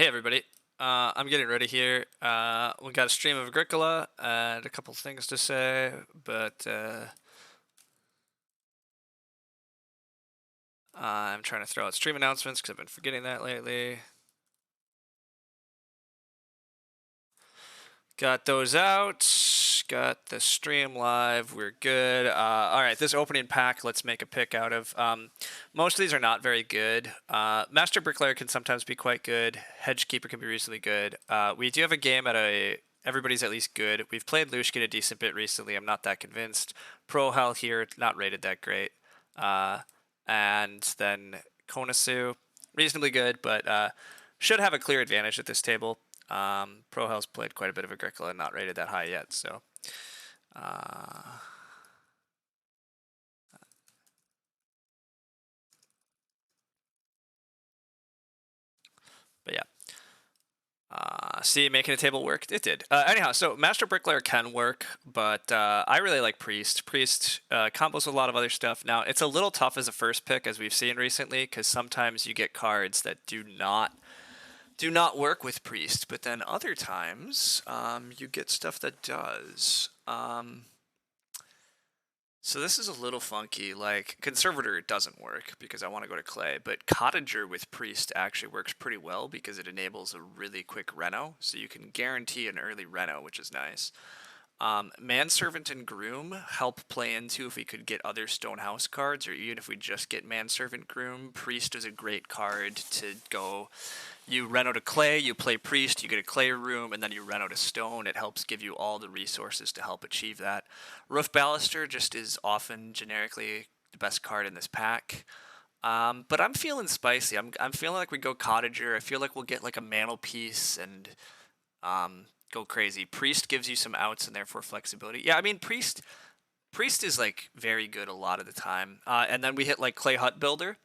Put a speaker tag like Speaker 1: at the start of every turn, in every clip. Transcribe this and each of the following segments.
Speaker 1: Hey everybody, I'm getting ready here. We got a stream of Agricola and a couple things to say, but I'm trying to throw out stream announcements because I've been forgetting that lately. Got those out. Got the stream live. We're good. All right, this opening pack, let's make a pick out of. Most of these are not very good. Master Bricklayer can sometimes be quite good. Hedgekeeper can be reasonably good. We do have a game at a everybody's at least good. We've played Lushkin a decent bit recently. I'm not that convinced. Pro Hell here, not rated that great. And then Konasu, reasonably good, but should have a clear advantage at this table. Pro Hell's played quite a bit of Agricola and not rated that high yet, so. But yeah. See, making a table work? It did. Anyhow, so Master Bricklayer can work, but I really like Priest. Priest combos with a lot of other stuff. Now, it's a little tough as a first pick, as we've seen recently, because sometimes you get cards that do not work with Priest, but then other times you get stuff that does. So this is a little funky. Like, Conservator doesn't work because I want to go to Clay, but Cottager with Priest actually works pretty well because it enables a really quick Reno, so you can guarantee an early Reno, which is nice. Manservant and Groom help play into if we could get other Stonehouse cards, or even if we just get Manservant Groom. Priest is a great card to go. You Reno to Clay, you play Priest, you get a Clay room, and then you Reno to Stone. It helps give you all the resources to help achieve that. Roof Baluster just is often generically the best card in this pack. But I'm feeling spicy. I'm feeling like we go Cottager. I feel like we'll get like a Mantelpiece and go crazy. Priest gives you some outs and therefore flexibility. Yeah, I mean Priest is like very good a lot of the time. And then we hit like Clay Hut Builder.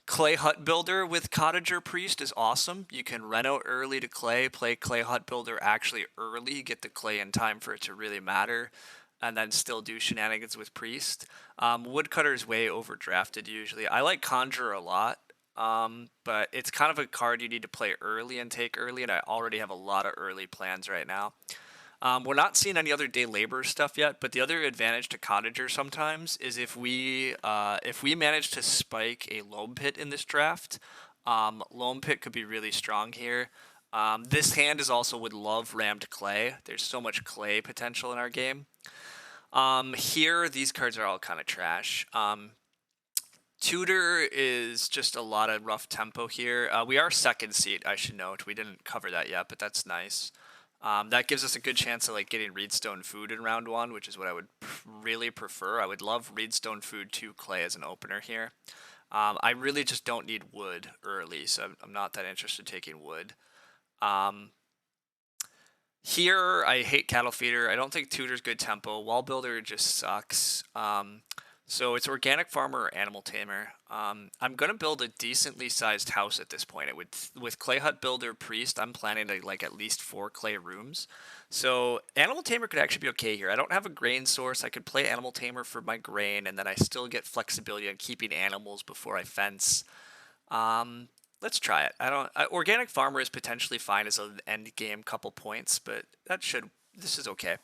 Speaker 1: Clay Hut Builder with Cottager Priest is awesome. You can Reno early to Clay, play Clay Hut Builder actually early, get the Clay in time for it to really matter, and then still do shenanigans with Priest. Woodcutter is way overdrafted usually. I like Conjurer a lot, but it's kind of a card you need to play early and take early, and I already have a lot of early plans right now. We're not seeing any other day labor stuff yet, but the other advantage to Cottager sometimes is if we manage to spike a Loam Pit in this draft, Loam Pit could be really strong here. This hand is also would love Rammed Clay. There's so much Clay potential in our game. Here, these cards are all kind of trash. Tutor is just a lot of rough tempo here. We are second seat, I should note. We didn't cover that yet, but that's nice. That gives us a good chance of like getting Reedstone Food in round one, which is what I would really prefer. I would love Reedstone Food 2 Clay as an opener here. I really just don't need wood early, so I'm not that interested in taking wood. Here, I hate Cattle Feeder. I don't think Tutor's good tempo. Wall Builder just sucks. So it's Organic Farmer or Animal Tamer. I'm going to build a decently sized house at this point. With Clay Hut Builder Priest, I'm planning to like at least 4 clay rooms. So Animal Tamer could actually be okay here. I don't have a grain source. I could play Animal Tamer for my grain, and then I still get flexibility on keeping animals before I fence. Let's try it. Organic Farmer is potentially fine as an end game couple points, but this is okay.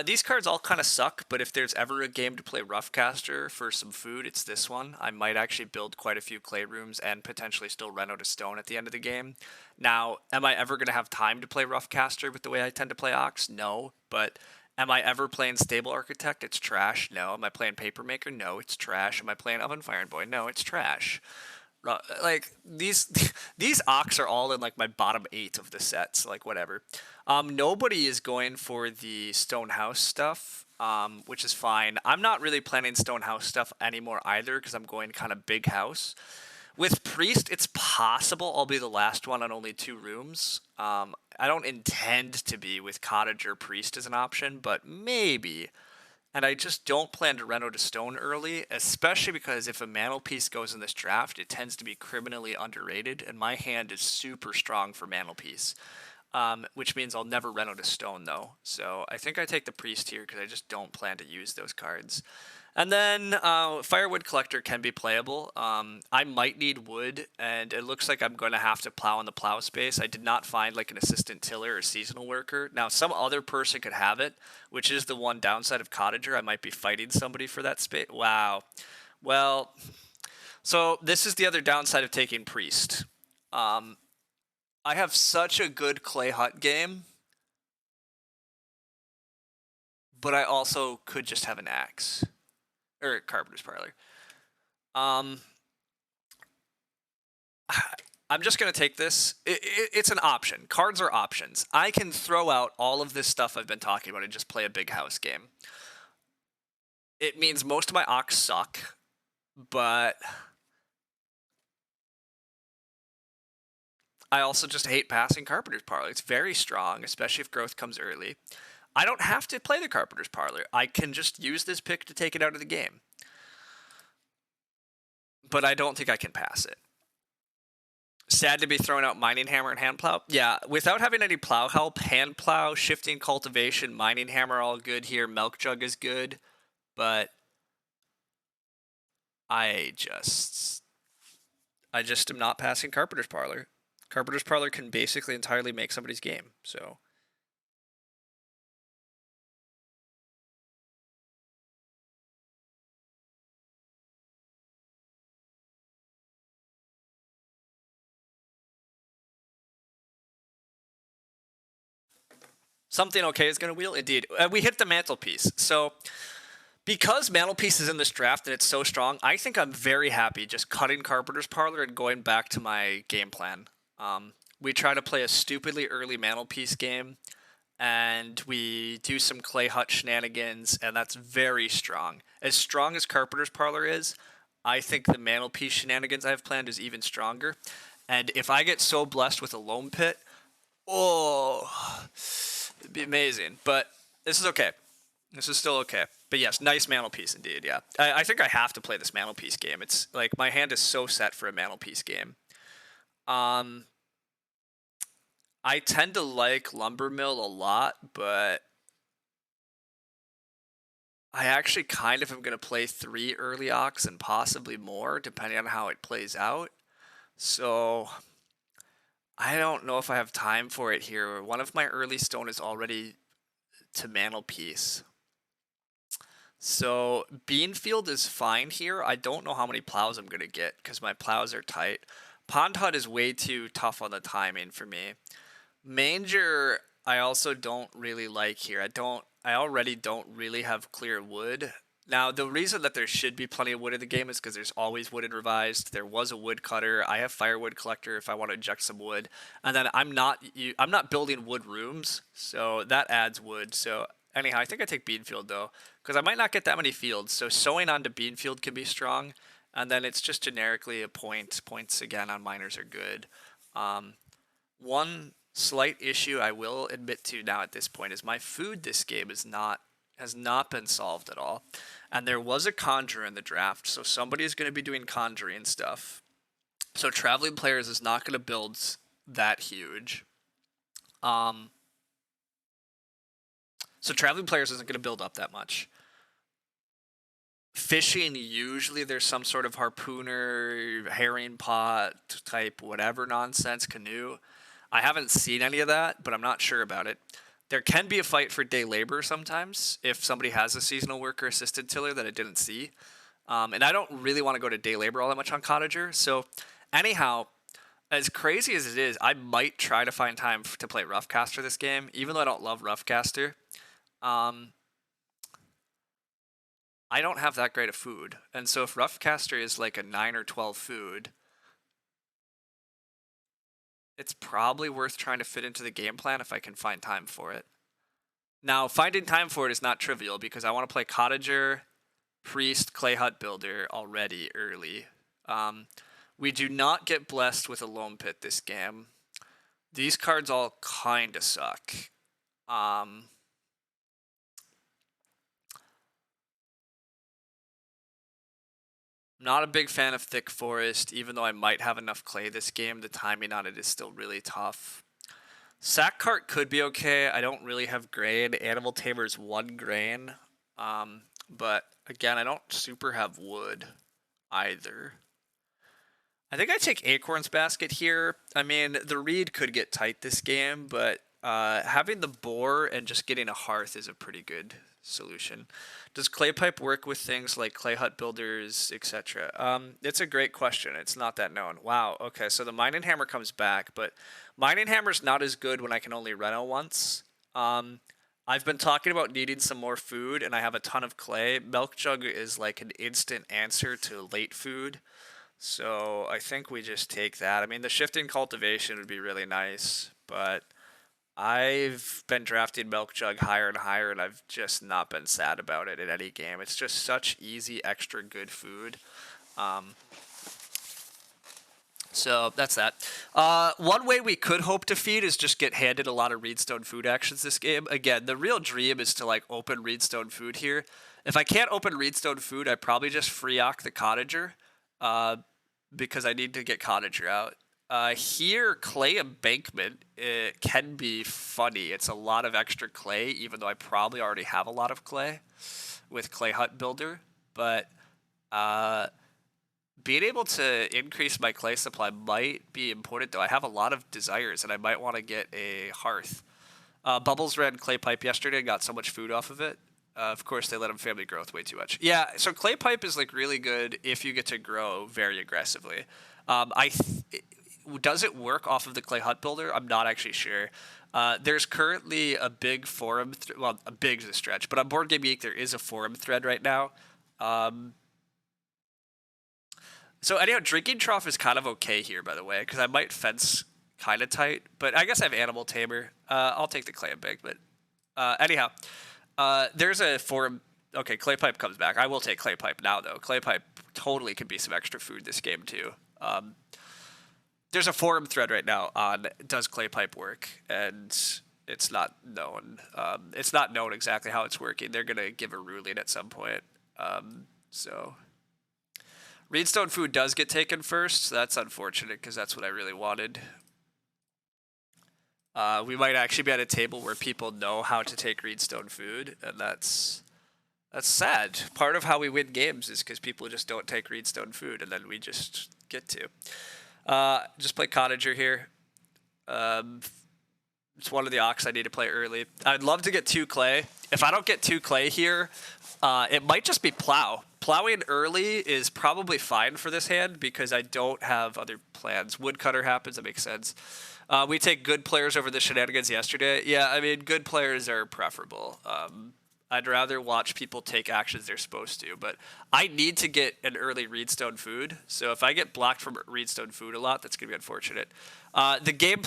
Speaker 1: These cards all kind of suck, but if there's ever a game to play Roughcaster for some food, it's this one. I might actually build quite a few clay rooms and potentially still Reno to Stone at the end of the game. Now, am I ever going to have time to play Roughcaster with the way I tend to play Ox? No, but am I ever playing Stable Architect? It's trash. No. Am I playing Papermaker? No, it's trash. Am I playing Oven Fire Boy? No, it's trash. Like these Ox are all in like my bottom 8 of the sets, like whatever. Nobody is going for the Stonehouse stuff, which is fine. I'm not really planning Stonehouse stuff anymore either because I'm going kind of big house. With Priest, it's possible I'll be the last one on only 2 rooms. I don't intend to be with Cottage or Priest as an option, but maybe. And I just don't plan to Reno to Stone early, especially because if a Mantelpiece goes in this draft, it tends to be criminally underrated, and my hand is super strong for Mantelpiece, which means I'll never Reno to Stone, though. So I think I take the Priest here because I just don't plan to use those cards. And then Firewood Collector can be playable. I might need wood, and it looks like I'm going to have to plow in the plow space. I did not find like an assistant tiller or seasonal worker. Now, some other person could have it, which is the one downside of Cottager. I might be fighting somebody for that space. Wow. Well, so this is the other downside of taking Priest. I have such a good clay hut game, but I also could just have an axe. Or Carpenter's Parlor. Um, I'm just going to take this. It's an option. Cards are options. I can throw out all of this stuff I've been talking about and just play a big house game. It means most of my ox suck, but I also just hate passing Carpenter's Parlor. It's very strong, especially if growth comes early. I don't have to play the Carpenter's Parlor. I can just use this pick to take it out of the game. But I don't think I can pass it. Sad to be throwing out Mining Hammer and Hand Plow. Yeah, without having any plow help, Hand Plow, Shifting Cultivation, Mining Hammer all good here. Milk Jug is good, but I just am not passing Carpenter's Parlor. Carpenter's Parlor can basically entirely make somebody's game, so. Something okay is going to wheel? Indeed. We hit the mantelpiece. So, because mantelpiece is in this draft and it's so strong, I think I'm very happy just cutting Carpenter's Parlor and going back to my game plan. We try to play a stupidly early mantelpiece game, and we do some clay hut shenanigans, and that's very strong. As strong as Carpenter's Parlor is, I think the mantelpiece shenanigans I've planned is even stronger. And if I get so blessed with a loam pit, oh, it'd be amazing. But this is okay. This is still okay. But yes, nice mantelpiece indeed, yeah. I think I have to play this mantelpiece game. It's like my hand is so set for a mantelpiece game. I tend to like Lumber Mill a lot, but I actually kind of am going to play 3 early ox and possibly more, depending on how it plays out. So I don't know if I have time for it here. One of my early stone is already to mantelpiece. So Beanfield is fine here. I don't know how many plows I'm going to get because my plows are tight. Pond Hut is way too tough on the timing for me. Manger, I also don't really like here. I already don't really have clear wood. Now, the reason that there should be plenty of wood in the game is because there's always wood in Revised. There was a wood cutter. I have Firewood Collector if I want to inject some wood. And then I'm not building wood rooms, so that adds wood. So anyhow, I think I take Beanfield though, because I might not get that many fields. So sowing onto Beanfield can be strong, and then it's just generically a point. Points again on miners are good. One slight issue I will admit to now at this point is my food this game has not been solved at all. And there was a conjure in the draft, so somebody is going to be doing conjuring stuff. So Traveling Players is not going to build that huge. So Traveling Players isn't going to build up that much. Fishing, usually there's some sort of harpooner, herring pot type whatever nonsense, canoe. I haven't seen any of that, but I'm not sure about it. There can be a fight for day labor sometimes if somebody has a seasonal worker assisted tiller that I didn't see. And I don't really want to go to day labor all that much on Cottager. So anyhow, as crazy as it is, I might try to find time to play Roughcaster this game, even though I don't love Roughcaster. I don't have that great of food. And so if Roughcaster is like a 9 or 12 food, it's probably worth trying to fit into the game plan if I can find time for it. Now, finding time for it is not trivial because I want to play Cottager, Priest, Clay Hut Builder already early. We do not get blessed with a Loam Pit this game. These cards all kind of suck. Not a big fan of Thick Forest, even though I might have enough clay this game. The timing on it is still really tough. Sack Cart could be okay. I don't really have grain. Animal Tamer's 1 grain. but again, I don't super have wood either. I think I take Acorn's Basket here. I mean, the reed could get tight this game, but having the boar and just getting a hearth is a pretty good solution. Does clay pipe work with things like clay hut builders, etc.? It's a great question. It's not that known. Wow. Okay, so the mining hammer comes back, but mining hammer's not as good when I can only reno once. I've been talking about needing some more food, and I have a ton of clay. Milk jug is like an instant answer to late food. So I think we just take that. I mean, the shifting cultivation would be really nice, but I've been drafting Milk Jug higher and higher, and I've just not been sad about it in any game. It's just such easy, extra good food. Um, so that's that. One way we could hope to feed is just get handed a lot of Reedstone food actions this game. Again, the real dream is to like open Reedstone food here. If I can't open Reedstone food, I probably just free-ock the Cottager. Because I need to get Cottager out. Here, clay embankment it can be funny. It's a lot of extra clay, even though I probably already have a lot of clay with clay hut builder. But being able to increase my clay supply might be important, though. I have a lot of desires, and I might want to get a hearth. Bubbles ran clay pipe yesterday and got so much food off of it. Of course, they let him family growth way too much. Yeah, so clay pipe is like really good if you get to grow very aggressively. Does it work off of the clay hut builder? I'm not actually sure. There's currently a big forum, well, a big is a stretch, but on Board Game Geek there is a forum thread right now. So anyhow, drinking trough is kind of okay here, by the way, because I might fence kind of tight, but I guess I have animal tamer. I'll take the clay embankment. Anyhow. There's a forum. Okay, clay pipe comes back. I will take clay pipe now, though. Clay pipe totally could be some extra food this game too. There's a forum thread right now on does clay pipe work, and it's not known. It's not known exactly how it's working. They're gonna give a ruling at some point. So Reedstone food does get taken first. So that's unfortunate because that's what I really wanted. We might actually be at a table where people know how to take Reedstone food, and that's sad. Part of how we win games is because people just don't take Reedstone food, and then we just get to. Just play Cottager here. It's one of the Ox I need to play early. I'd love to get 2 clay. If I don't get 2 clay here, it might just be plow. Plowing early is probably fine for this hand because I don't have other plans. Woodcutter happens, that makes sense. We take good players over the shenanigans yesterday. Yeah, I mean, good players are preferable. I'd rather watch people take actions they're supposed to, but I need to get an early Reedstone food. So if I get blocked from Reedstone food a lot, that's going to be unfortunate. The game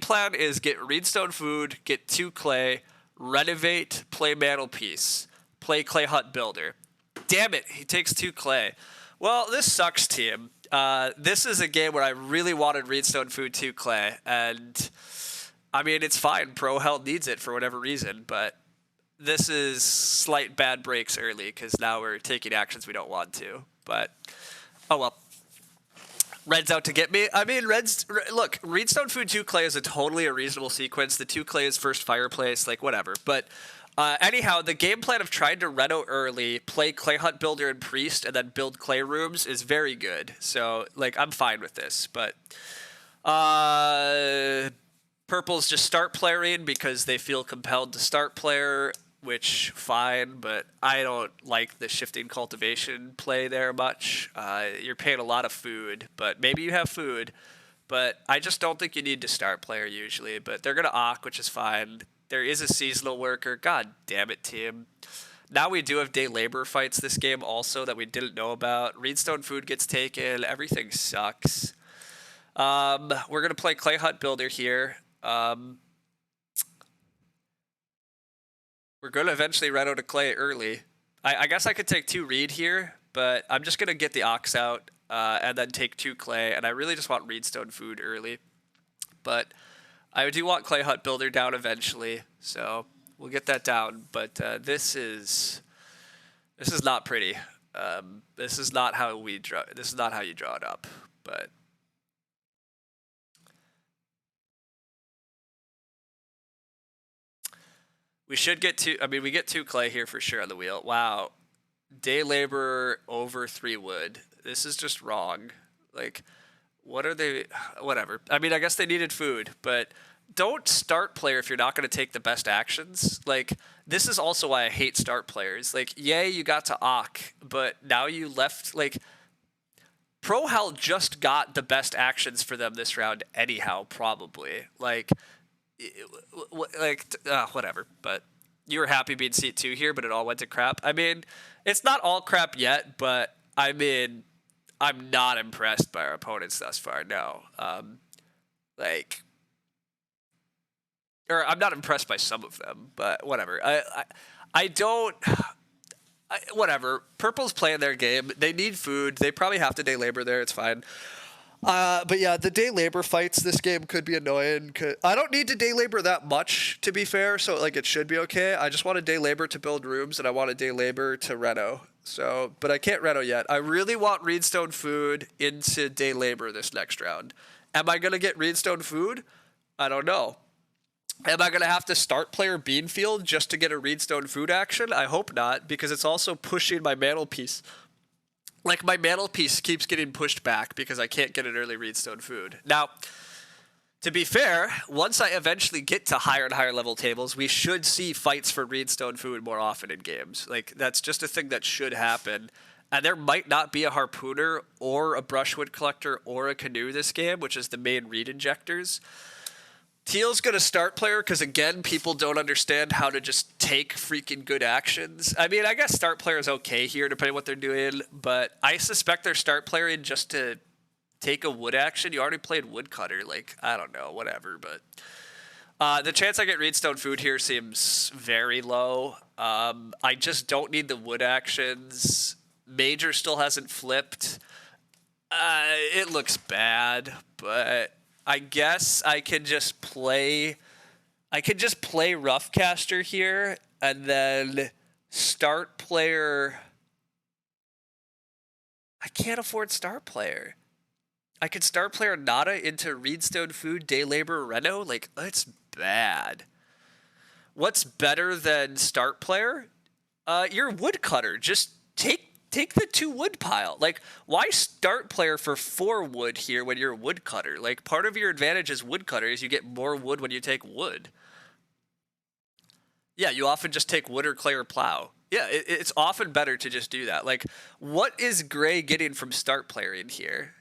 Speaker 1: plan is get Reedstone food, get 2 clay, renovate, play Mantelpiece, play Clay Hut Builder. Damn it, he takes 2 clay. Well, this sucks, team. This is a game where I really wanted Reedstone food 2 clay, and I mean, it's fine. Pro Health needs it for whatever reason, but this is slight bad breaks early because now we're taking actions we don't want to. But, oh well. Red's out to get me. I mean, look, Reedstone food 2 clay is a reasonable sequence. The 2 clay is first fireplace, like whatever. But anyhow, the game plan of trying to reno early, play Clay Hut Builder and Priest, and then build clay rooms is very good. So, like, I'm fine with this. But purple's just start playering because they feel compelled to start player, which fine, but I don't like the shifting cultivation play there much. You're paying a lot of food, but maybe you have food, but I just don't think you need to start player usually. But they're gonna awk, which is fine. There is a seasonal worker. God damn it, team. Now we do have day labor fights this game also that we didn't know about. Reedstone food gets taken. Everything sucks. We're gonna play Clay Hut Builder here. We're going to eventually run out of clay early. I guess I could take 2 reed here, but I'm just going to get the ox out and then take 2 clay, and I really just want Reedstone food early. But I do want Clay Hut Builder down eventually, so we'll get that down. But this is not pretty. This is not how we draw. This is not how you draw it up. But We should get two. I mean, we get 2 clay here for sure on the wheel. Wow. Day labor over 3 wood. This is just wrong. Like, what are they? Whatever. I mean, I guess they needed food, but don't start player if you're not going to take the best actions. Like, this is also why I hate start players. Like, yay, you got to Ock, but now you left. Like, Pro Hell just got the best actions for them this round, anyhow, probably. Like, whatever. But you were happy being seat 2 here, but it all went to crap. I mean, it's not all crap yet, but I mean, I'm not impressed by our opponents thus far. No, like, or I'm not impressed by some of them, but whatever. I don't. Whatever. Purple's playing their game. They need food. They probably have to day labor there. It's fine. But yeah, the day labor fights this game could be annoying. I don't need to day labor that much, to be fair, so like it should be okay. I just want a day labor to build rooms, and I want a day labor to reno. So, but I can't reno yet. I really want Reedstone food into day labor this next round. Am I gonna get Reedstone food? I don't know. Am I gonna have to start player Beanfield just to get a Reedstone food action? I hope not, because it's also pushing my mantelpiece. Like, my mantelpiece keeps getting pushed back because I can't get an early Reedstone food. Now, to be fair, once I eventually get to higher and higher level tables, we should see fights for Reedstone food more often in games. Like, that's just a thing that should happen. And there might not be a harpooner or a brushwood collector or a canoe this game, which is the main reed injectors. Teal's going to start player because, again, people don't understand how to just take freaking good actions. I mean, I guess start player is okay here depending on what they're doing, but I suspect they're start player in just to take a wood action. You already played woodcutter. Like, I don't know, whatever. But the chance I get Reedstone food here seems very low. I just don't need the wood actions. Major still hasn't flipped. It looks bad, but I guess I can just play Roughcaster here and then start player. I can't afford start player. I could start player Nada into Reedstone food, day labor, reno. Like, that's bad. What's better than start player? Your woodcutter. Just take the 2 wood pile. Like, why start player for 4 wood here when you're a woodcutter? Like, part of your advantage as woodcutter is you get more wood when you take wood. Yeah, you often just take wood or clay or plow. Yeah, it's often better to just do that. Like, what is Gray getting from start player in here?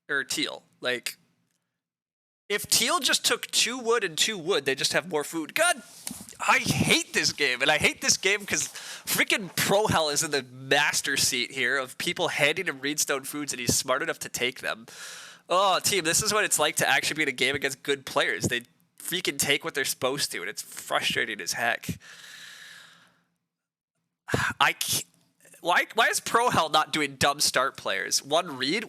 Speaker 1: Or Teal? Like, if Teal just took 2 wood and 2 wood, they just have more food. God, I hate this game, and I hate this game because freaking Pro Hell is in the master seat here of people handing him Reedstone foods, and he's smart enough to take them. Oh, team, this is what it's like to actually be in a game against good players. They freaking take what they're supposed to, and it's frustrating as heck. Why is Pro Hell not doing dumb start players? One reed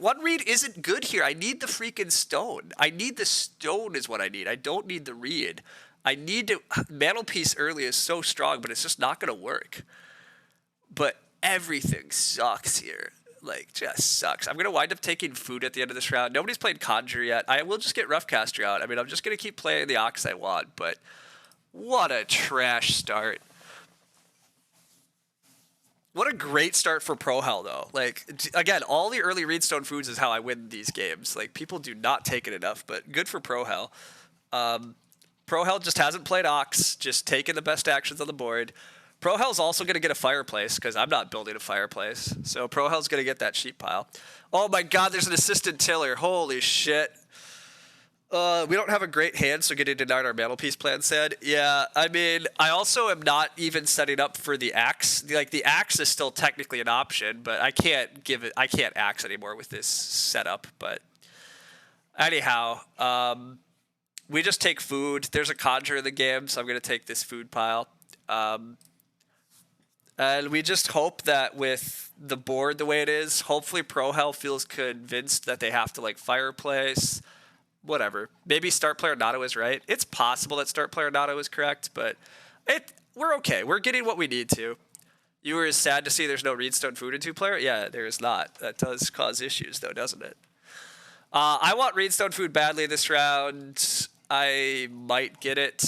Speaker 1: isn't good here. I need the freaking stone. I need the stone is what I need. I don't need the reed. I need to. Mantelpiece early is so strong, but it's just not going to work. But everything sucks here. Like, just sucks. I'm going to wind up taking food at the end of this round. Nobody's played Conjure yet. I will just get Roughcaster out. I mean, I'm just going to keep playing the Ox I want, but what a trash start. What a great start for Pro Hell, though. Like, again, all the early Reedstone foods is how I win these games. Like, people do not take it enough, but good for Pro Hell. Pro Hell just hasn't played Ox, just taking the best actions on the board. Pro Hell's also going to get a fireplace, because I'm not building a fireplace. So Pro Hell's going to get that sheep pile. Oh my god, there's an assistant tiller. Holy shit. We don't have a great hand, so getting denied our mantelpiece plan said. Yeah, I mean, I also am not even setting up for the axe. Like, the axe is still technically an option, but I can't axe anymore with this setup. But anyhow, we just take food. There's a conjure in the game, so I'm going to take this food pile. And we just hope that with the board the way it is, hopefully Pro Hell feels convinced that they have to, like, fireplace. Whatever. Maybe start player Nato is right. It's possible that start player Nato is correct, but we're okay. We're getting what we need to. You were sad to see there's no Reedstone food in 2-player? Yeah, there is not. That does cause issues, though, doesn't it? I want Reedstone food badly this round. I might get it.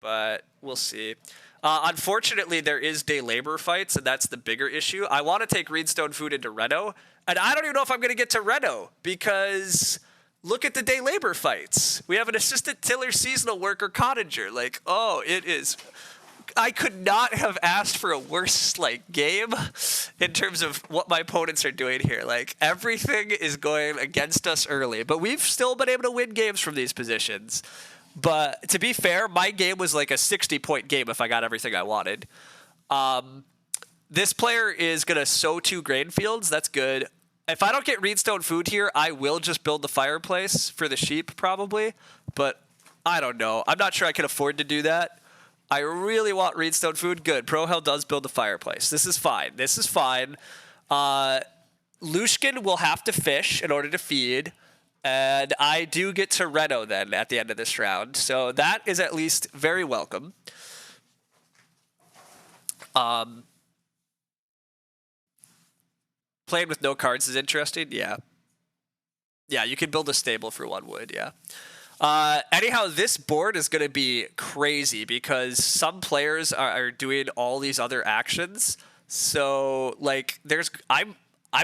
Speaker 1: but we'll see. Unfortunately, there is day labor fights, and that's the bigger issue. I want to take Greenstone Food into Reno, and I don't even know if I'm going to get to Reno because look at the day labor fights. We have an assistant tiller, seasonal worker, cottager. Like, oh, it is. I could not have asked for a worse game in terms of what my opponents are doing here. Like everything is going against us early, but we've still been able to win games from these positions. But to be fair, my game was like a 60-point game if I got everything I wanted. This player is going to sow 2 grain fields. That's good. If I don't get Reedstone Food here, I will just build the fireplace for the sheep probably. But I don't know. I'm not sure I can afford to do that. I really want Reedstone Food. Good. Prohel does build the fireplace. This is fine. This is fine. Lushkin will have to fish in order to feed. And I do get to Reno then at the end of this round. So that is at least very welcome. Playing with no cards is interesting. Yeah. Yeah, you can build a stable for 1 wood. Yeah. Anyhow, this board is going to be crazy because some players are doing all these other actions. So like I'm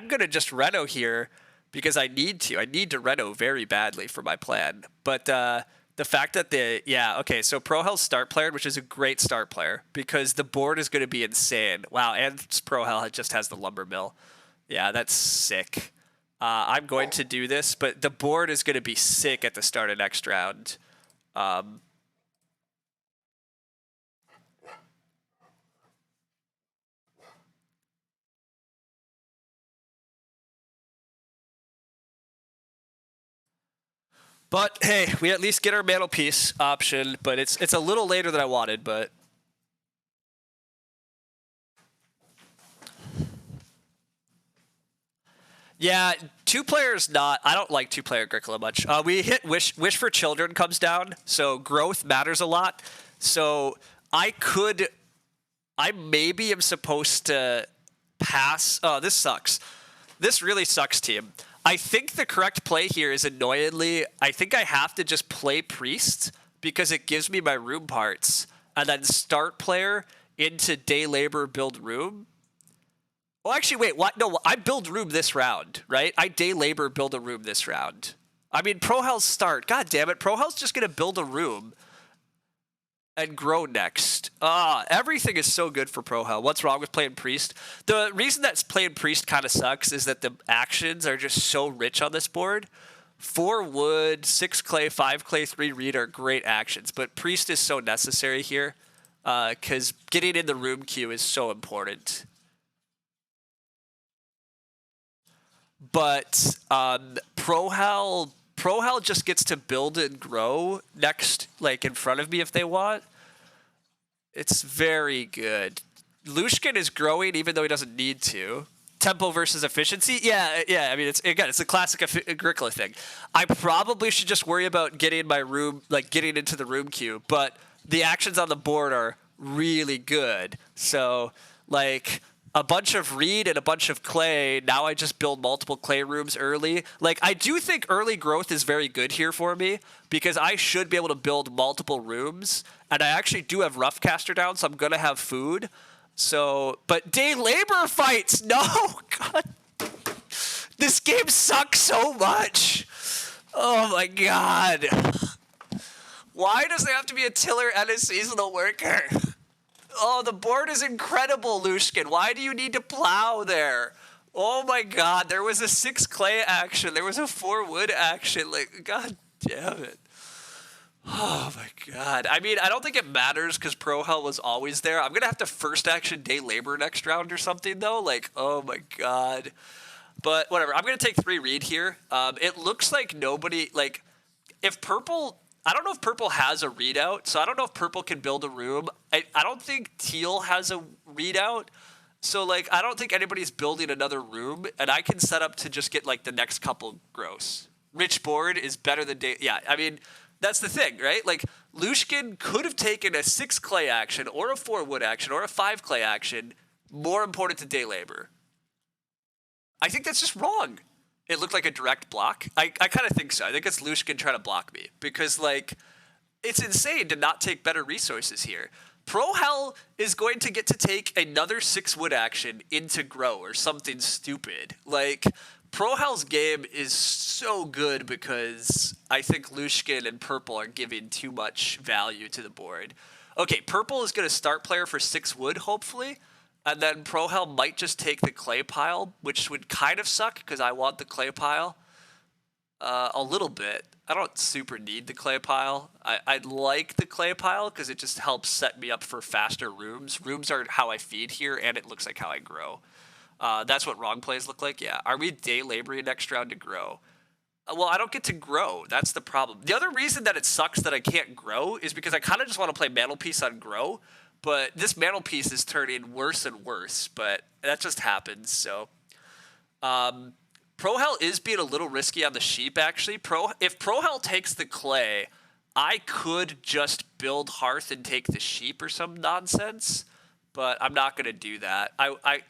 Speaker 1: going to just Reno here because I need to. I need to Reno very badly for my plan. But the fact that okay, so Prohel's start player, which is a great start player because the board is going to be insane. Wow, and Prohel just has the lumber mill. Yeah, that's sick. I'm going to do this, but the board is going to be sick at the start of next round. But hey, we at least get our mantelpiece option, but it's a little later than I wanted, but yeah, 2 players not. I don't like 2-player Agricola much. We hit Wish for Children comes down, so growth matters a lot. So I maybe am supposed to pass. Oh, this sucks. This really sucks, team. I think the correct play here is annoyingly, I think I have to just play Priest because it gives me my room parts and then start player into day labor build room. Well, actually, wait, what? No, I build room this round, right? I day labor build a room this round. I mean, Prohel's start. God damn it. Prohel's just going to build a room and grow next. Everything is so good for Prohel. What's wrong with playing Priest? The reason that playing Priest kind of sucks is that the actions are just so rich on this board. 4 wood, 6 clay, 5 clay, 3 reed are great actions, but Priest is so necessary here because getting in the room queue is so important. But Prohel just gets to build and grow next, like in front of me if they want. It's very good. Lushkin is growing even though he doesn't need to. Tempo versus efficiency? Yeah. I mean, it's a classic Agricola thing. I probably should just worry about getting my room, like getting into the room queue, but the actions on the board are really good. So, like, a bunch of reed and a bunch of clay. Now I just build multiple clay rooms early. Like, I do think early growth is very good here for me because I should be able to build multiple rooms. And I actually do have Roughcaster down, so I'm going to have food. So, but day labor fights, no, God. This game sucks so much. Oh my God. Why does there have to be a tiller and a seasonal worker? Oh, the board is incredible, Lushkin. Why do you need to plow there? Oh my God, there was a 6 clay action. There was a 4 wood action. Like, God damn it. Oh my God. I mean, I don't think it matters because Prohel was always there. I'm going to have to first action day labor next round or something though. Like, oh my God. But whatever. I'm going to take 3 reed here. It looks like nobody, like, if purple, I don't know if purple has a readout, so I don't know if purple can build a room. I don't think teal has a readout. So, like, I don't think anybody's building another room, and I can set up to just get, like, the next couple gross. Rich board is better than day. Yeah, I mean, that's the thing, right? Like, Lushkin could have taken a 6 clay action or a 4 wood action or a 5 clay action more important to day labor. I think that's just wrong. It looked like a direct block. I kind of think so. I think it's Lushkin trying to block me because, like, It's insane to not take better resources here. Pro Hell is going to get to take another 6 wood action into grow or something stupid. Like, Pro Hell's game is so good because I think Lushkin and Purple are giving too much value to the board. Okay, Purple is going to start player for 6 wood, hopefully. And then Pro Hell might just take the clay pile, which would kind of suck because I want the clay pile a little bit. I don't super need the clay pile. I like the clay pile because it just helps set me up for faster rooms. Rooms are how I feed here, and it looks like how I grow. That's what wrong plays look like. Yeah. Are we day laboring next round to grow? Well, I don't get to grow. That's the problem. The other reason that it sucks that I can't grow is because I kind of just want to play Mantelpiece on grow, but this Mantelpiece is turning worse and worse, but that just happens, so... Pro Hell is being a little risky on the sheep, actually. If Pro Hell takes the clay, I could just build Hearth and take the sheep or some nonsense, but I'm not going to do that. I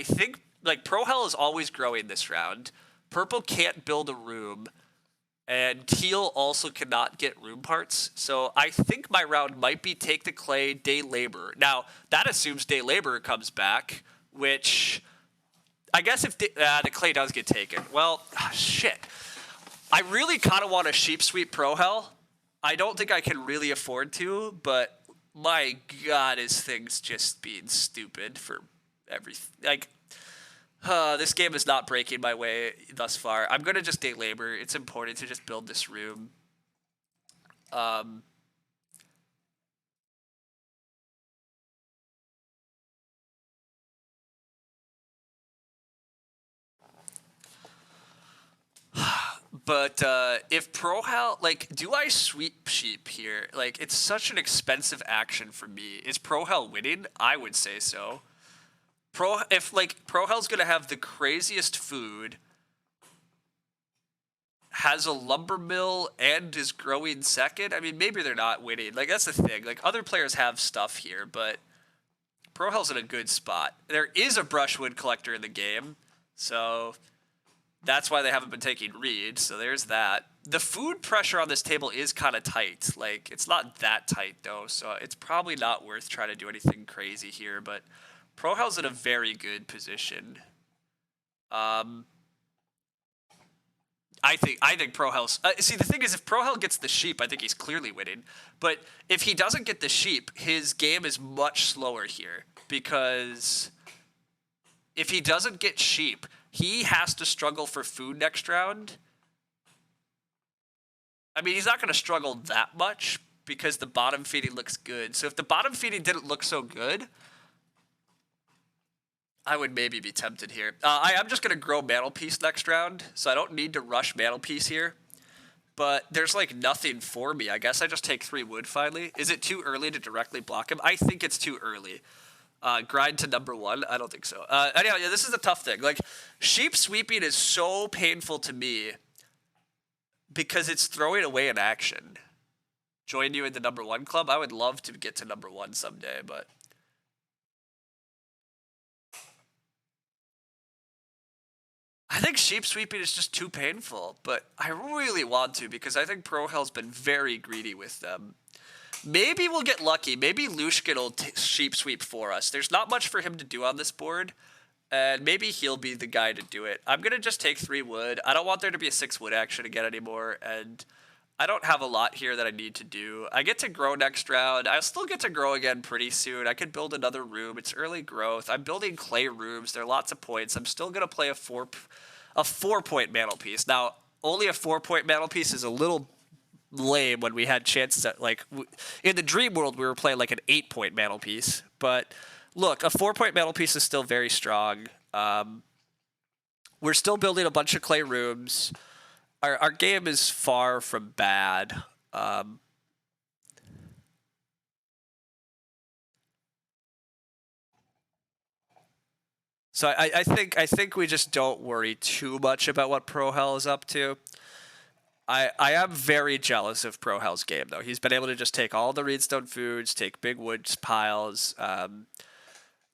Speaker 1: think, like, Pro Hell is always growing this round. Purple can't build a room, and Teal also cannot get room parts. So I think my round might be take the clay, day labor. Now, that assumes day labor comes back, which... I guess if the clay does get taken. Well, shit. I really kind of want a sheep sweep Pro Hell. I don't think I can really afford to, but my god, is things just being stupid for everything. Like, this game is not breaking my way thus far. I'm going to just day labor. It's important to just build this room. But if Pro Hell, like, do I sweep sheep here? Like, it's such an expensive action for me. Is Pro Hell winning? I would say so. If Pro Hell's gonna have the craziest food, has a lumber mill, and is growing second. I mean, maybe they're not winning. Like, that's the thing. Like, other players have stuff here, but Pro Hell's in a good spot. There is a brushwood collector in the game, so that's why they haven't been taking reeds, so there's that. The food pressure on this table is kind of tight. Like, it's not that tight, though, so it's probably not worth trying to do anything crazy here, but Pro Hell's in a very good position. I think Pro Hell's... see, the thing is, if Pro Hell gets the sheep, I think he's clearly winning. But if he doesn't get the sheep, his game is much slower here, because if he doesn't get sheep... he has to struggle for food next round. I mean, he's not going to struggle that much because the bottom feeding looks good. So if the bottom feeding didn't look so good, I would maybe be tempted here. I'm just going to grow Mantelpiece next round, so I don't need to rush Mantelpiece here. But there's, like, nothing for me. I guess I just take 3 wood finally. Is it too early to directly block him? I think it's too early. Grind to number 1? I don't think so. Anyhow, yeah, this is a tough thing. Like, sheep sweeping is so painful to me because it's throwing away an action. Join you in the number 1 club? I would love to get to number 1 someday, but... I think sheep sweeping is just too painful, but I really want to because I think Pro Hell's been very greedy with them. Maybe we'll get lucky. Maybe Lushkin will sheep sweep for us. There's not much for him to do on this board, and maybe he'll be the guy to do it. I'm going to just take 3 wood. I don't want there to be a 6 wood action again anymore, and I don't have a lot here that I need to do. I get to grow next round. I'll still get to grow again pretty soon. I could build another room. It's early growth. I'm building clay rooms. There are lots of points. I'm still going to play a 4-point Mantelpiece. Now, only a 4-point Mantelpiece is a little lame when we had chances at, like, in the dream world we were playing like an 8-point Mantelpiece, but look, a 4-point Mantelpiece is still very strong. We're still building a bunch of clay rooms. Our game is far from bad. So I think we just don't worry too much about what Pro Hell is up to. I am very jealous of Pro Hell's game, though. He's been able to just take all the Reedstone foods, take big wood piles,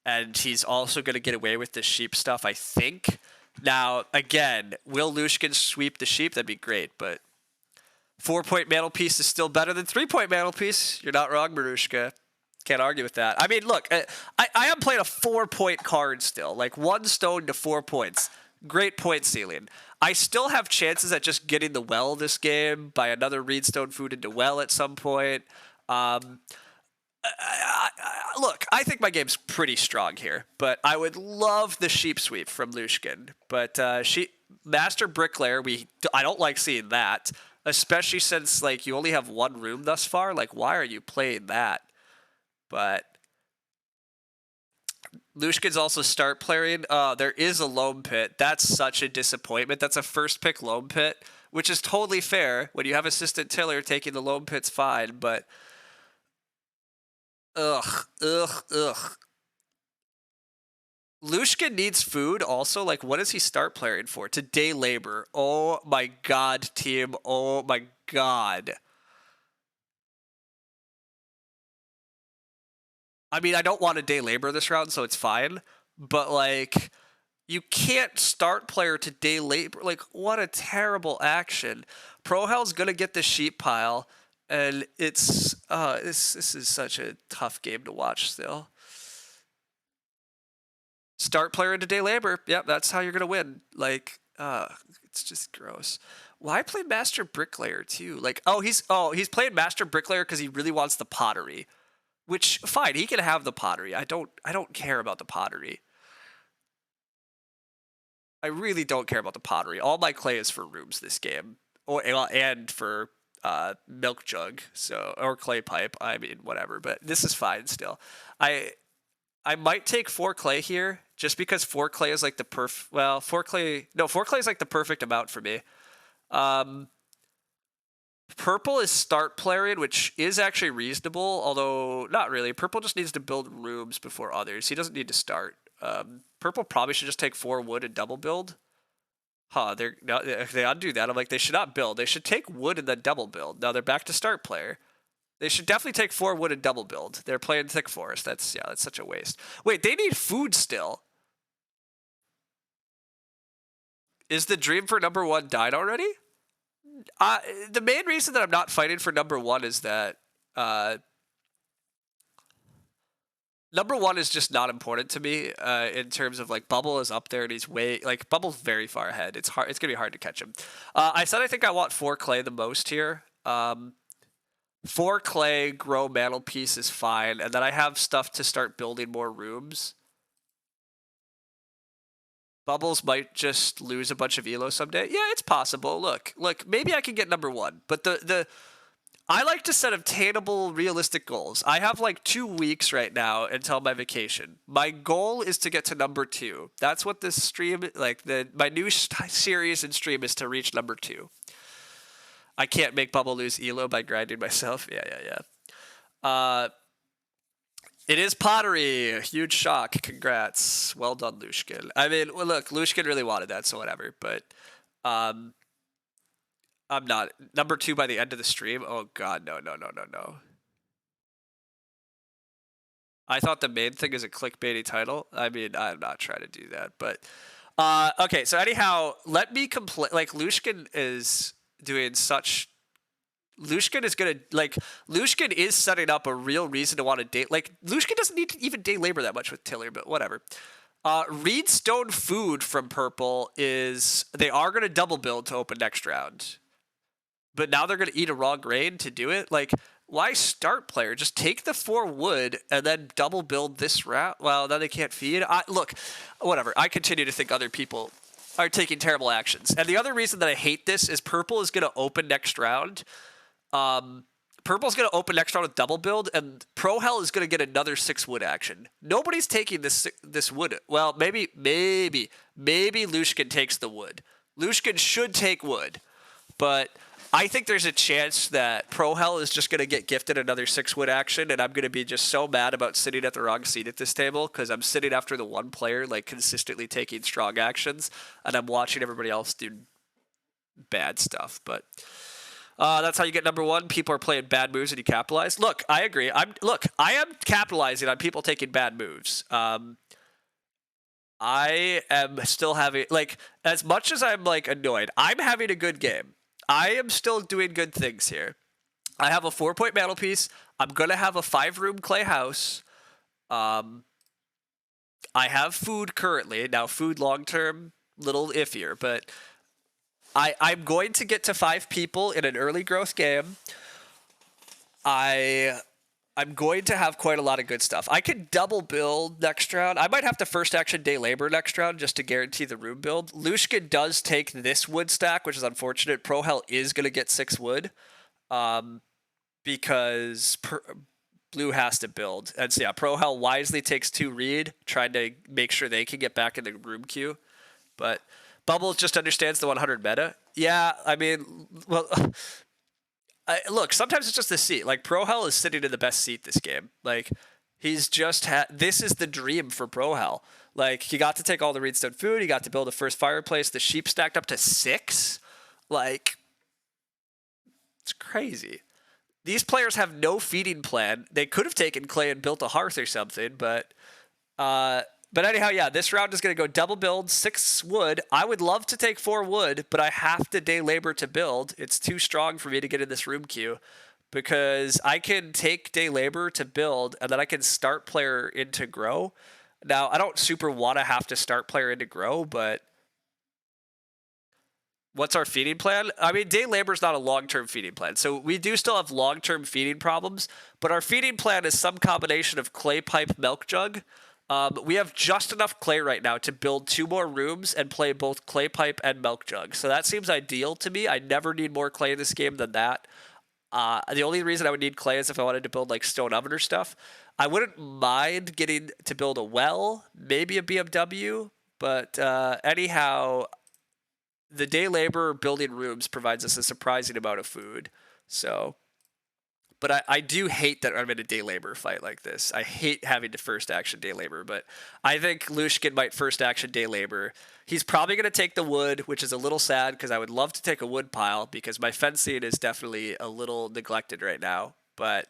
Speaker 1: and he's also going to get away with the sheep stuff, I think. Now, again, will Lushkin sweep the sheep? That'd be great, but 4-point mantelpiece is still better than 3-point mantelpiece. You're not wrong, Marushka. Can't argue with that. I mean, look, I am playing a 4-point card still. Like 1 stone to 4 points. Great point ceiling. I still have chances at just getting the well this game by another Reedstone food into well at some point. Look, I think my game's pretty strong here, but I would love the sheep sweep from Lushkin. But Master Bricklayer, I don't like seeing that, especially since like you only have 1 room thus far. Like, why are you playing that? But Lushkin's also start playing. There is a loam pit. That's such a disappointment. That's a first pick loam pit, which is totally fair. When you have assistant tiller, taking the loam pit's fine, but ugh. Lushkin needs food also. Like, what does he start playing for? To day labor. Oh my god, team. Oh my god. I mean, I don't want to day labor this round, so it's fine. But, like, you can't start player to day labor. Like, what a terrible action. Prohel's going to get the sheep pile, and it's... this is such a tough game to watch still. Start player into day labor. Yep, that's how you're going to win. Like, it's just gross. Why play Master Bricklayer, too? Like, he's playing Master Bricklayer because he really wants the pottery. Which, fine, he can have the pottery. I don't care about the pottery. I really don't care about the pottery. All my clay is for rooms this game, and for milk jug, or clay pipe. I mean, whatever. But this is fine still. I might take 4 clay here, just because 4 clay is like the 4 clay is like the perfect amount for me. Purple is start playing, which is actually reasonable, although not really. Purple just needs to build rooms before others. He doesn't need to start. Purple probably should just take 4 wood and double build. If they undo that, I'm like, they should not build. They should take wood and then double build. Now they're back to start player. They should definitely take 4 wood and double build. They're playing Thick Forest. That's such a waste. Wait, they need food still. Is the dream for number 1 died already? The main reason that I'm not fighting for number 1 is that number 1 is just not important to me in terms of like Bubble is up there and he's Bubble's very far ahead. It's gonna be hard to catch him. I said I think I want 4 clay the most here. 4 clay, grow mantelpiece is fine, and then I have stuff to start building more rooms. Bubbles might just lose a bunch of elo someday. Yeah, it's possible. Look, maybe I can get number 1. But I like to set obtainable, realistic goals. I have like 2 weeks right now until my vacation. My goal is to get to number 2. That's what this stream, my new series and stream is to reach number 2. I can't make Bubble lose elo by grinding myself. Yeah. It is pottery. Huge shock. Congrats. Well done, Lushkin. I mean, look, Lushkin really wanted that, so whatever. But I'm not. Number 2 by the end of the stream? Oh, God. No. I thought the main thing is a clickbaity title. I mean, I'm not trying to do that. But, okay. So anyhow, let me complain. Like, Lushkin is doing such... Lushkin is setting up a real reason to want to date. Like, Lushkin doesn't need to even day labor that much with Tiller, but whatever. Reedstone food from Purple is they are going to double build to open next round. But now they're going to eat a raw grain to do it. Like, why start player? Just take the 4 wood and then double build this route. Well, then they can't feed. Look, whatever. I continue to think other people are taking terrible actions. And the other reason that I hate this is Purple is going to open next round. Purple's going to open next round with double build, and Prohel is going to get another 6 wood action. Nobody's taking this wood. Well, maybe Lushkin takes the wood. Lushkin should take wood, but I think there's a chance that Prohel is just going to get gifted another 6 wood action, and I'm going to be just so mad about sitting at the wrong seat at this table because I'm sitting after the one player like consistently taking strong actions, and I'm watching everybody else do bad stuff, but... that's how you get number 1. People are playing bad moves and you capitalize. Look, I agree. I am capitalizing on people taking bad moves. I am still having, like, as much as I'm, like, annoyed, I'm having a good game. I am still doing good things here. I have a 4-point mantelpiece. I'm gonna have a 5-room clay house. Um, I have food currently. Now, food long term, little iffier, but I'm going to get to 5 people in an early growth game. I'm going to have quite a lot of good stuff. I could double build next round. I might have to first action day labor next round just to guarantee the room build. Lushkin does take this wood stack, which is unfortunate. Prohel is going to get 6 wood because blue has to build. And so yeah, Prohel wisely takes 2 reed, trying to make sure they can get back in the room queue. But Bubbles just understands the 100 meta. Yeah, I mean, well... look, sometimes it's just the seat. Like, Prohel is sitting in the best seat this game. Like, he's just this is the dream for Prohel. Like, he got to take all the Reedstone food. He got to build a first fireplace. The sheep stacked up to 6. Like, it's crazy. These players have no feeding plan. They could have taken clay and built a hearth or something, but anyhow, yeah, this round is going to go double build, 6 wood. I would love to take 4 wood, but I have to day labor to build. It's too strong for me to get in this room queue because I can take day labor to build, and then I can start player into grow. Now, I don't super want to have to start player into grow, but what's our feeding plan? I mean, day labor is not a long-term feeding plan. So we do still have long-term feeding problems, but our feeding plan is some combination of clay pipe milk jug. We have just enough clay right now to build 2 more rooms and play both clay pipe and milk jug. So that seems ideal to me. I never need more clay in this game than that. The only reason I would need clay is if I wanted to build like stone oven or stuff. I wouldn't mind getting to build a well, maybe a BMW, but anyhow, the day labor building rooms provides us a surprising amount of food. So, but I do hate that I'm in a day labor fight like this. I hate having to first action day labor, but I think Lushkin might first action day labor. He's probably going to take the wood, which is a little sad because I would love to take a wood pile because my fencing is definitely a little neglected right now, but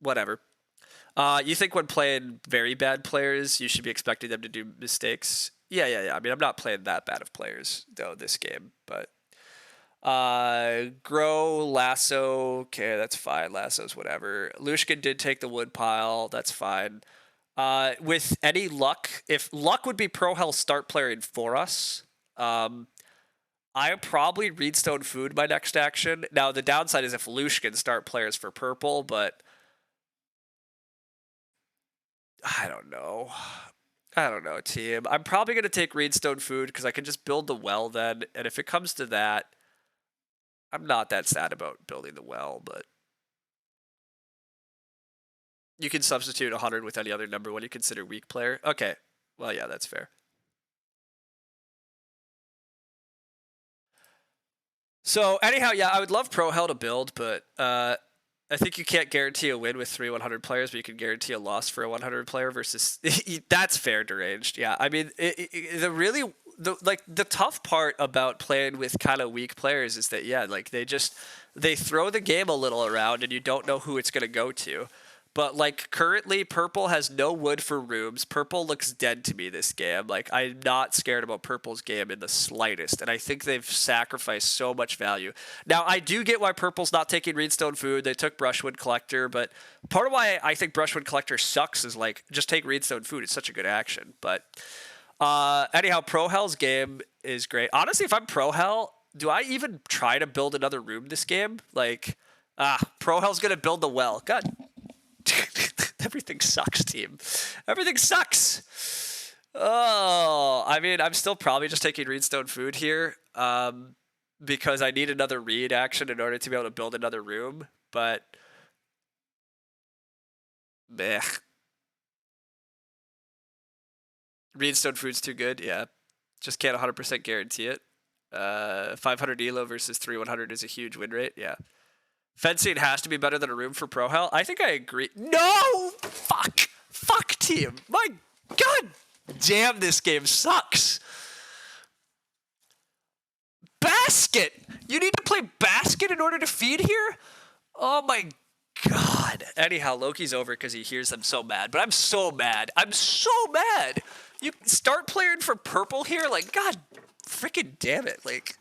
Speaker 1: whatever. You think when playing very bad players, you should be expecting them to do mistakes? Yeah. I mean, I'm not playing that bad of players, though, this game, but... grow, lasso, okay, that's fine. Lasso's whatever. Lushkin did take the wood pile, that's fine. With any luck, if luck would be Prohel start playing for us, I probably Reedstone food my next action. Now, the downside is if Lushkin start players for purple, but... I don't know, team. I'm probably going to take Reedstone food because I can just build the well then, and if it comes to that, I'm not that sad about building the well, but you can substitute 100 with any other number when you consider weak player. Okay, well, yeah, that's fair. So anyhow, yeah, I would love Prohel to build, but I think you can't guarantee a win with 3 100 players, but you can guarantee a loss for a 100 player versus... That's fair, deranged. Yeah, I mean, the tough part about playing with kind of weak players is that, yeah, like they throw the game a little around and you don't know who it's going to go to. But, like, currently, purple has no wood for rooms. Purple looks dead to me this game. Like, I'm not scared about purple's game in the slightest, and I think they've sacrificed so much value. Now, I do get why purple's not taking Reedstone food. They took Brushwood Collector, but part of why I think Brushwood Collector sucks is, like, just take Reedstone food. It's such a good action. But, anyhow, Prohel's game is great. Honestly, if I'm Prohel, do I even try to build another room this game? Like, Prohel's going to build the well. God. Everything sucks, team. Everything sucks. Oh, I mean, I'm still probably just taking Reedstone food here because I need another reed action in order to be able to build another room, but meh. Reedstone food's too good, yeah. Just can't 100% guarantee it. 500 elo versus 3 100 is a huge win rate, yeah. Fencing has to be better than a room for Prohel. I think I agree. No! Fuck, team. My God damn, this game sucks. Basket! You need to play basket in order to feed here? Oh my God. Anyhow, Loki's over because he hears them so mad. But I'm so mad. You start playing for purple here? Like, God freaking damn it. Like,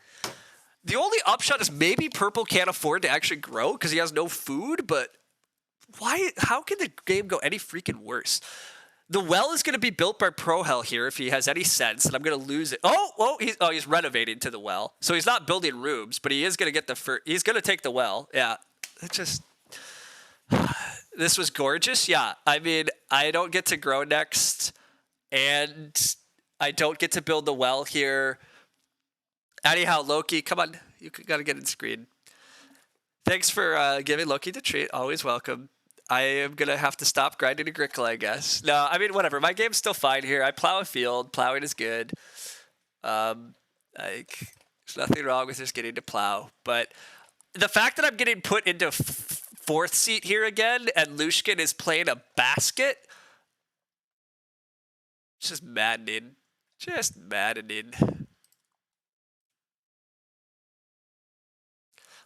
Speaker 1: the only upshot is maybe purple can't afford to actually grow because he has no food, but why? How can the game go any freaking worse? The well is going to be built by ProHell here if he has any sense, and I'm going to lose it. He's renovating to the well. So he's not building rooms, but he is going to get he's going to take the well. Yeah. It just... This was gorgeous. Yeah. I mean, I don't get to grow next, and I don't get to build the well here. Anyhow, Loki, come on. You got to get in screen. Thanks for giving Loki the treat. Always welcome. I am going to have to stop grinding Agricola, I guess. No, I mean, whatever. My game's still fine here. I plow a field. Plowing is good. There's nothing wrong with just getting to plow. But the fact that I'm getting put into fourth seat here again and Lushkin is playing a basket, it's just maddening. Just maddening.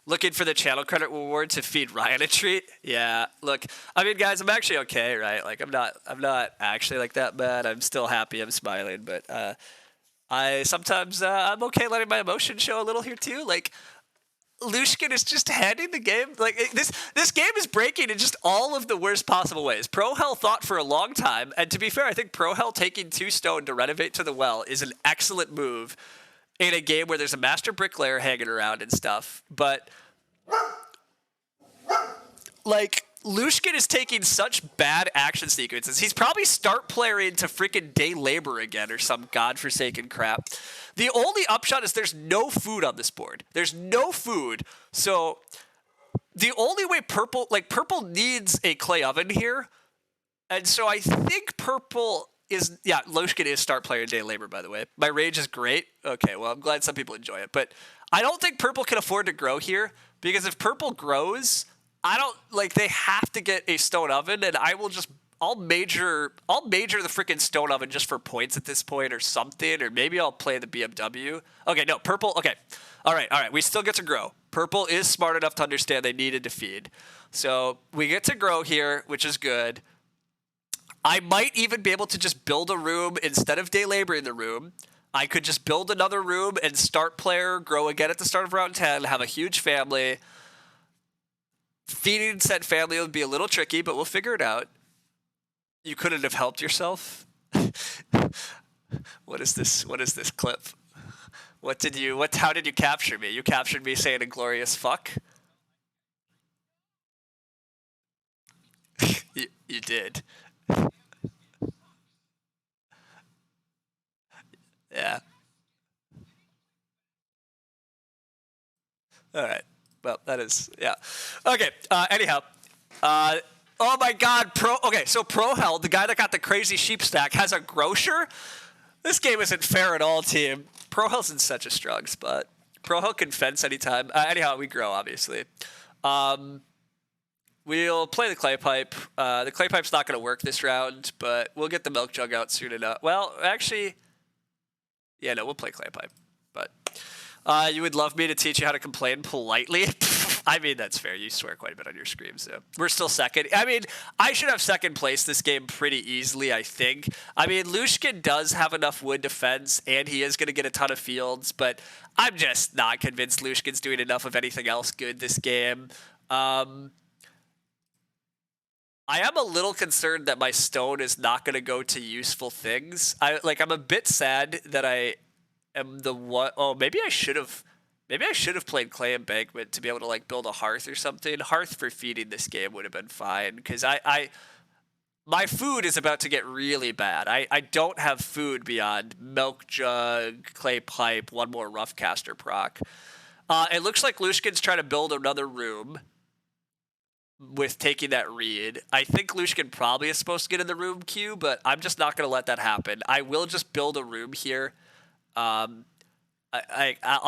Speaker 1: Looking for the channel credit reward to feed Ryan a treat. Yeah, look, I mean, guys, I'm actually okay, right? Like, I'm not actually like that bad. I'm still happy. I'm smiling, but I sometimes I'm okay letting my emotions show a little here too. Like, Lushkin is just handing the game. Like, this game is breaking in just all of the worst possible ways. ProHell thought for a long time, and to be fair, I think ProHell taking 2 stone to renovate to the well is an excellent move in a game where there's a master bricklayer hanging around and stuff. But, like, Lushkin is taking such bad action sequences. He's probably start playing to freaking day labor again or some godforsaken crap. The only upshot is there's no food on this board. There's no food. So the only way purple needs a clay oven here. And so I think purple is, yeah, Lushkin is start player day labor, by the way. My rage is great. Okay, well, I'm glad some people enjoy it. But I don't think purple can afford to grow here, because if purple grows, they have to get a stone oven, and I'll major the freaking stone oven just for points at this point or something, or maybe I'll play the BMW. Okay, no, purple, okay. All right, we still get to grow. Purple is smart enough to understand they needed to feed. So we get to grow here, which is good. I might even be able to just build a room instead of day labor in the room. I could just build another room and start player, grow again at the start of round 10, have a huge family. Feeding said family would be a little tricky, but we'll figure it out. You couldn't have helped yourself? What is this clip? How did you capture me? You captured me saying a glorious fuck? You did. Yeah. All right. Well, that is, yeah. Okay, anyhow. Oh my god, so ProHell, the guy that got the crazy sheep stack, has a grocer? This game isn't fair at all, team. ProHell's in such a strong spot. ProHell can fence anytime. Anyhow, we grow, obviously. We'll play the clay pipe. The clay pipe's not going to work this round, but we'll get the milk jug out soon enough. Well, actually, yeah, no, we'll play clay pipe. But you would love me to teach you how to complain politely? I mean, that's fair. You swear quite a bit on your stream, so we're still second. I mean, I should have second place this game pretty easily, I think. I mean, Lushkin does have enough wood to fence, and he is going to get a ton of fields, but I'm just not convinced Lushkin's doing enough of anything else good this game. I am a little concerned that my stone is not going to go to useful things. I'm a bit sad that I am the one. Oh, maybe I should have played Clay Embankment to be able to build a hearth or something. Hearth for feeding this game would have been fine, because my food is about to get really bad. I don't have food beyond milk jug, clay pipe, one more rough caster proc. It looks like Lushkin's trying to build another room with taking that reed. I think Lushkin probably is supposed to get in the room queue, but I'm just not going to let that happen. I will just build a room here. I'll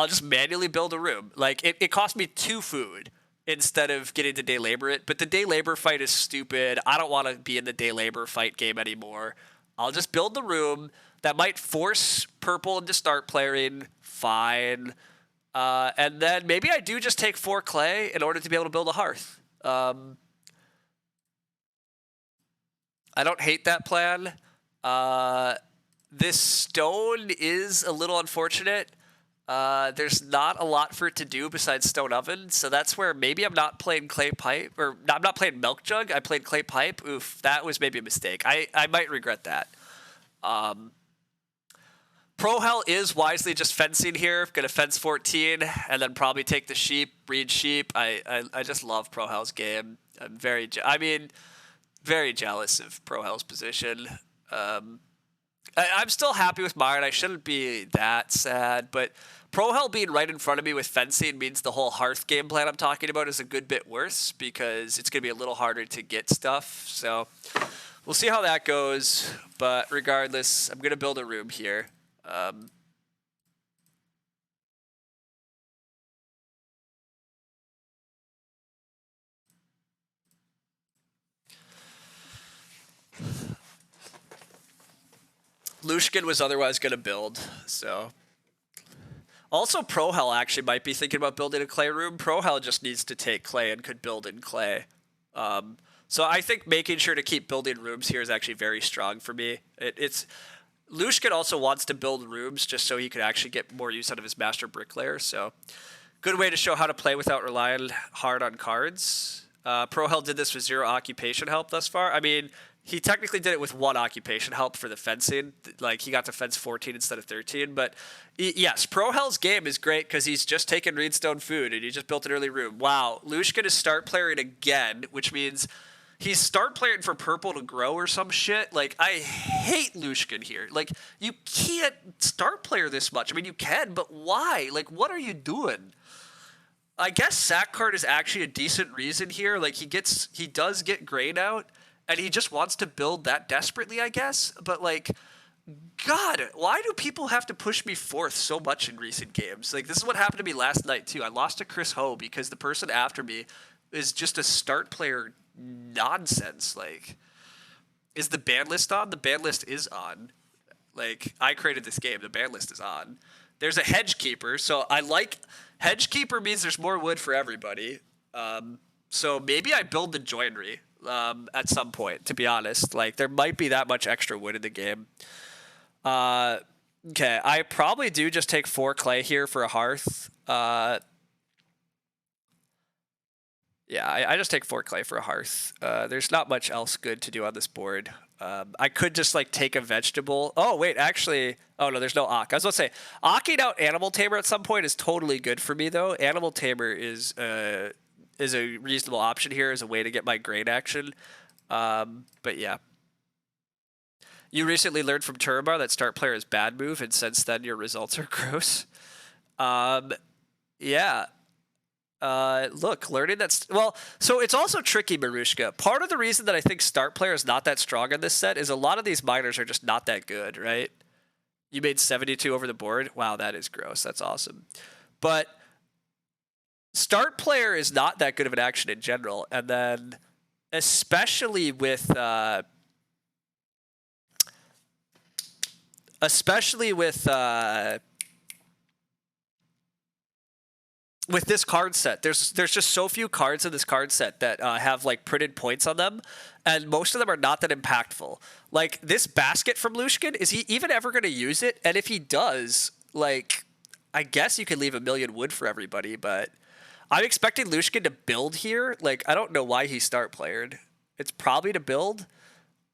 Speaker 1: just manually build a room. It cost me 2 food instead of getting to day labor it, but the day labor fight is stupid. I don't want to be in the day labor fight game anymore. I'll just build the room. That might force purple into start playing. Fine. And then maybe I do just take 4 clay in order to be able to build a hearth. I don't hate that plan. This stone is a little unfortunate. There's not a lot for it to do besides stone oven, so that's where maybe I'm not playing clay pipe, or I'm not playing milk jug. I played clay pipe. Oof, that was maybe a mistake. I might regret that. Pro Hell is wisely just fencing here. Gonna fence 14 and then probably take the sheep, breed sheep. I just love Pro Hell's game. Very jealous of Pro Hell's position. I'm still happy with mine. I shouldn't be that sad, but Pro Hell being right in front of me with fencing means the whole Hearth game plan I'm talking about is a good bit worse because it's going to be a little harder to get stuff. So we'll see how that goes. But regardless, I'm going to build a room here. Lushkin was otherwise going to build, so... Also, Pro Hell actually might be thinking about building a clay room. Pro Hell just needs to take clay and could build in clay. So I think making sure to keep building rooms here is actually very strong for me. Lushkin also wants to build rooms just so he could actually get more use out of his Master Bricklayer. So good way to show how to play without relying hard on cards. Pro Hell did this with 0 occupation help thus far. I mean, he technically did it with 1 occupation help for the fencing. Like, he got to fence 14 instead of 13. But, yes, Pro Hell's game is great because he's just taken Reedstone food and he just built an early room. Wow, Lushkin is start playing again, which means he's start playing for purple to grow or some shit. Like, I hate Lushkin here. Like, you can't start player this much. I mean, you can, but why? Like, what are you doing? I guess sack card is actually a decent reason here. Like, he does get grain out. And he just wants to build that desperately, I guess. But, like, God, why do people have to push me forth so much in recent games? Like, this is what happened to me last night, too. I lost to Chris Ho because the person after me is just a start player nonsense. Like, is the ban list on? The ban list is on. Like, I created this game. The ban list is on. There's a hedge keeper. So I like... Hedge keeper means there's more wood for everybody. So maybe I build the joinery. At some point, to be honest. Like, there might be that much extra wood in the game. Okay, I probably do just take 4 clay here for a hearth. Yeah, I just take 4 clay for a hearth. There's not much else good to do on this board. I could just, like, take a vegetable. Oh, wait, actually... Oh, no, there's no Ock. I was going to say, Ocking out Animal Tamer at some point is totally good for me, though. Animal Tamer is a reasonable option here as a way to get my grain action. But yeah. You recently learned from Turbar that start player is bad move, and since then your results are gross. Yeah. Look, learning that's... Well, so it's also tricky, Marushka. Part of the reason that I think start player is not that strong on this set is a lot of these miners are just not that good, right? You made 72 over the board? Wow, that is gross. That's awesome. But... Start player is not that good of an action in general, and then especially with this card set, there's just so few cards in this card set that have like printed points on them, and most of them are not that impactful. Like this basket from Lushkin, is he even ever going to use it? And if he does, like, I guess you could leave 1,000,000 wood for everybody, but I'm expecting Lushkin to build here. Like, I don't know why he start playered. It's probably to build.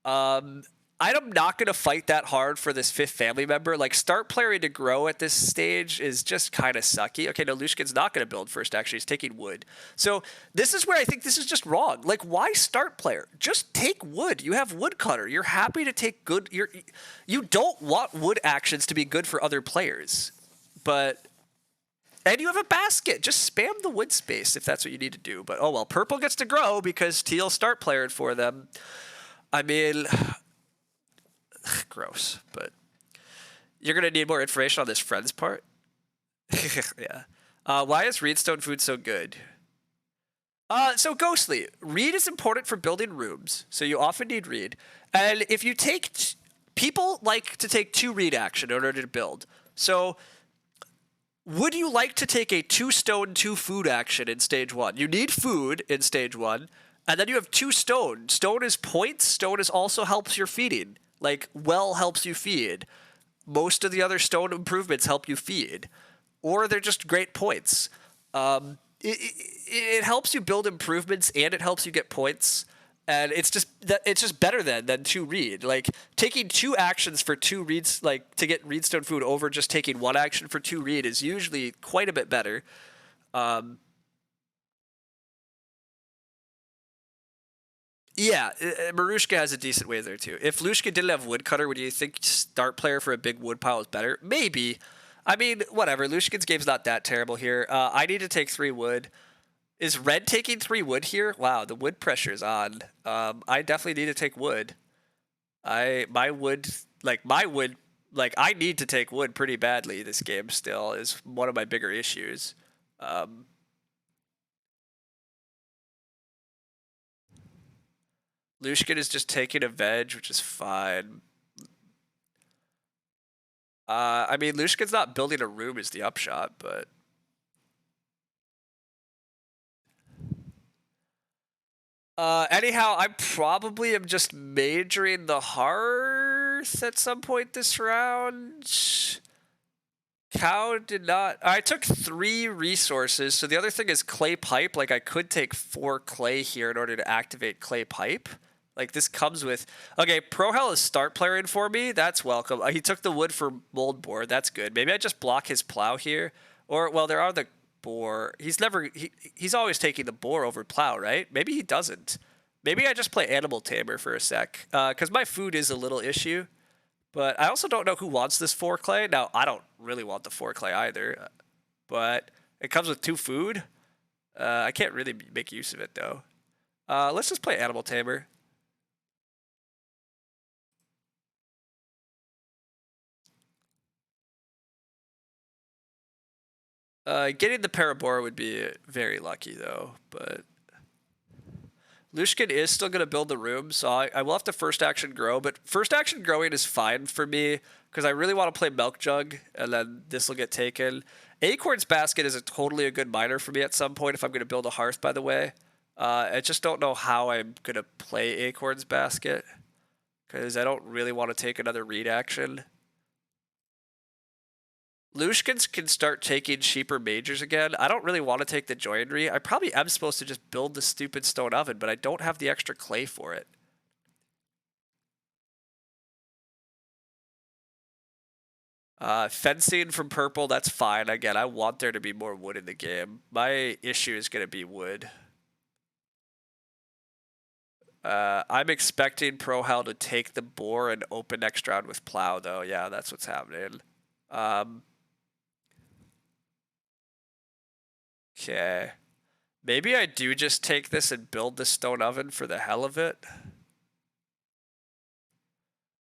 Speaker 1: I'm not going to fight that hard for this 5th family member. Like, start playering to grow at this stage is just kind of sucky. Okay, no, Lushkin's not going to build first, actually. He's taking wood. So this is where I think this is just wrong. Like, why start player? Just take wood. You have woodcutter. You're happy to take good... You don't want wood actions to be good for other players. But... And you have a basket. Just spam the wood space if that's what you need to do. But, oh, well, purple gets to grow because teal start playered for them. I mean, gross. But you're going to need more information on this friends part. Yeah. Why is Reedstone food so good? So, Ghostly, reed is important for building rooms. So you often need reed. And if you take... People like to take 2 reed action in order to build. So... Would you like to take a 2 stone, 2 food action in stage 1? You need food in stage 1, and then you have 2 stone. Stone is points. Stone is also helps your feeding. Like, well helps you feed. Most of the other stone improvements help you feed.
Speaker 2: or they're just great points. It helps you build improvements and it helps you get points. And it's just better than two reed. Like taking two actions for two reeds, like to get reedstone food over just taking one action for two reed is usually quite a bit better. Yeah, Marushka has a decent way there too. If Lushka didn't have Woodcutter, would you think start player for a big wood pile is better? Maybe. I mean, whatever. Lushkin's game's not that terrible here. I need to take 3 wood. Is red taking 3 wood here? Wow, the wood pressure's on. I definitely need to take wood. My wood, I need to take wood pretty badly. This game still is one of my bigger issues. Lushkin is just taking a veg, which is fine. I mean, Lushkin's not building a room is the upshot, but... anyhow, I probably am just majoring the hearth at some point this round. Cow did not... I took 3 resources, so the other thing is clay pipe. Like, I could take 4 clay here in order to activate clay pipe. Like, this comes with... Okay, Prohel is start player in for me. That's welcome. He took the wood for mold board. That's good. Maybe I just block his plow here. Or, well, there are the boar. He's always taking the boar over plow, right? Maybe he doesn't. Maybe I just play animal tamer for a sec. Because my food is a little issue. But I also don't know who wants this 4 clay. Now, I don't really want the 4 clay either. But it comes with 2 food. I can't really make use of it, though. Let's just play animal tamer. Getting the Parabora would be very lucky, though, but... Lushkin is still going to build the room, so I will have to first action grow, but first action growing is fine for me, because I really want to play Milk Jug, and then this will get taken. Acorn's Basket is totally a good miner for me at some point if I'm going to build a hearth, by the way. I just don't know how I'm going to play Acorn's Basket, because I don't really want to take another read action. Lushkins can start taking cheaper majors again. I don't really want to take the joinery. I probably am supposed to just build the stupid stone oven, but I don't have the extra clay for it. Fencing from purple, that's fine. Again, I want there to be more wood in the game. My issue is going to be wood. I'm expecting Prohal to take the boar and open next round with plow, though. Yeah, that's what's happening. Okay. Maybe I do just take this and build the stone oven for the hell of it.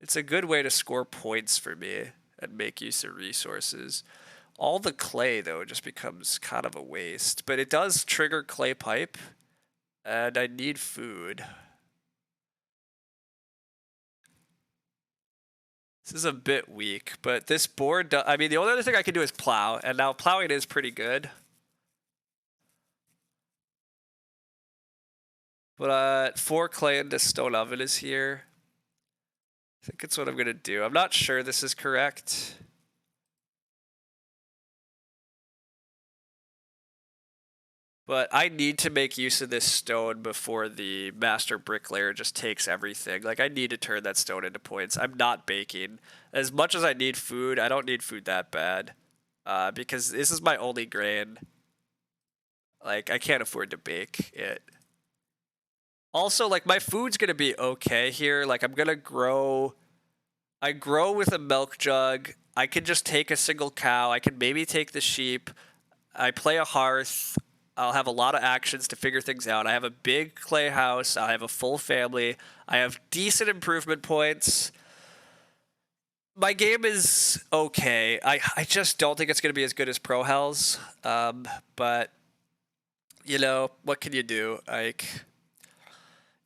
Speaker 2: It's a good way to score points for me and make use of resources. All the clay, though, just becomes kind of a waste. But it does trigger clay pipe, and I need food. This is a bit weak, but this board... I mean, the only other thing I can do is plow, and now plowing is pretty good. But 4 clay into stone oven is here. I think it's what I'm going to do. I'm not sure this is correct. But I need to make use of this stone before the master bricklayer just takes everything. Like, I need to turn that stone into points. I'm not baking. As much as I need food, I don't need food that bad. Because this is my only grain. Like, I can't afford to bake it. Also, like, my food's going to be okay here. Like, I'm going to grow... I grow with a milk jug. I can just take a single cow. I can maybe take the sheep. I play a hearth. I'll have a lot of actions to figure things out. I have a big clay house. I have a full family. I have decent improvement points. My game is okay. I just don't think it's going to be as good as Prohel's. But, you know, what can you do? Like...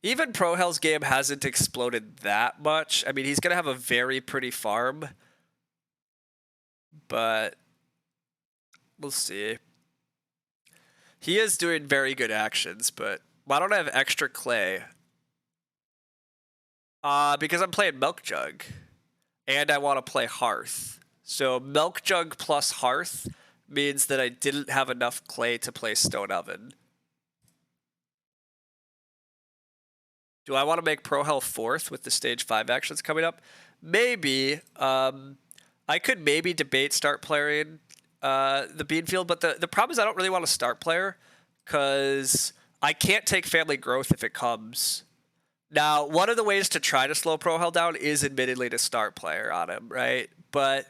Speaker 2: Even Prohel's game hasn't exploded that much. I mean, he's going to have a very pretty farm. But we'll see. He is doing very good actions, but why don't I have extra clay? Because I'm playing Milk Jug. And I want to play Hearth. So Milk Jug plus Hearth means that I didn't have enough clay to place stone oven. Do I want to make Pro Hell 4th with the stage 5 actions coming up? Maybe. I could maybe debate start playing the bean field, but the problem is I don't really want to start player because I can't take family growth if it comes. Now, one of the ways to try to slow Pro Hell down is admittedly to start player on him, right? But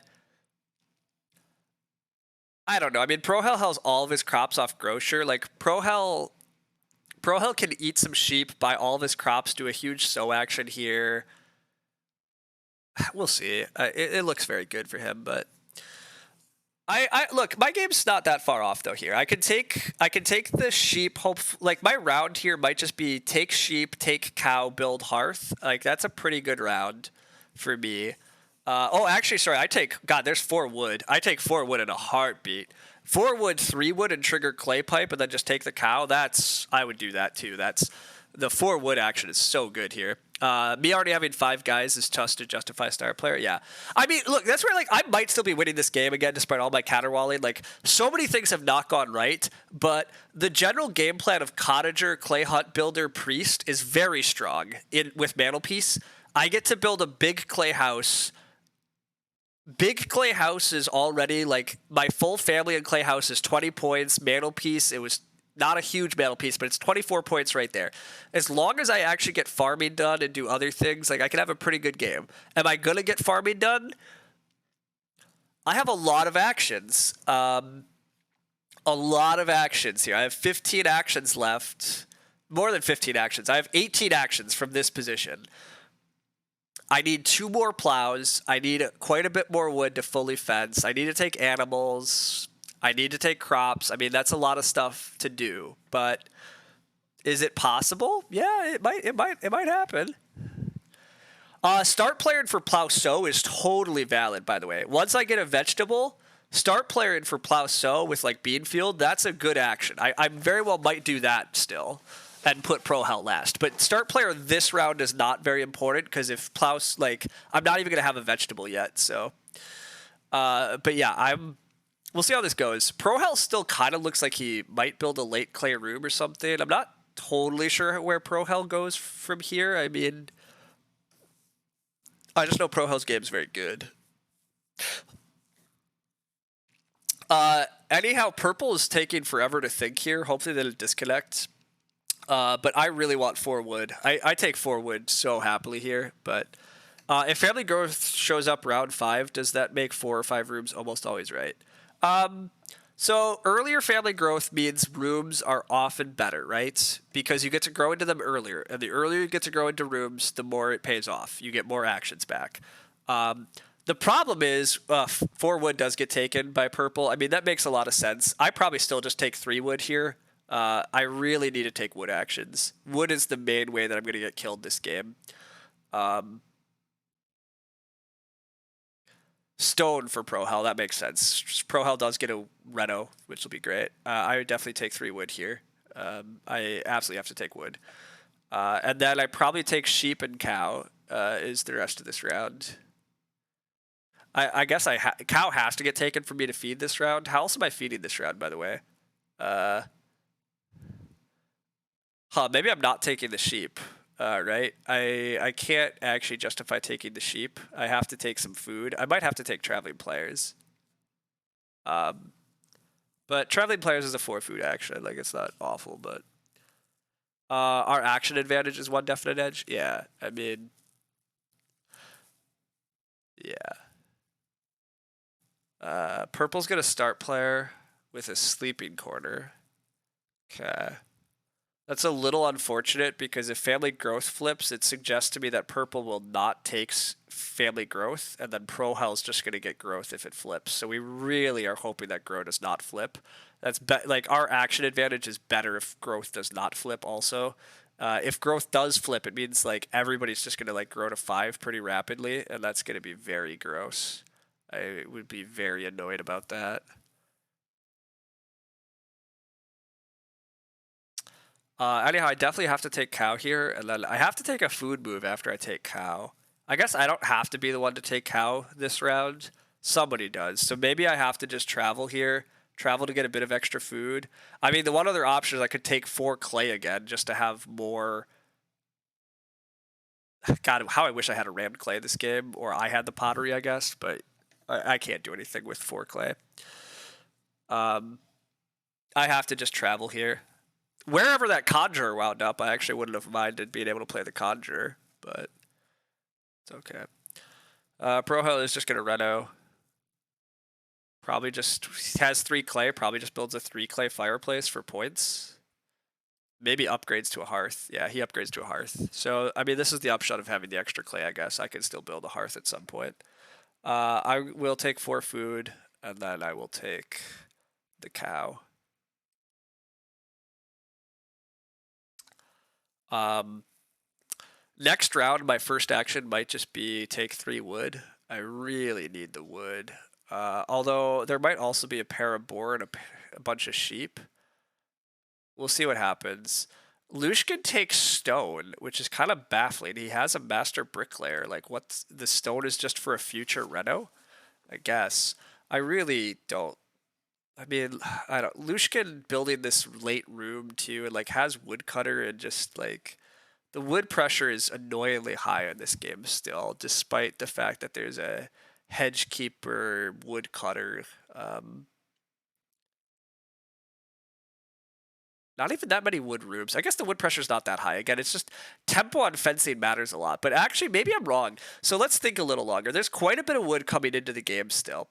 Speaker 2: I don't know. I mean, Pro Hell has all of his crops off Grocer. Like, Pro Hell can eat some sheep, buy all of his crops, do a huge sow action here. We'll see. It looks very good for him, but I look, my game's not that far off though here. I can take the sheep, like my round here might just be take sheep, take cow, build hearth. Like that's a pretty good round for me. Oh, actually, sorry, there's 4 wood. I take 4 wood in a heartbeat. 4 wood, 3 wood, and trigger clay pipe, and then just take the cow. I would do that too. The 4 wood action is so good here. Me already having 5 guys is just to justify star player. Yeah, I mean, look, that's where like I might still be winning this game again, despite all my counterwalling. Like so many things have not gone right, but the general game plan of cottager, clay hut builder, priest is very strong with mantelpiece. I get to build a big clay house. Big clay house is already like my full family in clay house is 20 points. Mantelpiece, it was not a huge mantelpiece, but it's 24 points right there. As long as I actually get farming done and do other things, like I can have a pretty good game. Am I gonna get farming done? I have a lot of actions. A lot of actions here. I have 15 actions left. More than 15 actions. I have 18 actions from this position. I need 2 more plows. I need quite a bit more wood to fully fence. I need to take animals. I need to take crops. I mean, that's a lot of stuff to do, but is it possible? Yeah, it might happen. Start playing for plow sow is totally valid, by the way. Once I get a vegetable, start playing for plow sow with like bean field, that's a good action. I very well might do that still. And put Pro Hell last. But start player this round is not very important because if Plows, like, I'm not even going to have a vegetable yet. So, but yeah, we'll see how this goes. Pro Hell still kind of looks like he might build a late clay room or something. I'm not totally sure where Pro Hell goes from here. I mean, I just know Pro Hell's game is very good. Anyhow, purple is taking forever to think here. Hopefully that'll disconnect. But I really want 4 wood. I take 4 wood so happily here. But if family growth shows up round 5, does that make 4 or 5 rooms almost always right? So earlier family growth means rooms are often better, right? Because you get to grow into them earlier. And the earlier you get to grow into rooms, the more it pays off. You get more actions back. The problem is 4 wood does get taken by purple. I mean, that makes a lot of sense. I probably still just take 3 wood here. I really need to take wood actions. Wood is the main way that I'm going to get killed this game. Stone for Pro Hell, that makes sense. Pro Hell does get a Reno, which will be great. I would definitely take 3 wood here. I absolutely have to take wood. And then I probably take sheep and cow is the rest of this round. I guess cow has to get taken for me to feed this round. How else am I feeding this round, by the way? Maybe I'm not taking the sheep, right? I can't actually justify taking the sheep. I have to take some food. I might have to take traveling players. But traveling players is a 4 food action. Like, it's not awful, but our action advantage is 1 definite edge. Yeah, I mean, yeah. Purple's gonna start player with a sleeping corner. Okay. That's a little unfortunate because if family growth flips, it suggests to me that purple will not take family growth, and then Pro Hell's just going to get growth if it flips. So we really are hoping that growth does not flip. That's like our action advantage is better if growth does not flip also. If growth does flip, it means like everybody's just going to like grow to 5 pretty rapidly, and that's going to be very gross. I would be very annoyed about that. Anyhow, I definitely have to take cow here, and then I have to take a food move after I take cow. I guess I don't have to be the one to take cow this round. Somebody does. So maybe I have to just travel here, travel to get a bit of extra food. I mean, the one other option is I could take 4 clay again just to have more. God, how I wish I had a rammed clay this game, or I had the pottery, I guess, but I can't do anything with 4 clay. Um, I have to just travel here. Wherever that conjurer wound up, I actually wouldn't have minded being able to play the conjurer, but it's okay. Prohel is just gonna Reno. Probably just has 3 clay. Probably just builds a 3 clay fireplace for points. Maybe upgrades to a hearth. Yeah, he upgrades to a hearth. So I mean, this is the upshot of having the extra clay. I guess I can still build a hearth at some point. I will take 4 food, and then I will take the cow. Next round, my first action might just be take 3 wood. I really need the wood. Although there might also be a pair of boar and a bunch of sheep. We'll see what happens. Lushkin takes stone, which is kind of baffling. He has a master bricklayer. Like, what's the stone is just for a future reno? I guess. I really don't. I mean, I don't. Lushkin building this late room too, and like has woodcutter and just like the wood pressure is annoyingly high in this game still, despite the fact that there's a hedge keeper woodcutter. Not even that many wood rooms. I guess the wood pressure is not that high. Again, it's just tempo on fencing matters a lot. But actually, maybe I'm wrong. So let's think a little longer. There's quite a bit of wood coming into the game still.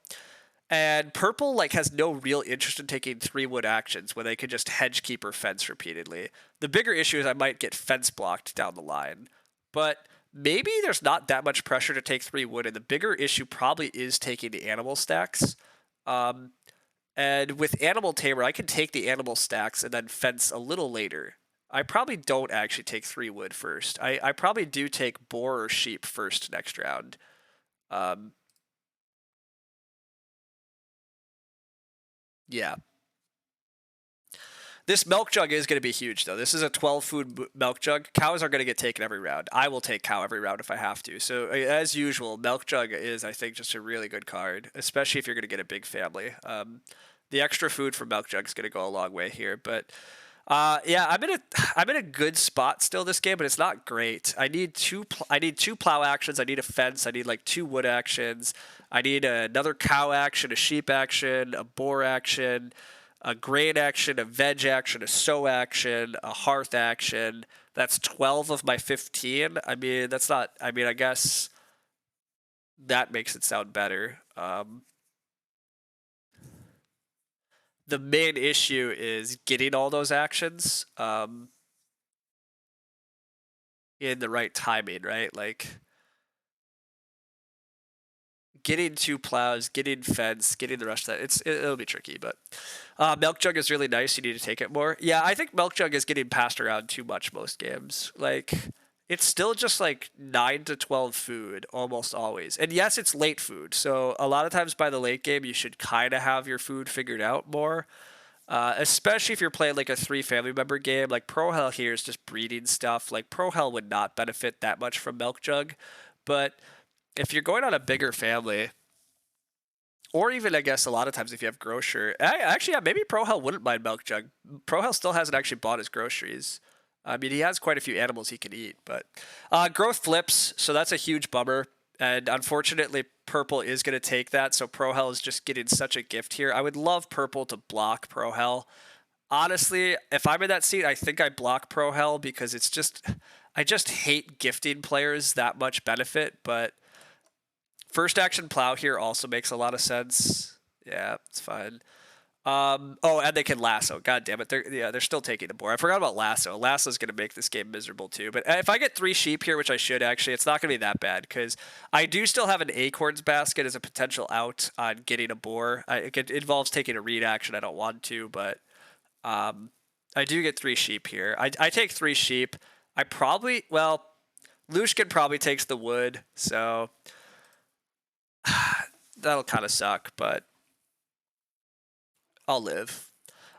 Speaker 2: And purple like has no real interest in taking 3 wood actions when they could just hedge keep or fence repeatedly. The bigger issue is I might get fence blocked down the line. But maybe there's not that much pressure to take 3 wood, and the bigger issue probably is taking the animal stacks. And with Animal Tamer, I can take the animal stacks and then fence a little later. I probably don't actually take 3 wood first. I probably do take boar or sheep first next round. Yeah. This milk jug is going to be huge, though. This is a 12 food milk jug. Cows are going to get taken every round. I will take cow every round if I have to. So, as usual, milk jug is, I think, just a really good card, especially if you're going to get a big family. The extra food from milk jug is going to go a long way here. But yeah, I'm in a good spot still this game, but it's not great. I need two plow actions. I need a fence. I need like 2 wood actions. I need another cow action, a sheep action, a boar action, a grain action, a veg action, a sow action, a hearth action. That's 12 of my 15. I mean, that's not. I mean, I guess that makes it sound better. The main issue is getting all those actions in the right timing, right? Like getting 2 plows, getting fence, getting the rest of that. It'll be tricky, but milk jug is really nice. You need to take it more. Yeah, I think milk jug is getting passed around too much most games. Like it's still just like 9 to 12 food almost always. And yes, it's late food. So a lot of times by the late game, you should kind of have your food figured out more. Especially if you're playing like a 3 family member game. Like Pro Hell here is just breeding stuff. Like Pro Hell would not benefit that much from milk jug. But if you're going on a bigger family, or even I guess a lot of times if you have grocer, actually yeah, maybe Pro Hell wouldn't mind milk jug. Pro Hell still hasn't actually bought his groceries. I mean, he has quite a few animals he can eat, but growth flips, so that's a huge bummer. And unfortunately, purple is going to take that, so Pro Hell is just getting such a gift here. I would love purple to block Pro Hell. Honestly, if I'm in that seat, I think I block Pro Hell because I just hate gifting players that much benefit, but first action plow here also makes a lot of sense. Yeah, it's fine. Oh, and they can lasso. God damn it. They're still taking the boar. I forgot about lasso. Lasso's going to make this game miserable too. But if I get 3 sheep here, which I should actually, it's not going to be that bad because I do still have an acorns basket as a potential out on getting a boar. It involves taking a read action. I don't want to, but I do get 3 sheep here. I take 3 sheep. Lushkin probably takes the wood, so that'll kind of suck, but I'll live.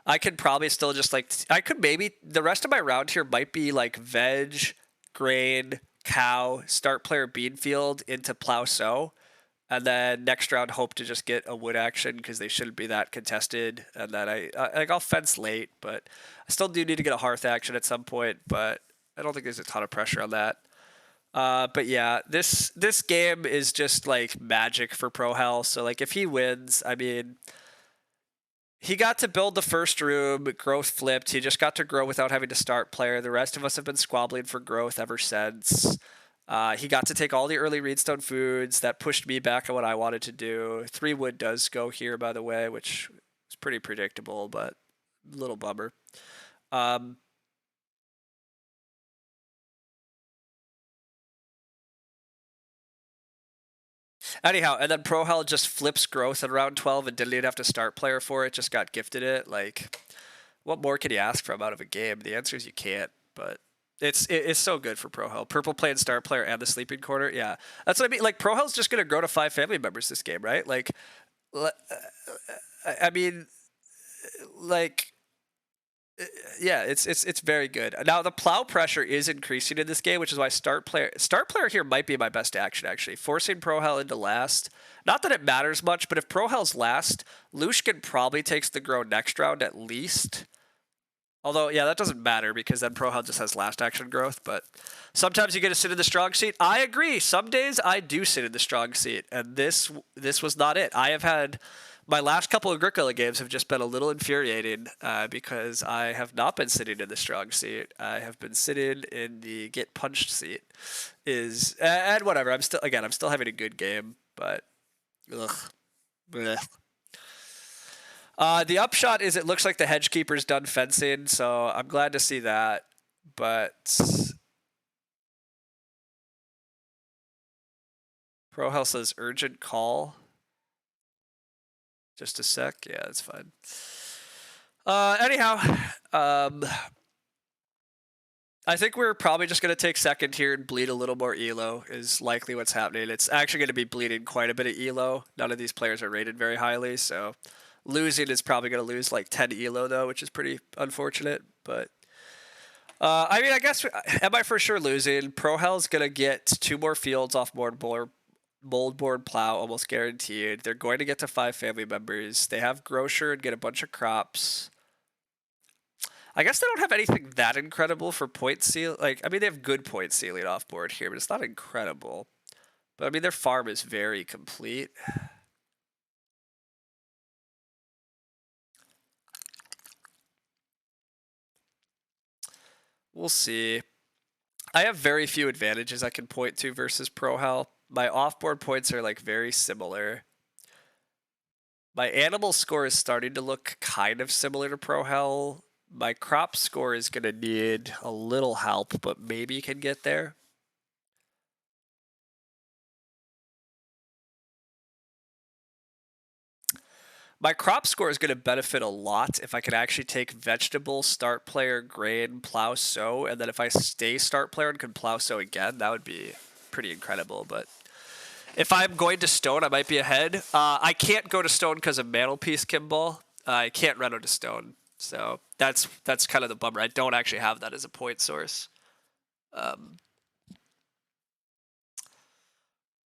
Speaker 2: I could probably still just like I could maybe the rest of my round here might be like veg, grain, cow, start player bean field into plow sow, And then next round, hope to just get a wood action because they shouldn't be that contested. And then I'll fence late, but I still do need to get a hearth action at some point. But I don't think there's a ton of pressure on that. But yeah, this game is just like magic for Pro Hell. So like if he wins, I mean, he got to build the first room, growth flipped. He just got to grow without having to start player. The rest of us have been squabbling for growth ever since. He got to take all the early Reedstone foods. That pushed me back on what I wanted to do. 3 wood does go here, by the way, which is pretty predictable, but a little bummer. Anyhow, and then Pro Hell just flips growth at round 12 and didn't even have to start player for it, just got gifted it. Like, what more can you ask from out of a game? The answer is you can't, but it's so good for Pro Hell. Purple playing start player and the sleeping corner. Yeah, that's what I mean. Like, Pro Hell's just going to grow to 5 family members this game, right? Like, I mean, like, yeah, it's very good. Now the plow pressure is increasing in this game, which is why start player here might be my best action actually. Forcing Pro Hell into last. Not that it matters much, but if Pro Hell's last, Lushkin probably takes the grow next round at least. Although, yeah, that doesn't matter because then Pro Hell just has last action growth. But sometimes you get to sit in the strong seat. I agree. Some days I do sit in the strong seat, and this was not it. I have had my last couple of Agricola games have just been a little infuriating because I have not been sitting in the strong seat. I have been sitting in the get punched seat. And whatever. I'm still having a good game, but ugh. Blech. The upshot is it looks like the hedgekeeper's done fencing, so I'm glad to see that. But Pro Hell says urgent call. Just a sec. Yeah, that's fine. Anyhow, I think we're probably just going to take second here and bleed a little more elo is likely what's happening. It's actually going to be bleeding quite a bit of elo. None of these players are rated very highly, so losing is probably going to lose like 10 elo though, which is pretty unfortunate. But I mean, I guess am I for sure losing? Pro Hell's going to get 2 more fields off moldboard plow, almost guaranteed. They're going to get to 5 family members. They have grocer and get a bunch of crops. I guess they don't have anything that incredible for point seal. Like, I mean, they have good point sealing off board here, but it's not incredible. But I mean, their farm is very complete. We'll see. I have very few advantages I can point to versus Pro Hell. My off-board points are like very similar. My animal score is starting to look kind of similar to Pro Hell. My crop score is going to need a little help, but maybe can get there. My crop score is going to benefit a lot if I can actually take vegetable, start player, grain, plow, sow, and then if I stay start player and can plow, sow again, that would be pretty incredible. But if I'm going to stone, I might be ahead. I can't go to stone because of mantelpiece Kimball. I can't run out of stone. So that's kind of the bummer. I don't actually have that as a point source.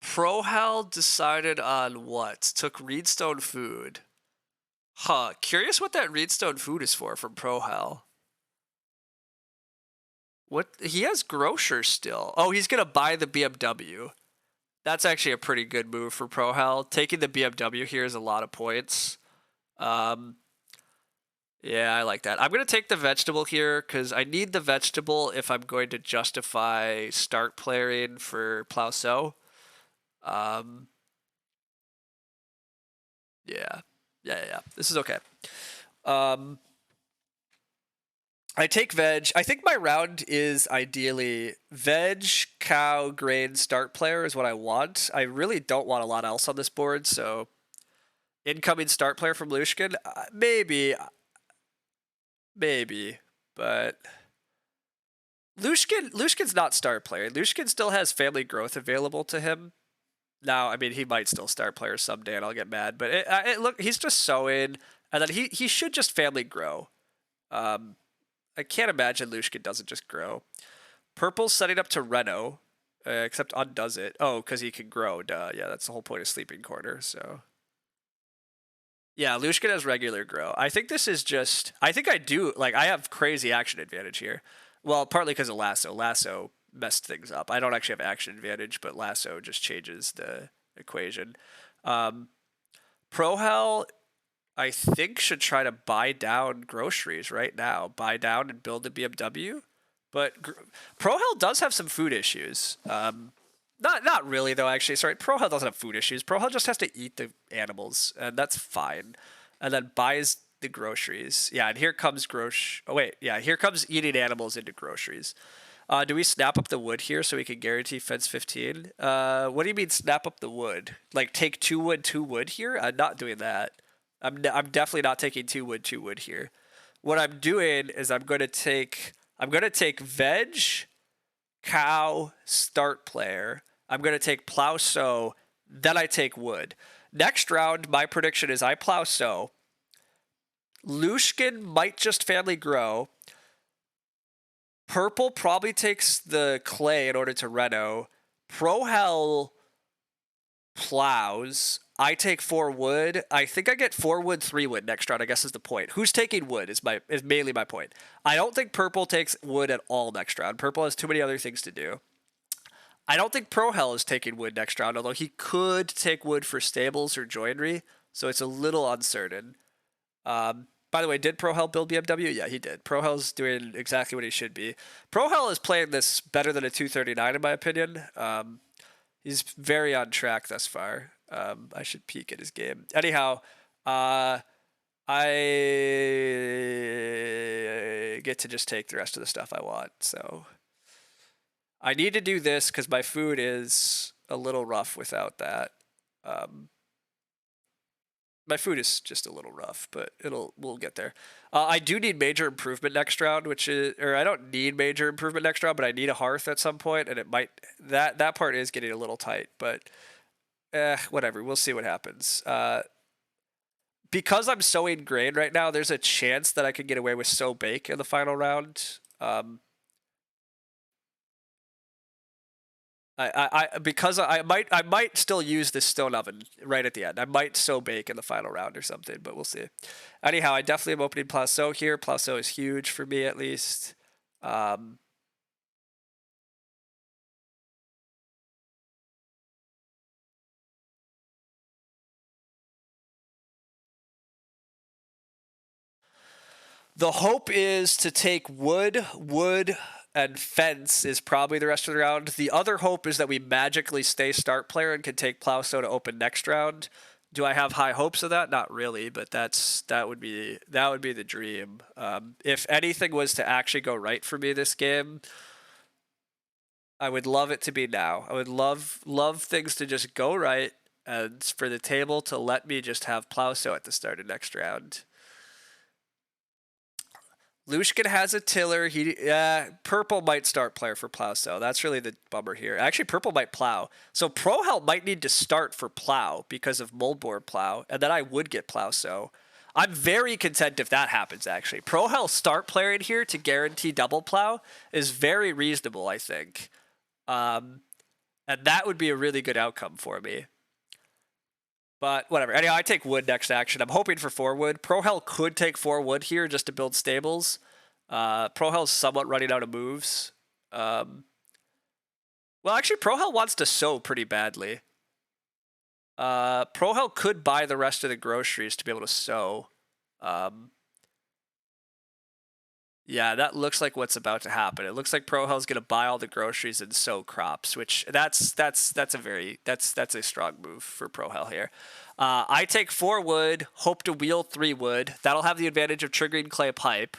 Speaker 2: Pro Hell decided on what? Took Reedstone food. Huh. Curious what that Reedstone food is for from Pro Hell. What? He has grocer still. Oh, he's going to buy the BMW. That's actually a pretty good move for Pro Hell. Taking the BMW here is a lot of points. Yeah, I like that. I'm going to take the vegetable here because I need the vegetable if I'm going to justify start playing for plow sow. Yeah. This is okay. I take veg. I think my round is ideally veg, cow, grain, start player is what I want. I really don't want a lot else on this board, so incoming start player from Lushkin? Maybe, but Lushkin's not start player. Lushkin still has family growth available to him. Now, I mean, he might still start player someday, and I'll get mad. But look, he's just sowing, and then he should just family grow. I can't imagine Lushkin doesn't just grow. Purple's setting up to Reno. except undoes it. Oh, because he can grow. Duh. Yeah, that's the whole point of sleeping quarter. So yeah, Lushkin has regular grow. I think this is just. I think I do like. I have crazy action advantage here. Well, partly because of lasso. Lasso messed things up. I don't actually have action advantage, but lasso just changes the equation. Um, Prohel, I think, should try to buy down groceries right now. Buy down and build a BMW. But Prohel does have some food issues. Not really though. Actually, sorry. Prohel doesn't have food issues. Prohel just has to eat the animals, and that's fine. And then buys the groceries. Yeah, and here comes Oh wait, yeah, here comes eating animals into groceries. Do we snap up the wood here so we can guarantee fence 15? What do you mean snap up the wood? Like take 2 wood here? I'm not doing that. I'm definitely not taking 2 wood here. What I'm doing is I'm gonna take veg, cow, start player. I'm gonna take plow sow, then I take wood. Next round, my prediction is I plow sow. Lushkin might just family grow. Purple probably takes the clay in order to reno. Prohel plows. I take 4 wood. I think I get 4 wood, 3 wood next round, I guess is the point. Who's taking wood is mainly my point. I don't think purple takes wood at all next round. Purple has too many other things to do. I don't think Prohel is taking wood next round, although he could take wood for stables or joinery, so it's a little uncertain. By the way, did Prohel build BMW? Yeah, he did. Prohel's doing exactly what he should be. Prohel is playing this better than a 239 in my opinion. He's very on track thus far. I should peek at his game. Anyhow, I get to just take the rest of the stuff I want. So I need to do this because my food is a little rough without that. My food is just a little rough, but we'll get there. I do need major improvement next round, or I don't need major improvement next round, but I need a hearth at some point, and it might that part is getting a little tight, but whatever. We'll see what happens. Because I'm sowing grain right now, there's a chance that I could get away with sow bake in the final round. Because I might still use this stone oven right at the end. I might sow bake in the final round or something, but we'll see. Anyhow, I definitely am opening plow sow here. Plow sow is huge for me at least. The hope is to take wood, and fence is probably the rest of the round. The other hope is that we magically stay start player and can take plow sow to open next round. Do I have high hopes of that? Not really, but that would be the dream. If anything was to actually go right for me this game, I would love it to be now. I would love things to just go right, and for the table to let me just have plow sow at the start of next round. Lushkin has a tiller. Purple might start player for plow, so that's really the bummer here. Actually, purple might plow. So Prohel might need to start for plow because of moldboard plow, and then I would get plow. So I'm very content if that happens, actually. Prohel start player in here to guarantee double plow is very reasonable, I think. And that would be a really good outcome for me. But whatever. Anyhow, I take wood next action. I'm hoping for 4 wood. Prohel could take 4 wood here just to build stables. Prohel's somewhat running out of moves. Well, actually, Prohel wants to sow pretty badly. Prohel could buy the rest of the groceries to be able to sow. Yeah, that looks like what's about to happen. It looks like Prohel's going to buy all the groceries and sow crops, which that's a strong move for Prohel here. I take 4 wood, hope to wheel 3 wood. That'll have the advantage of triggering clay pipe,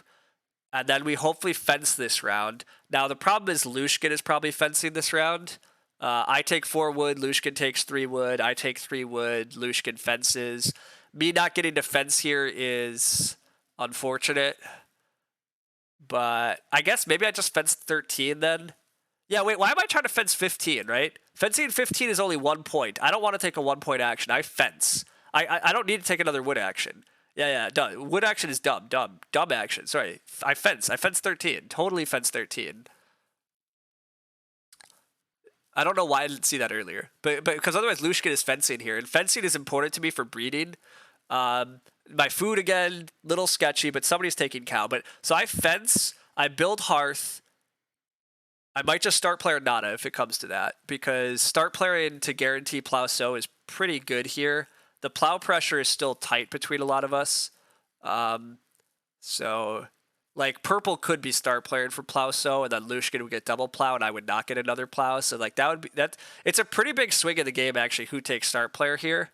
Speaker 2: and then we hopefully fence this round. Now the problem is Lushkin is probably fencing this round. I take 4 wood, Lushkin takes 3 wood. I take 3 wood, Lushkin fences. Me not getting to fence here is unfortunate. But I guess maybe I just fence 13 then. Yeah, wait, why am I trying to fence 15, right? Fencing 15 is only 1 point. I don't want to take a 1 point action. I fence. I don't need to take another wood action. Yeah, dumb. Wood action is dumb action. Sorry. I fence 13. Totally fence 13. I don't know why I didn't see that earlier, but because otherwise Lushkin is fencing here, and fencing is important to me for breeding. My food again, little sketchy, but somebody's taking cow. But so I fence, I build hearth. I might just start player Nada if it comes to that, because start playing to guarantee plow sow is pretty good here. The plow pressure is still tight between a lot of us. Um, so like purple could be start playing for plow sow, and then Lushkin would get double plow, and I would not get another plow. So like that would be that. It's a pretty big swing in the game actually. Who takes start player here?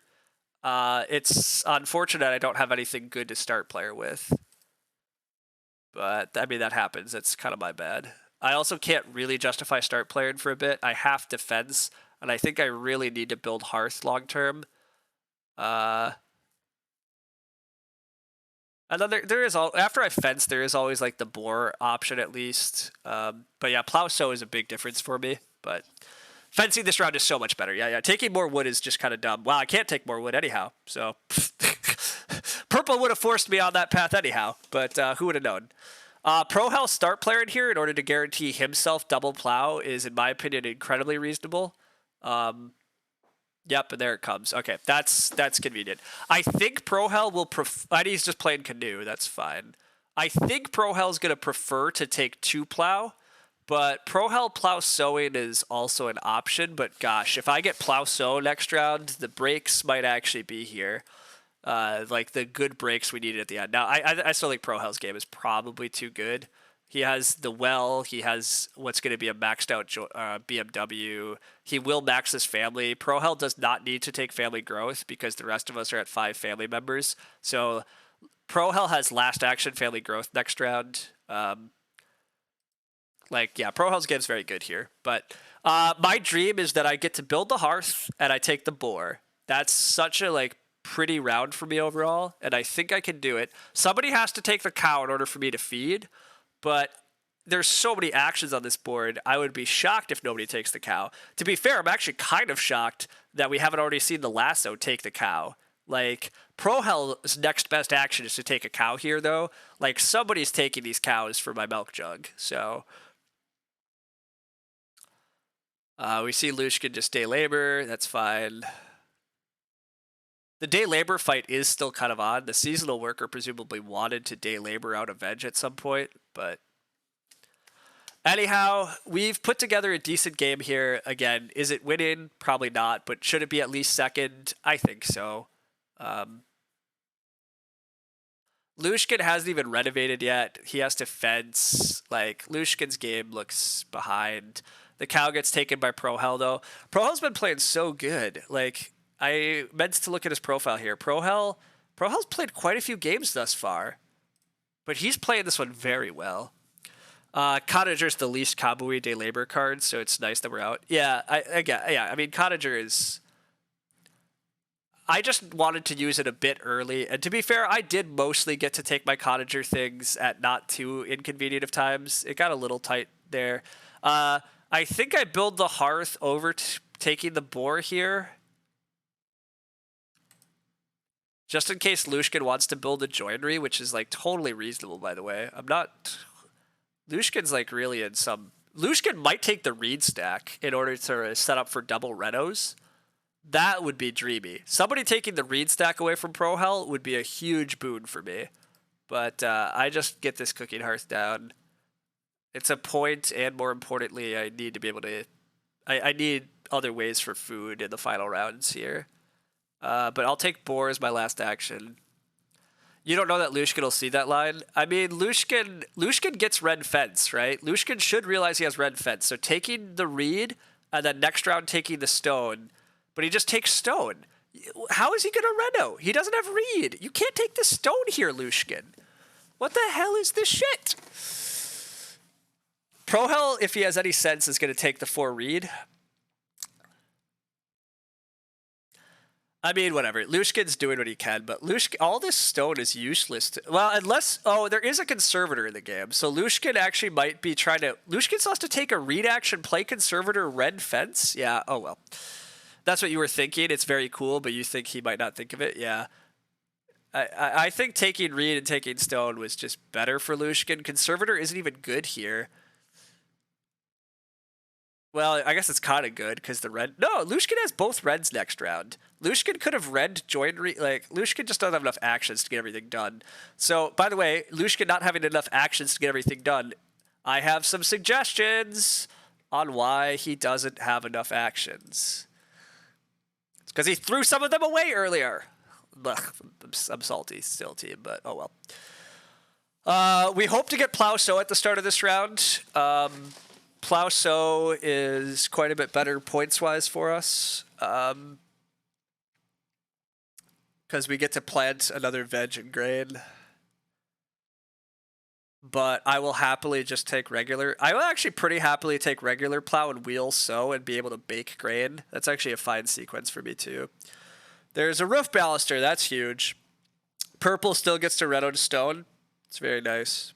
Speaker 2: It's unfortunate I don't have anything good to start player with, but I mean that happens. That's kind of my bad. I also can't really justify start playing for a bit. I have to fence, and I think I really need to build hearth long term. And then there is after I fence, there is always like the boar option at least. But yeah, plow sow is a big difference for me. But fencing this round is so much better. Yeah. Taking more wood is just kind of dumb. Wow, I can't take more wood anyhow. So purple would have forced me on that path anyhow. But who would have known? Pro Hell start player in here in order to guarantee himself double plow is, in my opinion, incredibly reasonable. Yep, and there it comes. Okay, that's convenient. I think Pro Hell will prefer. He's just playing canoe. That's fine. I think Pro Hell's gonna prefer to take two plow, but Pro Hell plow sowing is also an option. But gosh, if I get plow sow next round, the breaks might actually be here. Like the good breaks we needed at the end. Now, I still think Pro Hell's game is probably too good. He has the well. He has what's going to be a maxed out BMW. He will max his family. Pro Hell does not need to take family growth because the rest of us are at 5 family members. So Pro Hell has last action family growth next round. Pro Hell's game is very good here. But my dream is that I get to build the hearth and I take the boar. That's such a pretty round for me overall, and I think I can do it. Somebody has to take the cow in order for me to feed. But there's so many actions on this board, I would be shocked if nobody takes the cow. To be fair, I'm actually kind of shocked that we haven't already seen the lasso take the cow. Like, Pro Hell's next best action is to take a cow here, though. Like, somebody's taking these cows for my milk jug. So, we see Lushkin just day labor. That's fine. The day labor fight is still kind of on. The seasonal worker presumably wanted to day labor out a veg at some point, but anyhow, we've put together a decent game here. Again, is it winning? Probably not, but should it be at least second? I think so. Lushkin hasn't even renovated yet. He has to fence. Lushkin's game looks behind. The cow gets taken by Pro Hell, though. Pro Hell's been playing so good. I meant to look at his profile here. Pro Hell's played quite a few games thus far, but he's playing this one very well. Cottager's the least Kabui Day Labor card, so it's nice that we're out. Yeah, I mean, Cottager is... I just wanted to use it a bit early, and to be fair, I did mostly get to take my Cottager things at not too inconvenient of times. It got a little tight there. I think I build the hearth over taking the boar here. Just in case Lushkin wants to build a joinery, which is totally reasonable, by the way. Lushkin's really in some... Lushkin might take the reed stack in order to set up for double renos. That would be dreamy. Somebody taking the reed stack away from Pro Hell would be a huge boon for me. But I just get this cooking hearth down. It's a point, and more importantly, I need to be able to... I need other ways for food in the final rounds here. But I'll take boar as my last action. You don't know that Lushkin will see that line? I mean, Lushkin gets red fence, right? Lushkin should realize he has red fence. So taking the reed, and then next round taking the stone. But he just takes stone. How is he going to reno? He doesn't have reed. You can't take the stone here, Lushkin. What the hell is this shit? Pro Hell, if he has any sense, is going to take the 4 reed. I mean, whatever. Lushkin's doing what he can, but all this stone is useless. Unless... Oh, there is a conservator in the game, so Lushkin actually might be trying to... Lushkin still has to take a read action, play conservator, red fence? Yeah, oh well. That's what you were thinking. It's very cool, but you think he might not think of it? Yeah. I think taking reed and taking stone was just better for Lushkin. Conservator isn't even good here. Well, I guess it's kind of good because the red. No, Lushkin has both reds next round. Lushkin could have red joinery. Like, Lushkin just doesn't have enough actions to get everything done. So, by the way, Lushkin not having enough actions to get everything done, I have some suggestions on why he doesn't have enough actions. It's because he threw some of them away earlier. Ugh, I'm salty still, team, but oh well. We hope to get Plow So at the start of this round. Plow So is quite a bit better points-wise for us. Because we get to plant another veg and grain. But I will happily just take regular. I will actually pretty happily take regular Plow and Wheel Sow and be able to bake grain. That's actually a fine sequence for me too. There's a Roof Baluster. That's huge. Purple still gets to Red to Stone. It's very nice.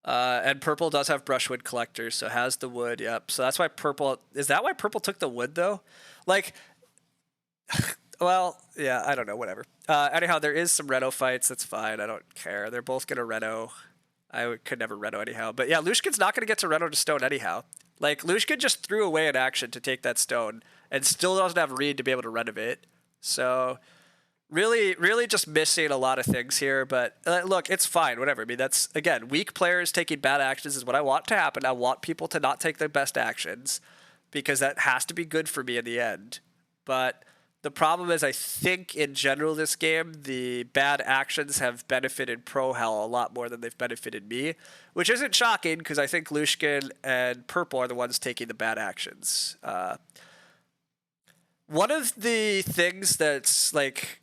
Speaker 2: And purple does have brushwood collectors, so has the wood. Yep. So that's why purple. Is that why purple took the wood though? Like, well, yeah, I don't know. Whatever. Anyhow, there is some Reno fights. That's fine. I don't care. They're both gonna Reno. Could never Reno anyhow. But yeah, Lushkin's not gonna get to Reno to Stone anyhow. Like, Lushkin just threw away an action to take that stone, and still doesn't have Reed to be able to renovate. So. Really just missing a lot of things here, but look, it's fine, whatever. I mean, that's, again, weak players taking bad actions is what I want to happen. I want people to not take the best actions because that has to be good for me in the end. But the problem is I think in general this game, the bad actions have benefited Prohel a lot more than they've benefited me, which isn't shocking because I think Lushkin and Purple are the ones taking the bad actions. One of the things that's like...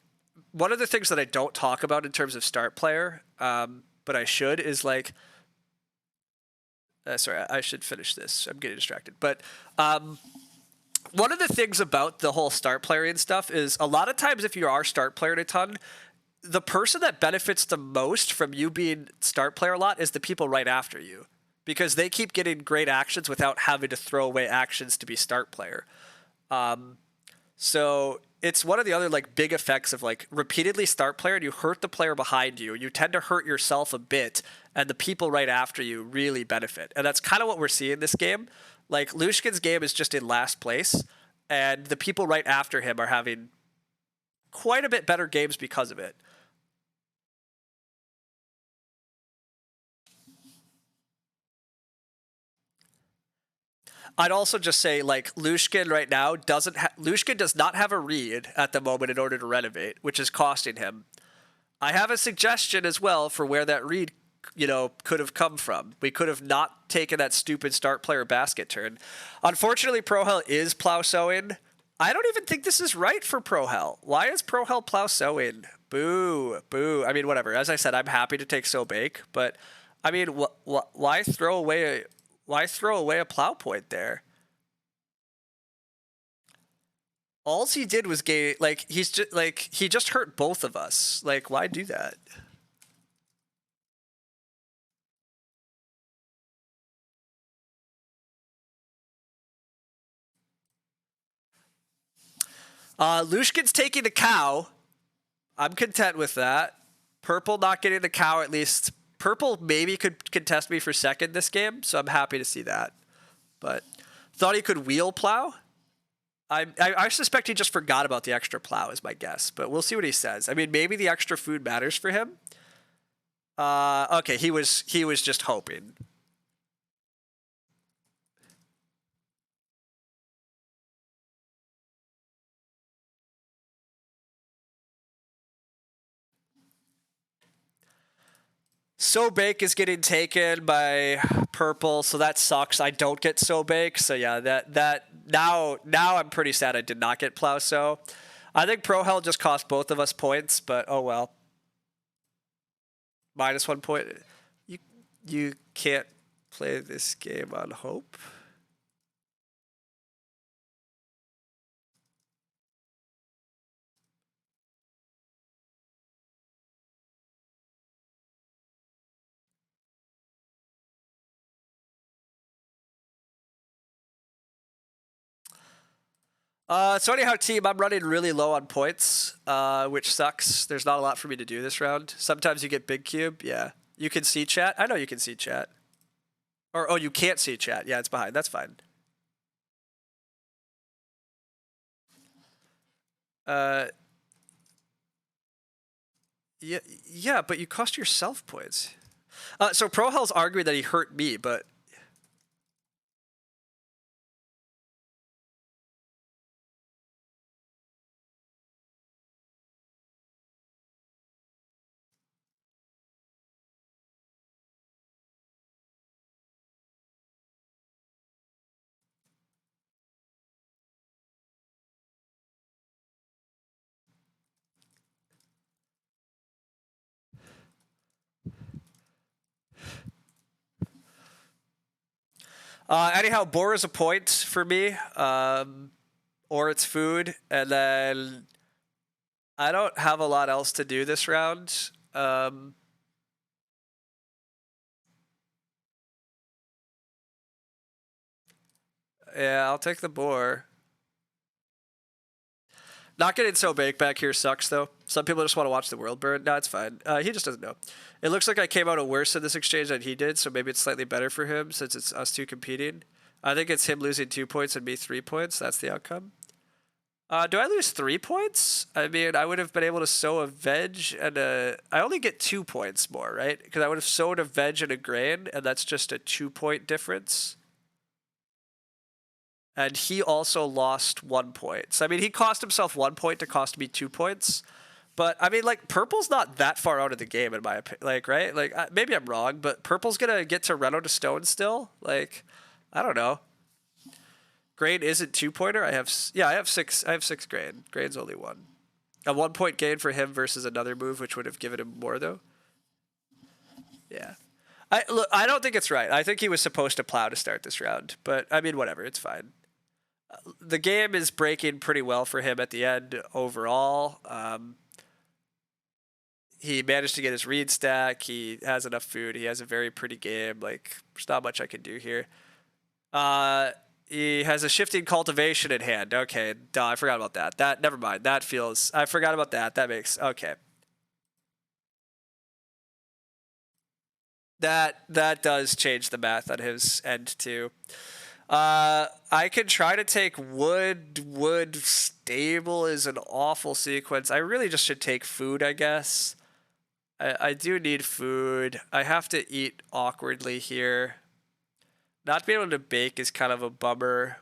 Speaker 2: One of the things that I don't talk about in terms of start player, but I should, is like... sorry, I should finish this. I'm getting distracted. But one of the things about the whole start player and stuff is a lot of times if you are start player a ton, the person that benefits the most from you being start player a lot is the people right after you. Because they keep getting great actions without having to throw away actions to be start player. So it's one of the other like big effects of like repeatedly start player and you hurt the player behind you. You tend to hurt yourself a bit and the people right after you really benefit. And that's kind of what we're seeing this game. Like Lushkin's game is just in last place and the people right after him are having quite a bit better games because of it. I'd also just say, like, Lushkin right now Lushkin does not have a read at the moment in order to renovate, which is costing him. I have a suggestion as well for where that read, could have come from. We could have not taken that stupid start player basket turn. Unfortunately, Prohel is plow sowing. I don't even think this is right for Prohel. Why is Prohel plow sowing? Boo, boo. I mean, whatever. As I said, I'm happy to take sow bake, but I mean, why throw away a plow point there? All he did was he just hurt both of us. Like, why do that? Lushkin's taking the cow. I'm content with that. Purple not getting the cow, at least. Purple maybe could contest me for second this game, so I'm happy to see that. But thought he could wheel plow. I suspect he just forgot about the extra plow is my guess, but we'll see what he says. I mean, maybe the extra food matters for him. Okay, he was just hoping. So Bake is getting taken by Purple, so that sucks. I don't get So Bake, so yeah, that now I'm pretty sad I did not get Plow So. I think Prohel just cost both of us points, but oh well. -1 point. You can't play this game on hope. So anyhow, team, I'm running really low on points, which sucks. There's not a lot for me to do this round. Sometimes you get big cube. Yeah. You can see chat. I know you can see chat. Or, oh, you can't see chat. Yeah, it's behind. That's fine. Yeah, yeah, but you cost yourself points. So Prohel's arguing that he hurt me, but anyhow, boar is a point for me, or it's food, and then I don't have a lot else to do this round. Yeah, I'll take the boar. Not getting so baked back here sucks, though. Some people just want to watch the world burn. No, it's fine. He just doesn't know. It looks like I came out worse in this exchange than he did, so maybe it's slightly better for him since it's us two competing. I think it's him losing 2 points and me 3 points. That's the outcome. Do I lose 3 points? I mean, I would have been able to sow a veg and a... I only get 2 points more, right? Because I would have sowed a veg and a grain, and that's just a 2-point difference. And he also lost 1 point. So, I mean, he cost himself 1 point to cost me 2 points. But, I mean, like, purple's not that far out of the game, in my opinion. Like, right? Like, maybe I'm wrong, but purple's going to get to Reno to Stone still? Like, I don't know. Grain isn't 2-pointer. I have 6 grain. Grain's only 1. A 1 point gain for him versus another move, which would have given him more, though. Yeah. I don't think it's right. I think he was supposed to plow to start this round. But, I mean, whatever. It's fine. The game is breaking pretty well for him at the end overall. He managed to get his reed stack. He has enough food. He has a very pretty game. Like, there's not much I can do here. He has a shifting cultivation in hand. Okay, duh, I forgot about that. Never mind. That feels... I forgot about that. That makes... Okay. That does change the math on his end, too. I could try to take wood. Wood stable is an awful sequence. I really just should take food, I guess. I do need food. I have to eat awkwardly here. Not being able to bake is kind of a bummer.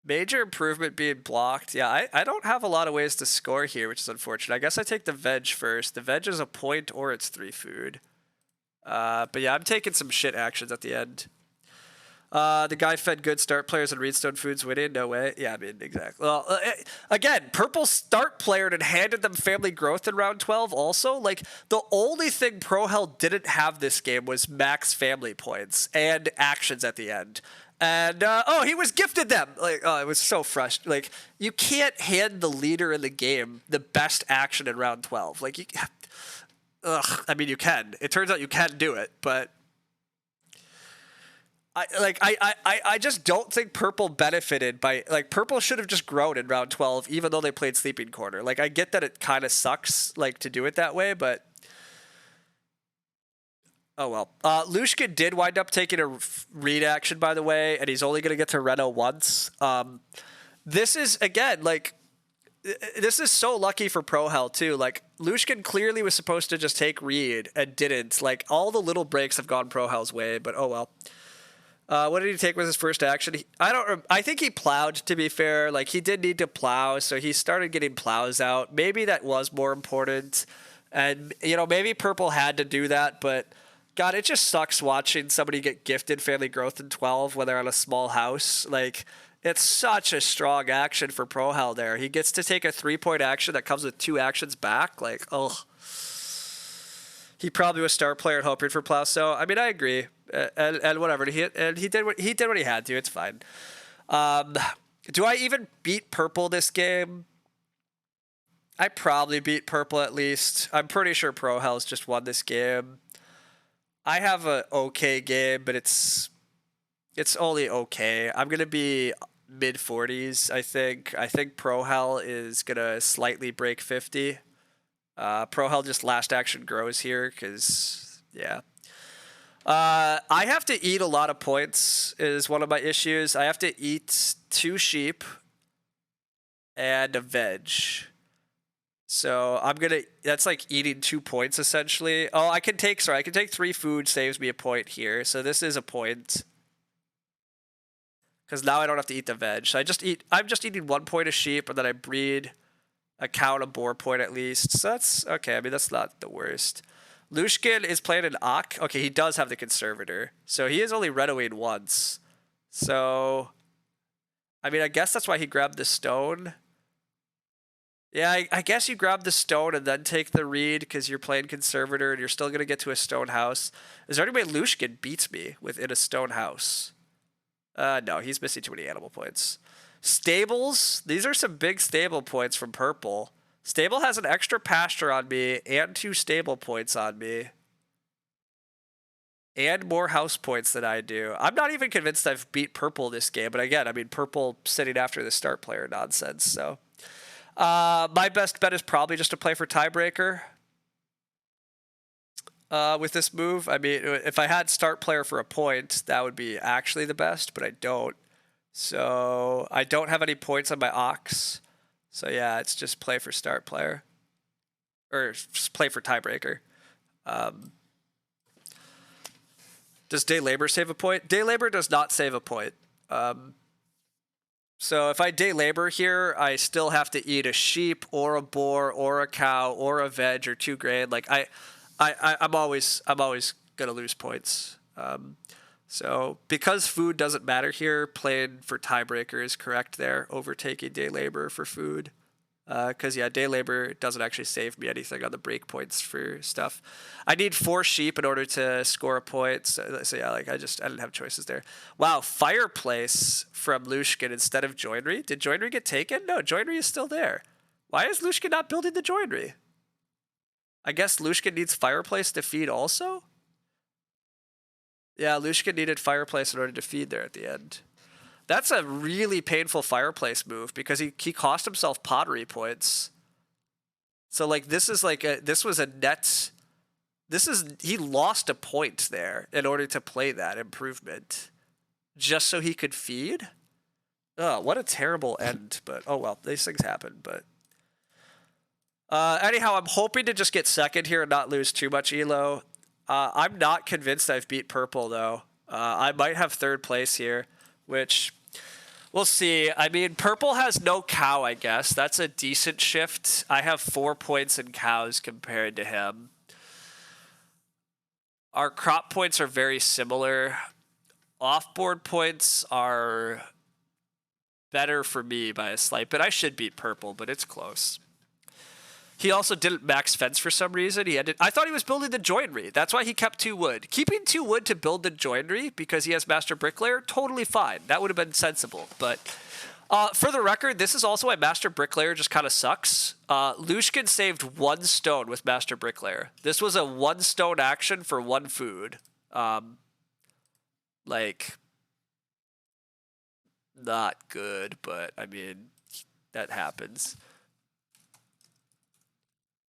Speaker 2: Major improvement being blocked. Yeah, I don't have a lot of ways to score here, which is unfortunate. I guess I take the veg first. The veg is a point or it's 3 food. But yeah, I'm taking some shit actions at the end. The guy fed good start players and Reedstone Foods winning? No way. Yeah, I mean, exactly. Well, again, Purple start playered and handed them family growth in round 12 also. Like, the only thing Prohel didn't have this game was max family points and actions at the end. And, he was gifted them. Like, it was so frustrating. Like, you can't hand the leader in the game the best action in round 12. Like, I mean, you can. It turns out you can do it, but... I just don't think Purple benefited by, like, Purple should have just grown in round 12 even though they played Sleeping Corner. Like, I get that it kind of sucks, like, to do it that way, but oh well. Lushkin did wind up taking a read action, by the way, and he's only going to get to Reno once. This is, again, like, this is so lucky for Prohel too. Like, Lushkin clearly was supposed to just take read and didn't. Like, all the little breaks have gone Prohel's way, but oh well. What did he take with his first action? I think he plowed, to be fair. Like, he did need to plow, so he started getting plows out. Maybe that was more important. And, you know, maybe Purple had to do that, but God, it just sucks watching somebody get gifted family growth in 12 when they're on a small house. Like, it's such a strong action for Prohel there. He gets to take a 3-point action that comes with 2 actions back. Like, ugh. He probably was star player and hoping for plow. So I mean, I agree, and whatever. He did what he had to. It's fine. Do I even beat Purple this game? I probably beat Purple at least. I'm pretty sure Prohel's just won this game. I have a okay game, but it's only okay. I'm gonna be mid 40s. I think Prohel is gonna slightly break 50. Prohel just last action grows here because, yeah. I have to eat a lot of points is one of my issues. I have to eat 2 sheep and a veg. So I'm gonna, that's like eating 2 points essentially. Oh, I can take 3 food, saves me a point here. So this is a point. Because now I don't have to eat the veg. So I'm just eating 1 point of sheep, and then I breed a cow and a boar point at least. So that's okay. I mean, that's not the worst. Lushkin is playing an Ak. Okay, he does have the conservator. So he is only Redowing once. So, I mean, I guess that's why he grabbed the stone. Yeah, I guess you grab the stone and then take the reed because you're playing conservator and you're still going to get to a stone house. Is there any way Lushkin beats me within a stone house? No, he's missing too many animal points. Stables. These are some big stable points from purple. Stable has an extra pasture on me and 2 stable points on me. And more house points than I do. I'm not even convinced I've beat purple this game, but again, I mean, purple sitting after the start player nonsense, so. My best bet is probably just to play for tiebreaker. With this move, I mean, if I had start player for a point, that would be actually the best, but I don't. So I don't have any points on my ox. So yeah, it's just play for start player. Or just play for tiebreaker. Does day labor save a point? Day labor does not save a point. So if I day labor here, I still have to eat a sheep or a boar or a cow or a veg or 2 grain. Like I'm always gonna lose points. So because food doesn't matter here, playing for tiebreaker is correct there, overtaking day labor for food. Because yeah, day labor doesn't actually save me anything on the break points for stuff. I need 4 sheep in order to score a point. So yeah, like I didn't have choices there. Wow, fireplace from Lushkin instead of joinery. Did joinery get taken? No, joinery is still there. Why is Lushkin not building the joinery? I guess Lushkin needs fireplace to feed also? Yeah, Lushkin needed fireplace in order to feed there at the end. That's a really painful fireplace move because he cost himself pottery points. So like this was a net. He lost a point there in order to play that improvement, just so he could feed. Oh, what a terrible end! But oh well, these things happen. But anyhow, I'm hoping to just get second here and not lose too much elo. I'm not convinced I've beat purple though. I might have 3rd place here, which we'll see. I mean, purple has no cow, I guess. That's a decent shift. I have 4 points in cows compared to him. Our crop points are very similar. Off-board points are better for me by a slight, but I should beat purple, but it's close. He also didn't max fence for some reason. I thought he was building the joinery. That's why he kept 2 wood. Keeping 2 wood to build the joinery because he has Master Bricklayer, totally fine. That would have been sensible. But for the record, this is also why Master Bricklayer just kind of sucks. Lushkin saved 1 stone with Master Bricklayer. This was a 1 stone action for 1 food. Like, not good, but I mean, that happens.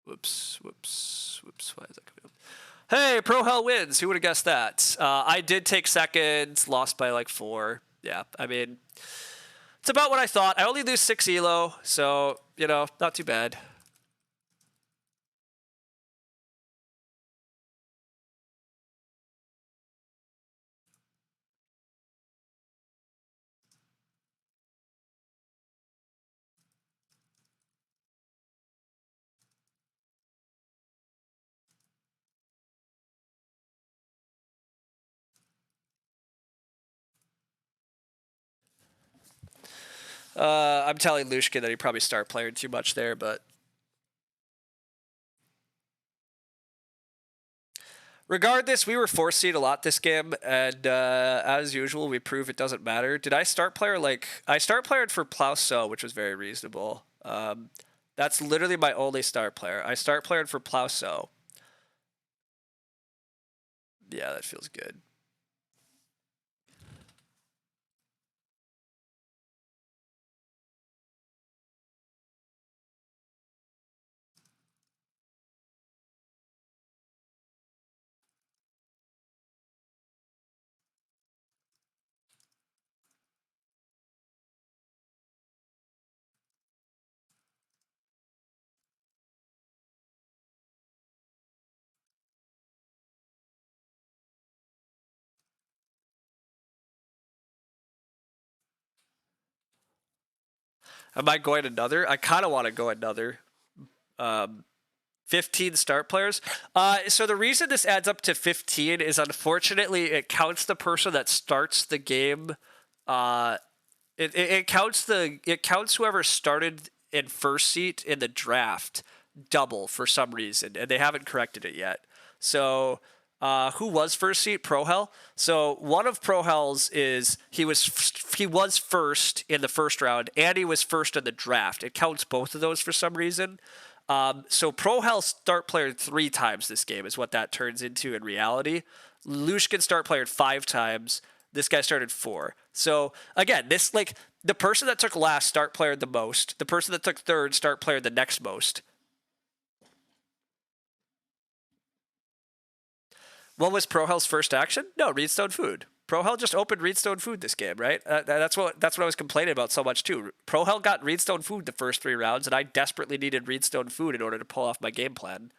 Speaker 2: Whoops. Why is that coming up? Hey, Pro Hell wins. Who would have guessed that? I did take second, lost by like 4. Yeah, I mean, it's about what I thought. I only lose 6 elo, so, you know, not too bad. I'm telling Lushkin that he probably start playing too much there, but regardless, we were 4 seed a lot this game, and as usual, we prove it doesn't matter. Did I start player I start playered for Plauso, which was very reasonable. That's literally my only start player. I start playered for Plauso. Yeah, that feels good. Am I going another? I kind of want to go another. 15 start players. So the reason this adds up to 15 is unfortunately it counts the person that starts the game. It counts whoever started in first seat in the draft double for some reason, and they haven't corrected it yet. So who was first seat? Prohel. So one of Prohel's is he was first in the first round, and he was first in the draft. It counts both of those for some reason. So Prohel start player 3 times this game is what that turns into in reality. Lushkin start player 5 times. This guy started 4. So again, this like the person that took last start player the most. The person that took third start player the next most. What was Prohel's first action? No, Reedstone Food. Prohel just opened Reedstone Food this game, right? That's what I was complaining about so much too. Prohel got Reedstone Food the first 3 rounds, and I desperately needed Reedstone Food in order to pull off my game plan.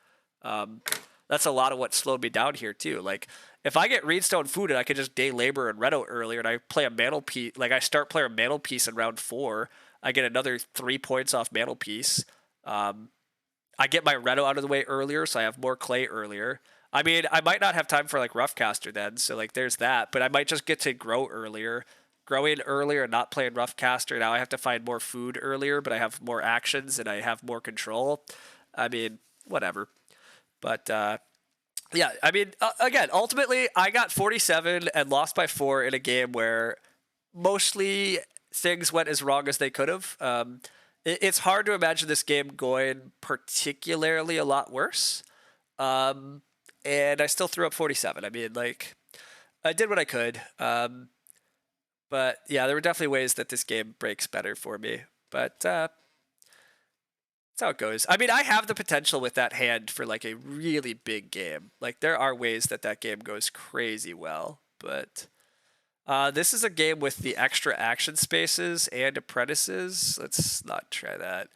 Speaker 2: That's a lot of what slowed me down here too. Like if I get Reedstone Food and I can just day labor and red out earlier, and I play a mantle-piece, like I start player mantle-piece in round 4, I get another 3 points off mantle-piece. I get my red out of the way earlier, so I have more clay earlier. I mean, I might not have time for like Roughcaster then, so like there's that. But I might just get to grow earlier, growing earlier, and not playing Roughcaster. Now I have to find more food earlier, but I have more actions and I have more control. I mean, whatever. But yeah, I mean, again, ultimately, I got 47 and lost by 4 in a game where mostly things went as wrong as they could have. It's hard to imagine this game going particularly a lot worse. And I still threw up 47. I mean, like, I did what I could. But yeah, there were definitely ways that this game breaks better for me. But that's how it goes. I mean, I have the potential with that hand for like a really big game. Like, there are ways that that game goes crazy well. But this is a game with the extra action spaces and apprentices. Let's not try that.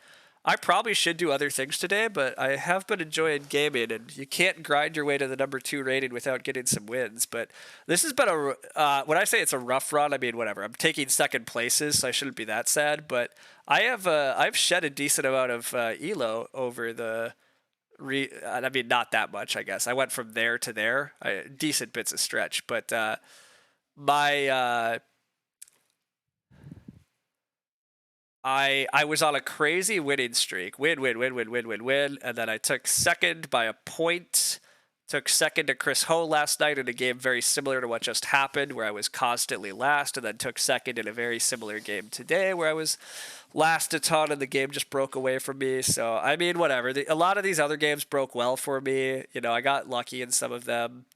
Speaker 2: I probably should do other things today, but I have been enjoying gaming, and you can't grind your way to the number 2 rating without getting some wins. But this has been when I say it's a rough run, I mean whatever. I'm taking second places, so I shouldn't be that sad. But I've shed a decent amount of elo over the. I mean, not that much, I guess. I went from there to there, decent bits of stretch, but my. I was on a crazy winning streak. Win, and then I took second by a point. Took second to Chris Ho last night in a game very similar to what just happened, where I was constantly last, and then took second in a very similar game today, where I was last a ton, and the game just broke away from me. So, I mean, whatever. A lot of these other games broke well for me. You know, I got lucky in some of them.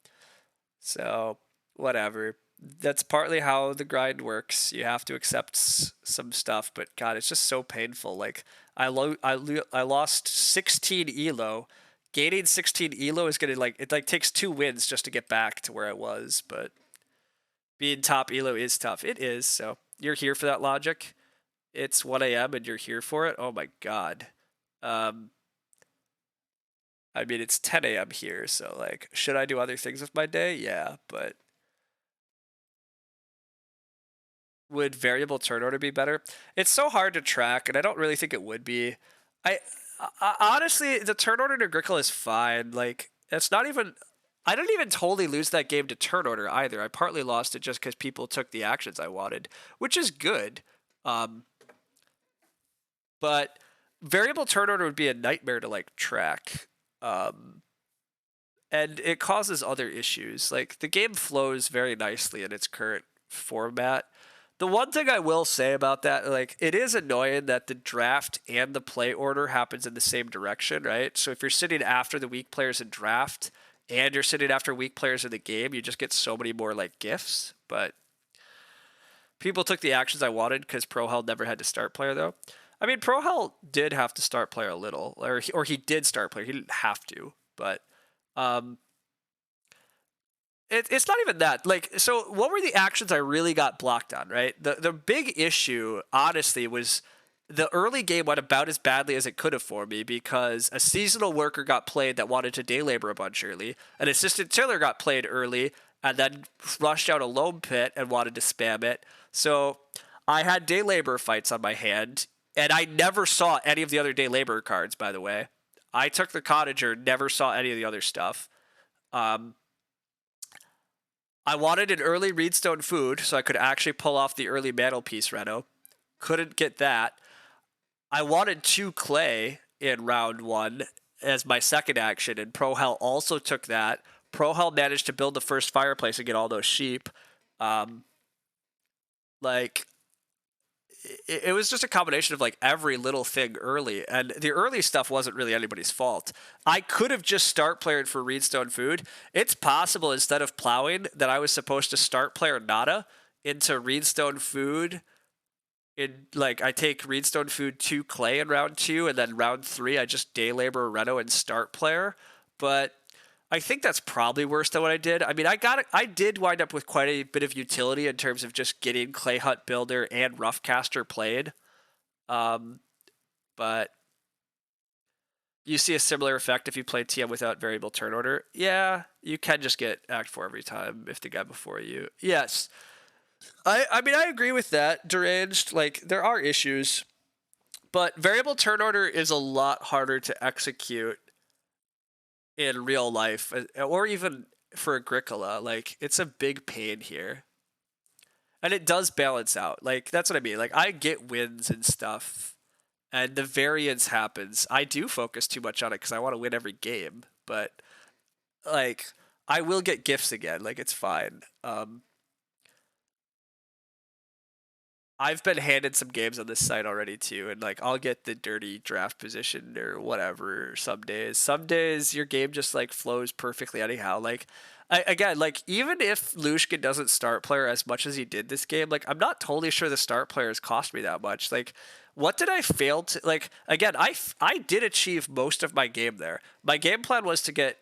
Speaker 2: So, whatever. That's partly how the grind works. You have to accept some stuff, but God, it's just so painful. Like I lost 16 elo. Gaining 16 elo is gonna it takes 2 wins just to get back to where I was. But being top elo is tough. It is. So you're here for that logic. It's 1 a.m. and you're here for it. Oh my God. I mean, it's 10 a.m. here, so like, should I do other things with my day? Yeah, but. Would variable turn order be better? It's so hard to track, and I don't really think it would be. I honestly, the turn order to Agricola is fine. Like, it's not even. I didn't even totally lose that game to turn order either. I partly lost it just because people took the actions I wanted, which is good. But variable turn order would be a nightmare to like track. And it causes other issues. Like, the game flows very nicely in its current format. The one thing I will say about that, like, it is annoying that the draft and the play order happens in the same direction, right? So if you're sitting after the weak players in draft and you're sitting after weak players in the game, you just get so many more, like, gifts. But people took the actions I wanted because Prohel never had to start player, though. I mean, Prohel did have to start player a little, or he did start player. He didn't have to, but it's not even that. Like, so what were the actions I really got blocked on, right? The big issue, honestly, was the early game went about as badly as it could have for me because a seasonal worker got played that wanted to day labor a bunch early. An assistant tiller got played early and then rushed out a loam pit and wanted to spam it. So I had day labor fights on my hand. And I never saw any of the other day laborer cards, by the way. I took the cottager, never saw any of the other stuff. Um, I wanted an early Reedstone food so I could actually pull off the early mantelpiece reno. Couldn't get that. I wanted 2 clay in round 1 as my second action, and Prohel also took that. Prohel managed to build the first fireplace and get all those sheep. Um, like, it was just a combination of like every little thing early, and the early stuff wasn't really anybody's fault. I could have just start playered for Reedstone food. It's possible instead of plowing that I was supposed to start player nada into Reedstone food. In like I take Reedstone food 2 clay in round 2, and then round 3 I just day labor reno and start player. But I think that's probably worse than what I did. I mean, I did wind up with quite a bit of utility in terms of just getting Clay Hut Builder and Roughcaster played. But you see a similar effect if you play TM without variable turn order. Yeah, you can just get Act 4 every time if the guy before you. Yes. I mean, I agree with that, Deranged. Like, there are issues, but variable turn order is a lot harder to execute in real life, or even for Agricola. Like, it's a big pain here. And it does balance out. Like, that's what I mean. Like, I get wins and stuff, and the variance happens. I do focus too much on it because I want to win every game, but, like, I will get gifts again. Like, it's fine. I've been handed some games on this site already too, and like I'll get the dirty draft position or whatever some days. Some days your game just like flows perfectly anyhow. Like again, like even if Lushkin doesn't start player as much as he did this game, like I'm not totally sure the start players cost me that much. Like what did I fail to like again, I did achieve most of my game there. My game plan was to get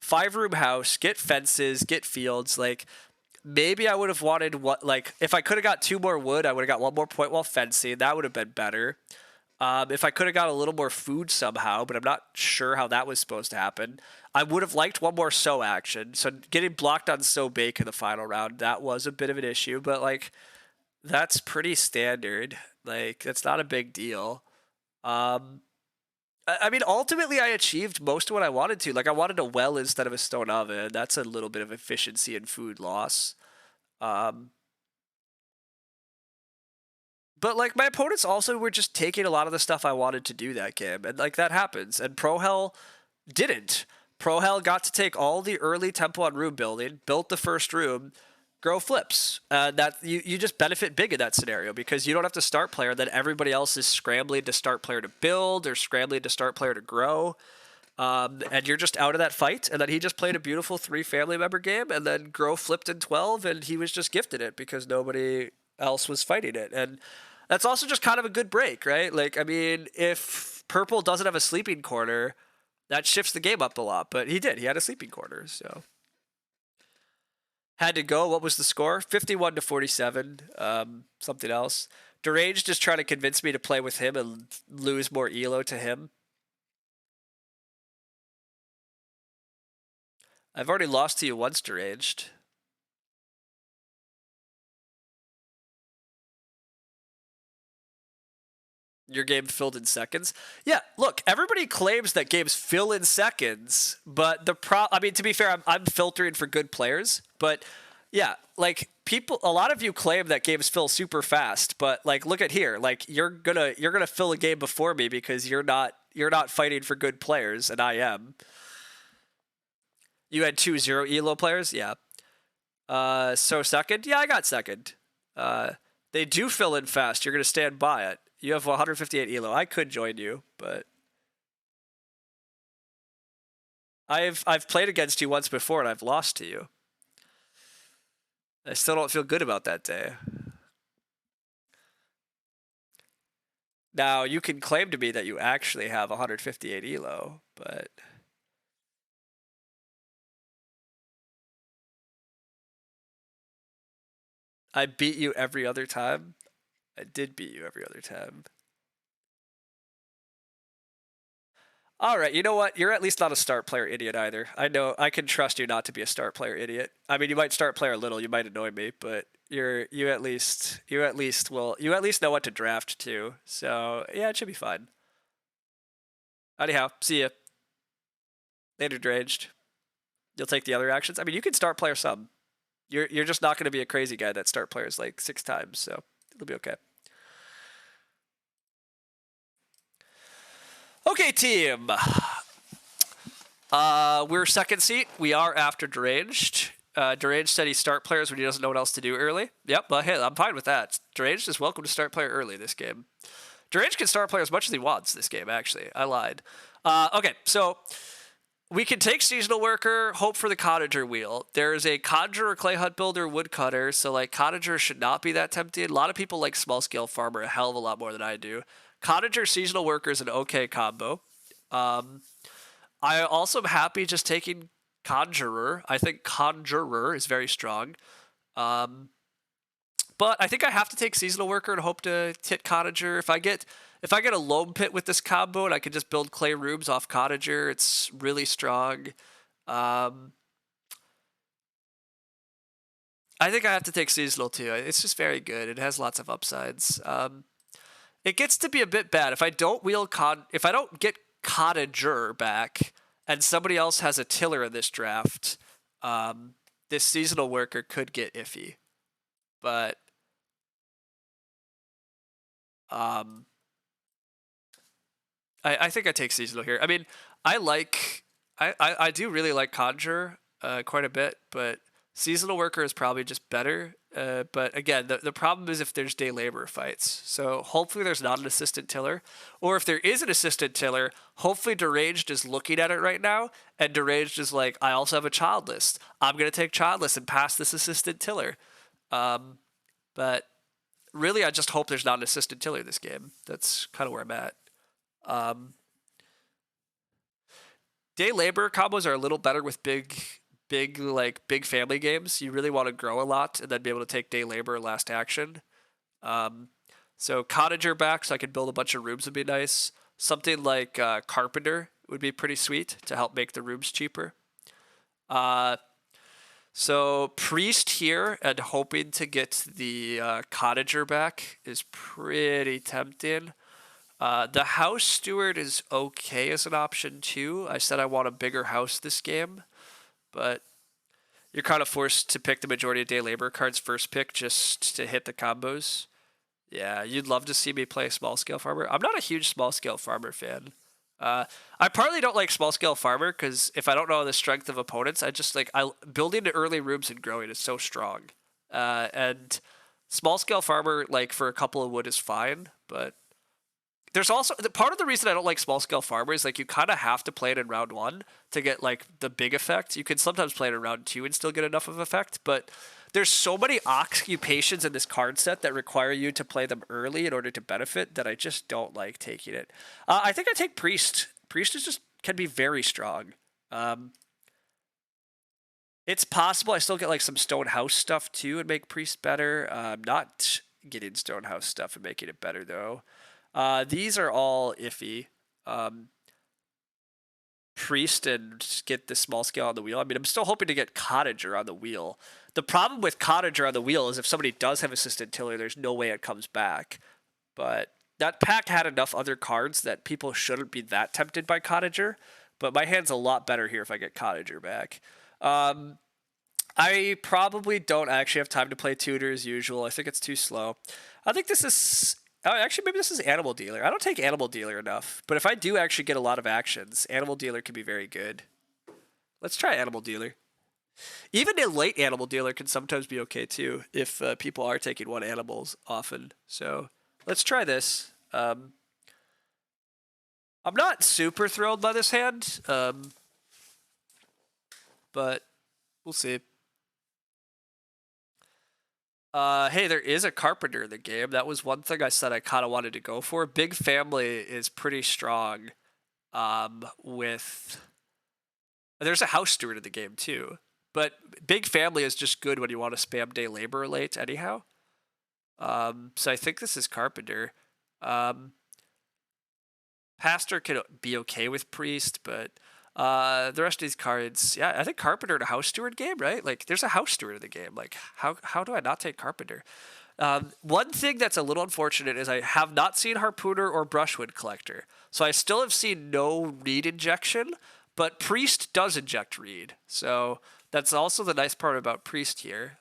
Speaker 2: 5-room house, get fences, get fields, like maybe I would have wanted what like if I could have got 2 more wood, I would have got 1 more point wall fencing. That would have been better. If I could have got a little more food somehow, but I'm not sure how that was supposed to happen. I would have liked 1 more sow action. So getting blocked on sow bake in the final round, that was a bit of an issue, but like that's pretty standard. Like that's not a big deal. I mean, ultimately, I achieved most of what I wanted to. Like, I wanted a well instead of a stone oven. That's a little bit of efficiency and food loss. Um, but like, my opponents also were just taking a lot of the stuff I wanted to do that game, and like that happens. And Prohel didn't. Prohel got to take all the early tempo on room building, built the first room, grow flips. That you just benefit big in that scenario because you don't have to start player. Then everybody else is scrambling to start player to build or scrambling to start player to grow. And you're just out of that fight. And then he just played a beautiful 3 family member game, and then Grow flipped in 12, and he was just gifted it because nobody else was fighting it. And that's also just kind of a good break, right? Like, I mean, if Purple doesn't have a sleeping corner, that shifts the game up a lot. But he did. He had a sleeping corner, so had to go. What was the score? 51 to 47. Something else. Deranged is trying to convince me to play with him and lose more elo to him. I've already lost to you once, Deranged. Your game filled in seconds. Yeah, look, everybody claims that games fill in seconds, but I mean, to be fair, I'm filtering for good players, but yeah, like a lot of you claim that games fill super fast, but like look at here, like you're gonna fill a game before me because you're not fighting for good players, and I am. You had 2 0 elo players, yeah. So second, yeah, I got second. They do fill in fast. You're gonna stand by it. You have 158 elo. I could join you, but I've played against you once before and I've lost to you. I still don't feel good about that day. Now, you can claim to me that you actually have 158 elo, but I beat you every other time. I did beat you every other time. All right, you know what? You're at least not a start player idiot either. I know I can trust you not to be a start player idiot. I mean, you might start player a little, you might annoy me, but you at least know what to draft too. So yeah, it should be fine. Anyhow, see ya. Later, Draged. You'll take the other actions. I mean, you can start player some. You're just not going to be a crazy guy that start players like 6 times, so it'll be okay. Okay, team. We're second seat. We are after Deranged. Deranged said he start players when he doesn't know what else to do early. Yep, but hey, I'm fine with that. Deranged is welcome to start player early this game. Deranged can start player as much as he wants this game, actually. I lied. Okay, so we can take Seasonal Worker, hope for the Cottager wheel. There's a Conjurer, Clay Hut Builder, Woodcutter, so like Cottager should not be that tempting. A lot of people like Small Scale Farmer a hell of a lot more than I do. Cottager, Seasonal Worker is an okay combo. I also am happy just taking Conjurer. I think Conjurer is very strong. But I think I have to take Seasonal Worker and hope to hit Cottager. If I get a Loam Pit with this combo and I can just build Clay Rooms off Cottager, it's really strong. I think I have to take Seasonal too. It's just very good. It has lots of upsides. It gets to be a bit bad if I don't get Cottager back and somebody else has a tiller in this draft. This Seasonal Worker could get iffy, but I think I take Seasonal here. I mean, I do really like Conjure quite a bit, but Seasonal Worker is probably just better. But again, the problem is if there's day labor fights. So hopefully there's not an assistant tiller. Or if there is an assistant tiller, hopefully Deranged is looking at it right now, and Deranged is like, I also have a childless. I'm going to take childless and pass this assistant tiller. But really, I just hope there's not an assistant tiller this game. That's kind of where I'm at. Day labor combos are a little better with big family games. You really want to grow a lot and then be able to take day labor last action. So Cottager back so I can build a bunch of rooms would be nice. Something like Carpenter would be pretty sweet to help make the rooms cheaper. So Priest here and hoping to get the Cottager back is pretty tempting. The House Steward is okay as an option too. I said I want a bigger house this game, but you're kind of forced to pick the majority of day labor cards first pick just to hit the combos. Yeah, you'd love to see me play Small Scale Farmer. I'm not a huge Small Scale Farmer fan. I partly don't like Small Scale Farmer because if I don't know the strength of opponents, building the early rooms and growing is so strong. And Small Scale Farmer, like for a couple of wood is fine, but there's also part of the reason I don't like Small Scale Farmer is like you kind of have to play it in round 1 to get like the big effect. You can sometimes play it in round 2 and still get enough of effect, but there's so many occupations in this card set that require you to play them early in order to benefit that I just don't like taking it. I think I take Priest. Priest can be very strong. It's possible I still get like some Stone House stuff too and make Priest better. I'm not getting Stone House stuff and making it better though. These are all iffy. Priest and get the Small Scale on the wheel. I mean, I'm still hoping to get Cottager on the wheel. The problem with Cottager on the wheel is if somebody does have Assistant Tiller, there's no way it comes back. But that pack had enough other cards that people shouldn't be that tempted by Cottager. But my hand's a lot better here if I get Cottager back. I probably don't actually have time to play Tutor as usual. I think it's too slow. I think this is... Oh, actually, maybe this is Animal Dealer. I don't take Animal Dealer enough. But if I do actually get a lot of actions, Animal Dealer can be very good. Let's try Animal Dealer. Even a late Animal Dealer can sometimes be okay too, if people are taking one animals often. So let's try this. I'm not super thrilled by this hand, but we'll see. Hey, there is a Carpenter in the game. That was one thing I said I kind of wanted to go for. Big Family is pretty strong with... There's a House Steward in the game too. But Big Family is just good when you want to spam day labor late anyhow. So I think this is Carpenter. Pastor can be okay with Priest, but The rest of these cards, yeah, I think Carpenter and a House Steward game, right? Like, there's a House Steward in the game. Like, how do I not take Carpenter? One thing that's a little unfortunate is I have not seen Harpooner or Brushwood Collector. So I still have seen no reed injection, but Priest does inject reed. So that's also the nice part about Priest here.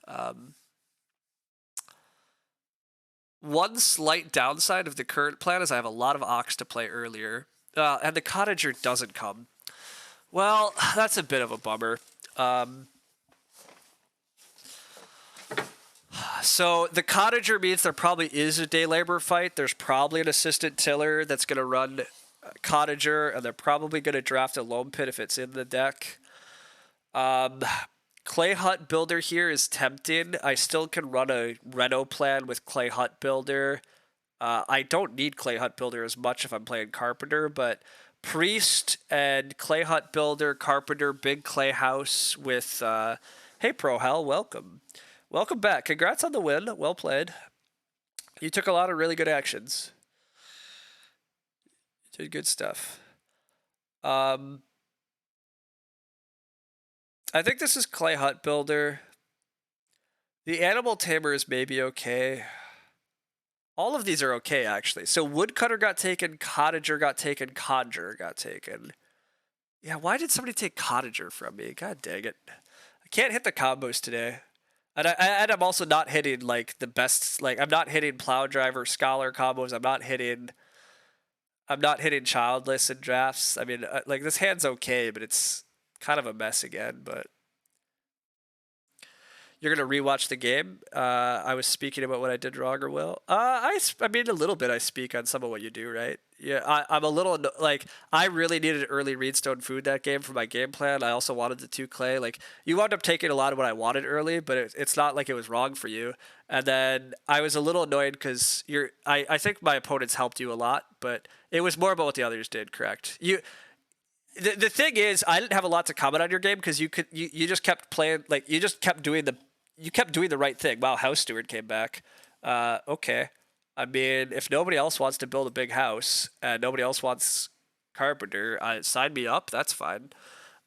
Speaker 2: One slight downside of the current plan is I have a lot of Ox to play earlier, and the Cottager doesn't come. Well, that's a bit of a bummer. So the Cottager means there probably is a day labor fight. There's probably an assistant tiller that's going to run Cottager, and they're probably going to draft a Loam Pit if it's in the deck. Clay Hut Builder here is tempting. I still can run a Reno plan with Clay Hut Builder. I don't need Clay Hut Builder as much if I'm playing Carpenter, but Priest and Clay Hut Builder, Carpenter, Big Clay House with, hey Pro Hell, welcome. Welcome back. Congrats on the win. Well played. You took a lot of really good actions. You did good stuff. I think this is Clay Hut Builder. The Animal Tamer is maybe okay. All of these are okay, actually. So Woodcutter got taken, Cottager got taken, Conjurer got taken. Yeah, why did somebody take Cottager from me? God dang it. I can't hit the combos today. And I'm also not hitting, like, the best, like, I'm not hitting Plow Driver, Scholar combos. I'm not hitting Childless in drafts. I mean, like, this hand's okay, but it's kind of a mess again, but you're going to rewatch the game. I was speaking about what I did wrong or well. I mean, a little bit I speak on some of what you do, right? Yeah, I'm a little, like, I really needed early Reedstone food that game for my game plan. I also wanted the 2 clay. Like, you wound up taking a lot of what I wanted early, but it's not like it was wrong for you. And then I was a little annoyed because I think my opponents helped you a lot, but it was more about what the others did, correct? The thing is, I didn't have a lot to comment on your game because you just kept playing, like, you kept doing the right thing. Wow, House Steward came back. Okay. I mean, if nobody else wants to build a big house and nobody else wants Carpenter, sign me up. That's fine.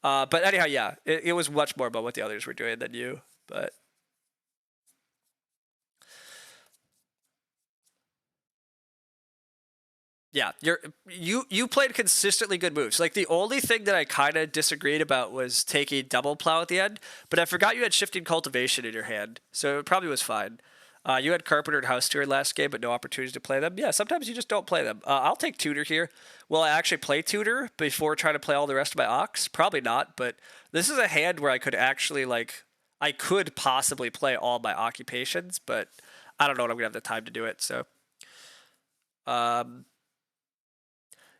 Speaker 2: But anyhow, yeah, it was much more about what the others were doing than you. But yeah, you played consistently good moves. Like, the only thing that I kind of disagreed about was taking double plow at the end, but I forgot you had shifting cultivation in your hand, so it probably was fine. You had Carpenter and House Steward last game, but no opportunities to play them. Yeah, sometimes you just don't play them. I'll take Tutor here. Will I actually play Tutor before trying to play all the rest of my Ox? Probably not, but this is a hand where I could actually, like, I could possibly play all my occupations, but I don't know when I'm going to have the time to do it, so.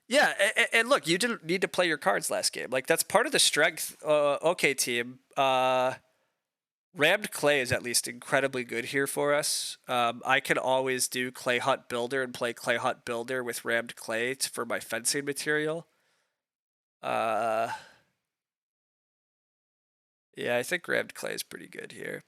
Speaker 2: Yeah, and look, you didn't need to play your cards last game. Like, that's part of the strength. Okay, team. Rammed Clay is at least incredibly good here for us. I can always do Clay Hut Builder and play Clay Hut Builder with Rammed Clay for my fencing material. Yeah, I think Rammed Clay is pretty good here.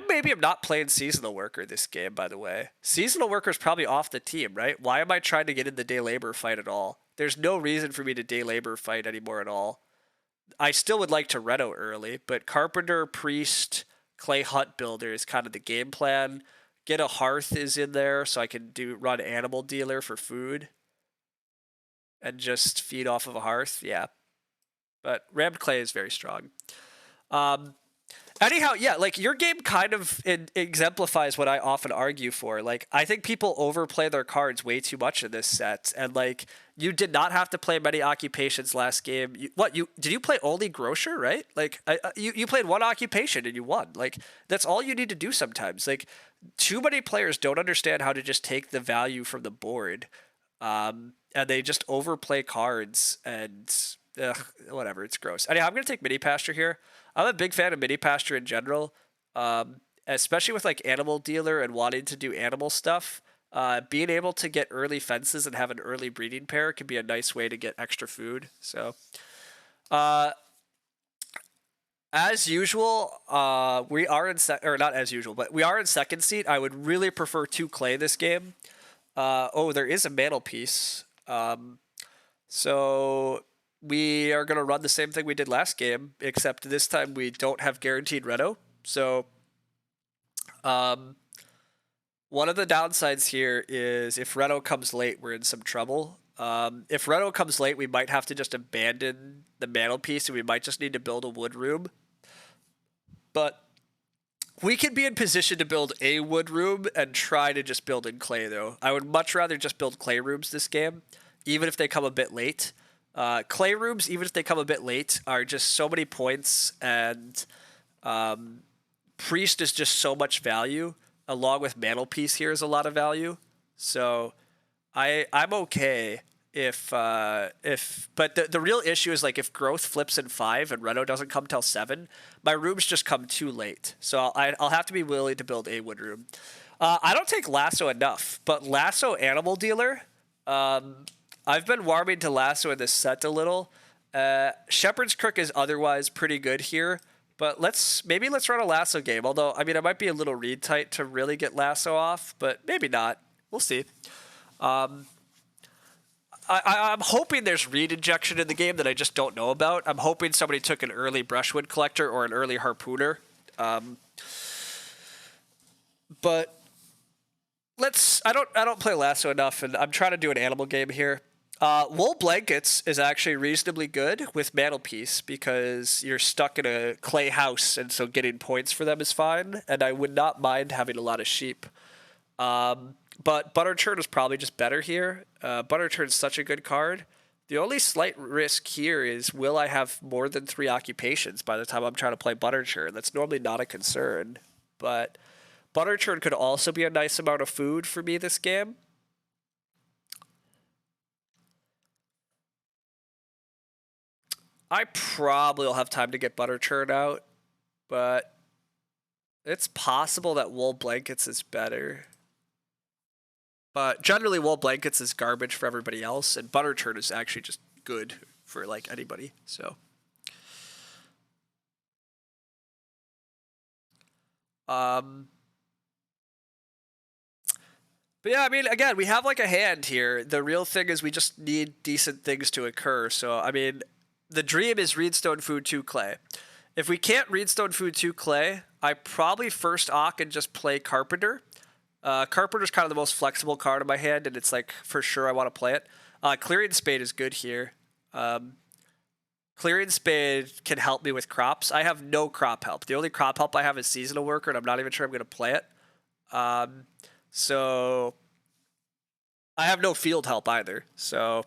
Speaker 2: Maybe I'm not playing Seasonal Worker this game, by the way. Seasonal Worker's probably off the team, right? Why am I trying to get in the day labor fight at all? There's no reason for me to day labor fight anymore at all. I still would like to Reno early, but Carpenter, Priest, Clay Hut Builder is kind of the game plan. Get a Hearth is in there so I can run Animal Dealer for food and just feed off of a Hearth. Yeah. But Rammed Clay is very strong. Anyhow, yeah, like, your game kind of exemplifies what I often argue for. Like, I think people overplay their cards way too much in this set, and, like, you did not have to play many occupations last game. Did you play only Grocer, right? Like, you played one occupation and you won. Like, that's all you need to do sometimes. Like, too many players don't understand how to just take the value from the board, and they just overplay cards and whatever. It's gross. Anyhow, I'm gonna take Mini Pasture here. I'm a big fan of Mini Pasture in general, especially with, like, Animal Dealer and wanting to do animal stuff. Being able to get early fences and have an early breeding pair can be a nice way to get extra food. So, as usual, we are in or not as usual, but we are in second seat. I would really prefer 2 clay this game. Oh, there is a mantle piece. So we are going to run the same thing we did last game, except this time we don't have guaranteed Reno. So, um, one of the downsides here is if Reno comes late, we're in some trouble. If Reno comes late, we might have to just abandon the mantelpiece and we might just need to build a wood room. But we could be in position to build a wood room and try to just build in clay, though. I would much rather just build clay rooms this game, even if they come a bit late. Clay rooms, even if they come a bit late, are just so many points, and priest is just so much value, along with mantelpiece here is a lot of value. So I'm okay if but the real issue is like if growth flips in 5 and Reno doesn't come till 7, my rooms just come too late. So I'll have to be willing to build a wood room. I don't take lasso enough, but lasso animal dealer. I've been warming to lasso in this set a little. Shepherd's Crook is otherwise pretty good here, but maybe let's run a lasso game. Although I mean I might be a little read tight to really get lasso off, but maybe not. We'll see. I'm hoping there's reed injection in the game that I just don't know about. I'm hoping somebody took an early brushwood collector or an early harpooner. But I don't play lasso enough, and I'm trying to do an animal game here. Wool blankets is actually reasonably good with mantelpiece because you're stuck in a clay house, and so getting points for them is fine. And I would not mind having a lot of sheep. But Butter Churn is probably just better here. Butter Churn is such a good card. The only slight risk here is, will I have more than 3 occupations by the time I'm trying to play Butter Churn? That's normally not a concern. But Butter Churn could also be a nice amount of food for me this game. I probably will have time to get Butter Churn out, but it's possible that Wool Blankets is better. But generally, wool blankets is garbage for everybody else, and butter churn is actually just good for like anybody. So, but yeah, I mean, again, we have like a hand here. The real thing is we just need decent things to occur. So, I mean, the dream is Reedstone Food 2 Clay. If we can't Reedstone Food 2 Clay, I probably first Ock and just play Carpenter. Carpenter's kind of the most flexible card in my hand, and it's like, for sure I want to play it. Clearing Spade is good here. Clearing Spade can help me with crops. I have no crop help. The only crop help I have is Seasonal Worker, and I'm not even sure I'm going to play it. So I have no field help either. So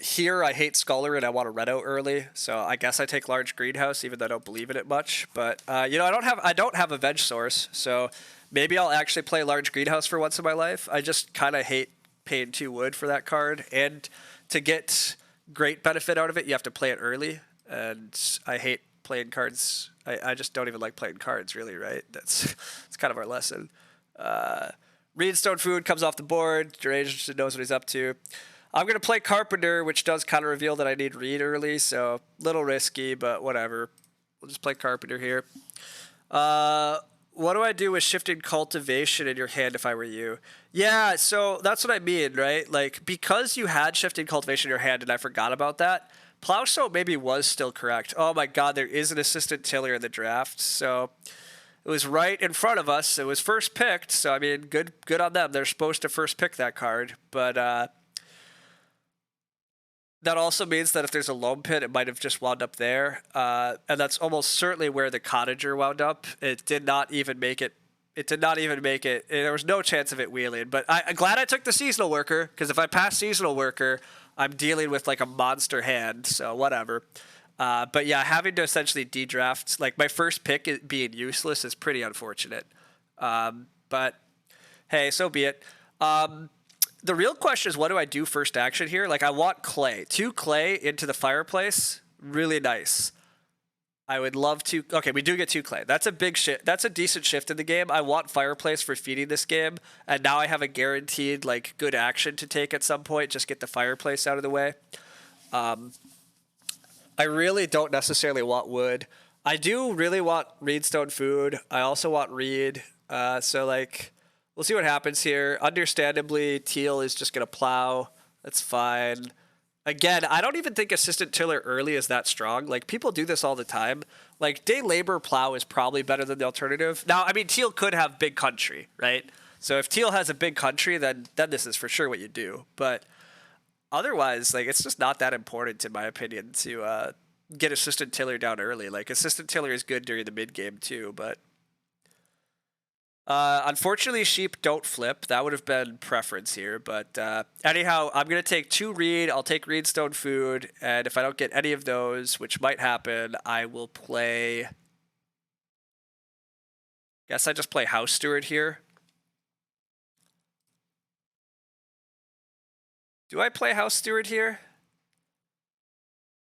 Speaker 2: here I hate Scholar and I want to red out early, so I guess I take Large Greenhouse even though I don't believe in it much. But you know, I don't have a veg source, so maybe I'll actually play Large Greenhouse for once in my life. I just kind of hate paying 2 wood for that card, and to get great benefit out of it, you have to play it early, and I hate playing cards. I just don't even like playing cards, really, right? That's kind of our lesson. Reedstone Food comes off the board. Deranged knows what he's up to. I'm going to play Carpenter, which does kind of reveal that I need Reed early, so a little risky, but whatever. We'll just play Carpenter here. What do I do with Shifting Cultivation in your hand if I were you? Yeah, so that's what I mean, right? Like, because you had Shifting Cultivation in your hand and I forgot about that, Plowsow maybe was still correct. Oh my god, there is an Assistant Tiller in the draft, so it was right in front of us. It was first picked, so I mean, good on them. They're supposed to first pick that card, but that also means that if there's a loam pit, it might have just wound up there. And that's almost certainly where the cottager wound up. It did not even make it. It did not even make it. There was no chance of it wheeling. But I'm glad I took the Seasonal Worker, because if I pass Seasonal Worker, I'm dealing with like a monster hand. So whatever. But yeah, having to essentially de-draft, like my first pick being useless is pretty unfortunate. But hey, so be it. The real question is, what do I do first action here? Like, I want clay. 2 clay into the fireplace. Really nice. I would love to... Okay, we do get 2 clay. That's a big shift. That's a decent shift in the game. I want fireplace for feeding this game. And now I have a guaranteed, like, good action to take at some point. Just get the fireplace out of the way. I really don't necessarily want wood. I do really want Reedstone Food. I also want Reed. So, like... We'll see what happens here. Understandably, Teal is just going to plow. That's fine. Again, I don't even think assistant tiller early is that strong. Like, people do this all the time. Like, day labor plow is probably better than the alternative. Now, I mean, Teal could have big country, right? So if Teal has a big country, then this is for sure what you do. But otherwise, like, it's just not that important, in my opinion, to get assistant tiller down early. Like, assistant tiller is good during the mid game too, but unfortunately, sheep don't flip. That would have been preference here. But anyhow, I'm going to take 2 reed. I'll take reedstone food. And if I don't get any of those, which might happen, I will play... Guess I just play house steward here. Do I play house steward here?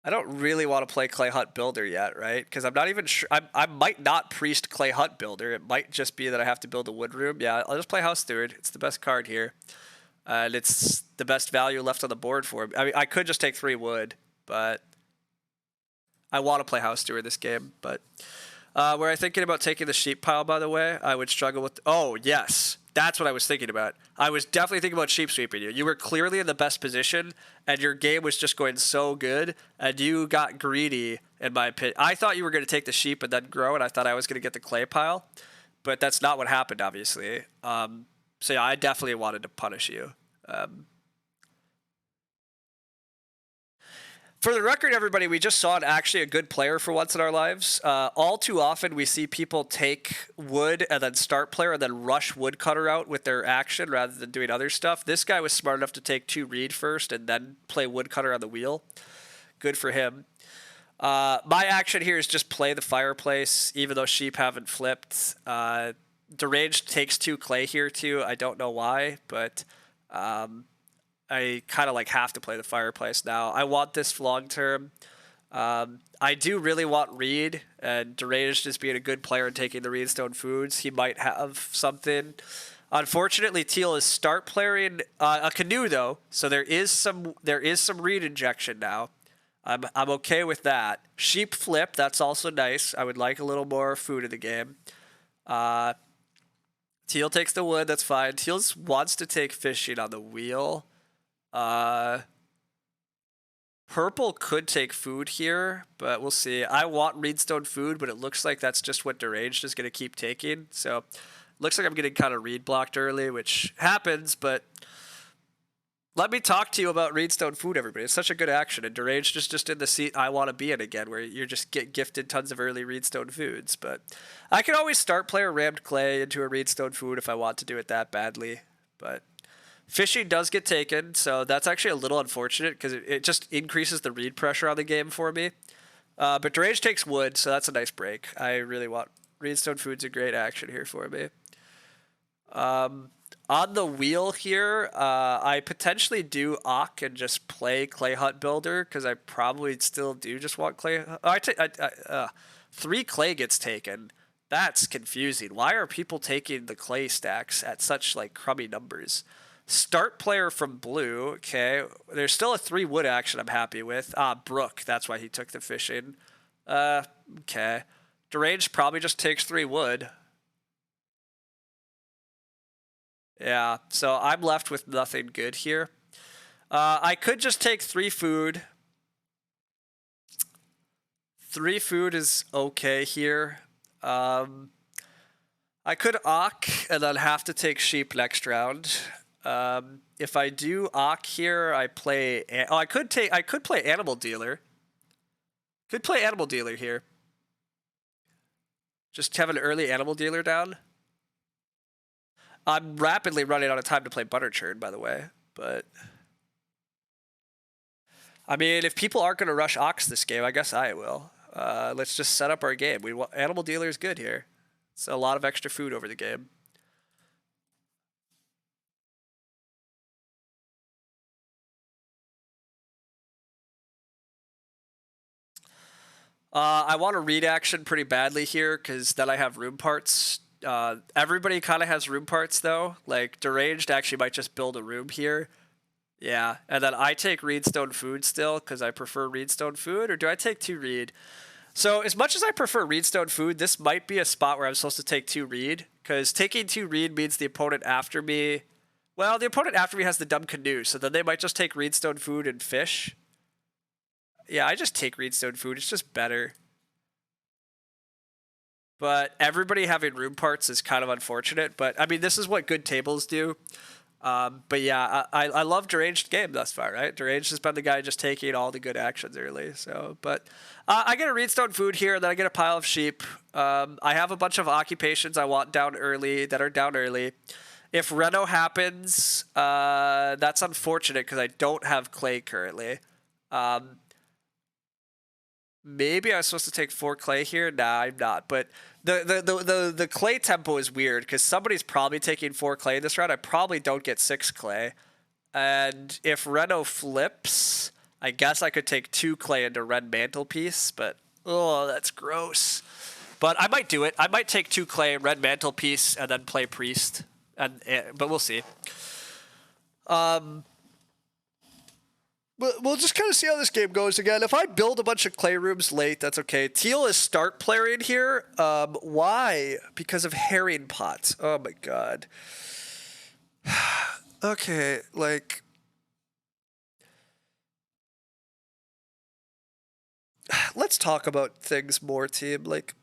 Speaker 2: I don't really want to play clay hut builder yet, right? Because I'm not even sure. I might not priest clay hut builder. It might just be that I have to build a wood room. Yeah, I'll just play house steward. It's the best card here. And it's the best value left on the board for him. I mean, I could just take 3 wood, but I want to play house steward this game. But were I thinking about taking the sheep pile, by the way? I would struggle with... Oh, yes. That's what I was thinking about. I was definitely thinking about sheep sweeping you. You were clearly in the best position, and your game was just going so good, and you got greedy, in my opinion. I thought you were going to take the sheep and then grow, and I thought I was going to get the clay pile, but that's not what happened, obviously. So yeah, I definitely wanted to punish you. For the record, everybody, we just saw actually a good player for once in our lives. All too often, we see people take wood and then start player and then rush woodcutter out with their action rather than doing other stuff. This guy was smart enough to take 2 reed first and then play woodcutter on the wheel. Good for him. My action here is just play the fireplace, even though sheep haven't flipped. Deranged takes 2 clay here too. I don't know why, but... I kind of like have to play the fireplace now. I want this long term. I do really want Reed, and Deranged is being a good player and taking the Reedstone foods. He might have something. Unfortunately, Teal is start playing a canoe though, so there is some Reed injection now. I'm okay with that. Sheep flip, that's also nice. I would like a little more food in the game. Teal takes the wood, that's fine. Teal wants to take fishing on the wheel. Purple could take food here, but we'll see. I want Reedstone food, but it looks like that's just what Deranged is going to keep taking. So, looks like I'm getting kind of reed blocked early, which happens, but let me talk to you about Reedstone food, everybody. It's such a good action, and Deranged is just in the seat I want to be in again, where you're just get gifted tons of early Reedstone foods. But I can always start player rammed clay into a Reedstone food if I want to do it that badly, but... Fishing does get taken, so that's actually a little unfortunate because it just increases the read pressure on the game for me. But Deranged takes wood, so that's a nice break. I really want... Reedstone food's a great action here for me. On the wheel here, I potentially do Ock and just play Clay Hut Builder because I probably still do just want Clay... 3 clay gets taken. That's confusing. Why are people taking the clay stacks at such like crummy numbers? Start player from blue. Okay. There's still a 3 wood action I'm happy with. Brook. That's why he took the fishing. Okay. Deranged probably just takes 3 wood. Yeah. So I'm left with nothing good here. I could just take 3 food. 3 food is okay here. I could Ock and then have to take sheep next round. If I do Ock here, I play... Oh, I could play Animal Dealer. Could play Animal Dealer here. Just have an early Animal Dealer down. I'm rapidly running out of time to play Butter Churn, by the way. But... I mean, if people aren't going to rush Ox this game, I guess I will. Let's just set up our game. Animal Dealer is good here. It's a lot of extra food over the game. I want to read action pretty badly here because then I have room parts. Everybody kind of has room parts though. Like Deranged actually might just build a room here. Yeah, and then I take Reedstone food still because I prefer Reedstone food. Or do I take 2 reed? So as much as I prefer Reedstone food, this might be a spot where I'm supposed to take 2 Reed, because taking 2 Reed means the opponent after me. Well, the opponent after me has the dumb canoe, so then they might just take Reedstone food and fish. Yeah, I just take Reedstone food. It's just better. But everybody having room parts is kind of unfortunate. But I mean, this is what good tables do. But yeah, I love Deranged game thus far, right? Deranged has been the guy just taking all the good actions early. So, but I get a Reedstone food here, and then I get a pile of sheep. I have a bunch of occupations I want down early that are down early. If Reno happens, that's unfortunate because I don't have clay currently. Maybe I was supposed to take 4 clay here. Nah, I'm not. But the clay tempo is weird because somebody's probably taking 4 clay this round. I probably don't get 6 clay. And if Reno flips, I guess I could take 2 clay into red mantelpiece. But oh, that's gross. But I might do it. I might take 2 clay, red mantelpiece, and then play priest. But we'll see. But we'll just kind of see how this game goes again. If I build a bunch of clay rooms late, that's okay. Teal is start player in here. Why? Because of herring pots. Oh my god. Okay, like... Let's talk about things more, team. Like...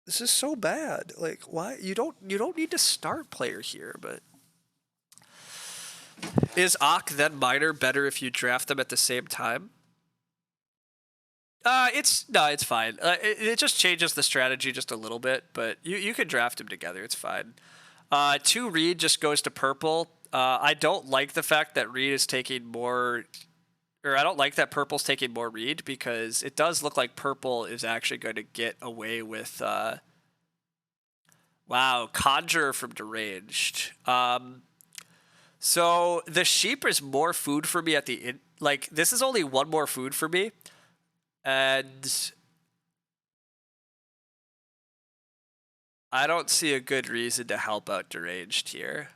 Speaker 2: This is so bad. Like, why? You don't need to start player here, but... Is Ock then Miner better if you draft them at the same time? It's fine. It just changes the strategy just a little bit, but you could draft them together. It's fine. 2 Reed just goes to purple. I don't like the fact that Reed is taking more, or I don't like that purple's taking more Reed because it does look like purple is actually going to get away with. Wow, Conjurer from Deranged. So the sheep is more food for me at the end. Like, this is only 1 more food for me. And I don't see a good reason to help out Deranged here.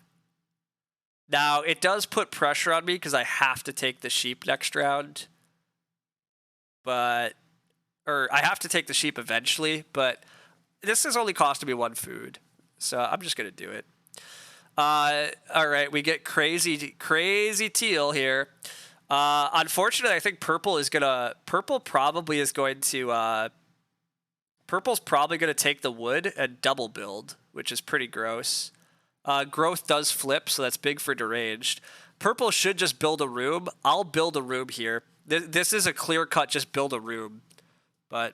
Speaker 2: Now, it does put pressure on me because I have to take the sheep next round. Or I have to take the sheep eventually, but this is only costing me 1 food. So I'm just going to do it. All right, we get crazy teal here. Unfortunately, I think purple probably is going to, purple's probably going to take the wood and double build, which is pretty gross. Growth does flip, so that's big for Deranged. Purple should just build a room. I'll build a room here. This is a clear cut, just build a room. But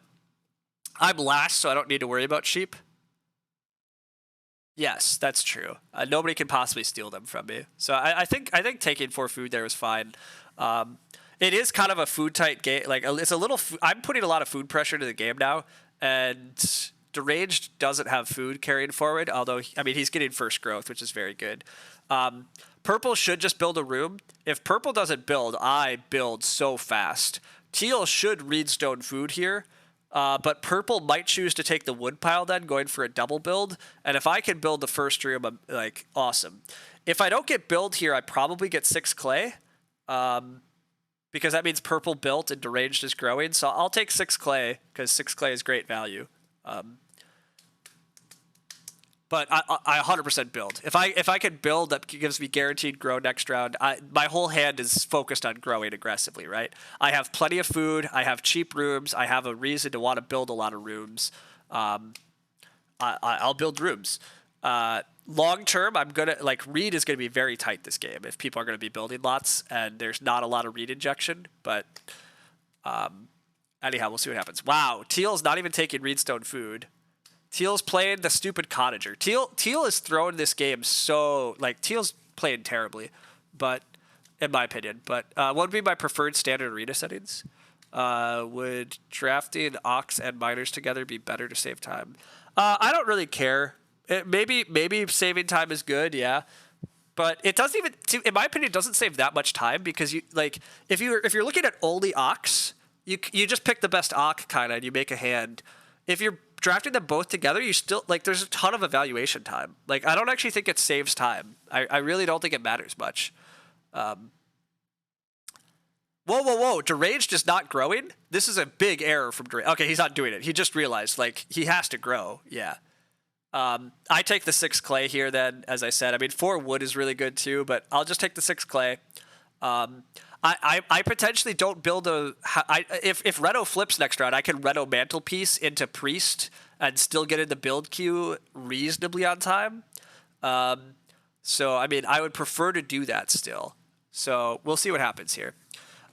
Speaker 2: I'm last, so I don't need to worry about sheep. Yes, that's true. Nobody can possibly steal them from me. So I think taking 4 food there was fine. It is kind of a food tight game. Like, it's a little. I'm putting a lot of food pressure to the game now, and Deranged doesn't have food carried forward. Although I mean he's getting first growth, which is very good. Purple should just build a room. If purple doesn't build, I build so fast. Teal should Reedstone food here. But purple might choose to take the wood pile then, going for a double build. And if I can build the first room, I'm like, awesome. If I don't get build here, I probably get 6 clay. Because that means purple built and Deranged is growing. So I'll take 6 clay, because 6 clay is great value. But I 100% build. If I can build, that gives me guaranteed grow next round. My whole hand is focused on growing aggressively, right? I have plenty of food. I have cheap rooms. I have a reason to want to build a lot of rooms. I'll build rooms. Long term, I'm gonna Reed is gonna be very tight this game if people are gonna be building lots and there's not a lot of Reed injection. But anyhow, we'll see what happens. Wow, Teal's not even taking Reedstone food. Teal's playing the stupid cottager. Teal is throwing this game so Teal's playing terribly, but in my opinion. But what would be my preferred standard arena settings? Would drafting Ox and Miners together be better to save time? I don't really care. Maybe saving time is good, yeah. But it doesn't even, in my opinion, it doesn't save that much time because you if you're looking at only Ox, you just pick the best Ox kind of and you make a hand. If you're drafting them both together, you still there's a ton of evaluation time. I don't actually think it saves time. I really don't think it matters much. What Whoa, whoa, whoa. Deranged is not growing? This is a big error from Deranged. Okay, he's not doing it. He just realized, like, he has to grow. Yeah. I take the 6 clay here then, as I said. I mean, 4 wood is really good too, but I'll just take the 6 clay. I potentially don't build a... if Reno flips next round, I can Reno Mantelpiece into Priest and still get in the build queue reasonably on time. So, I mean, I would prefer to do that still. So, we'll see what happens here.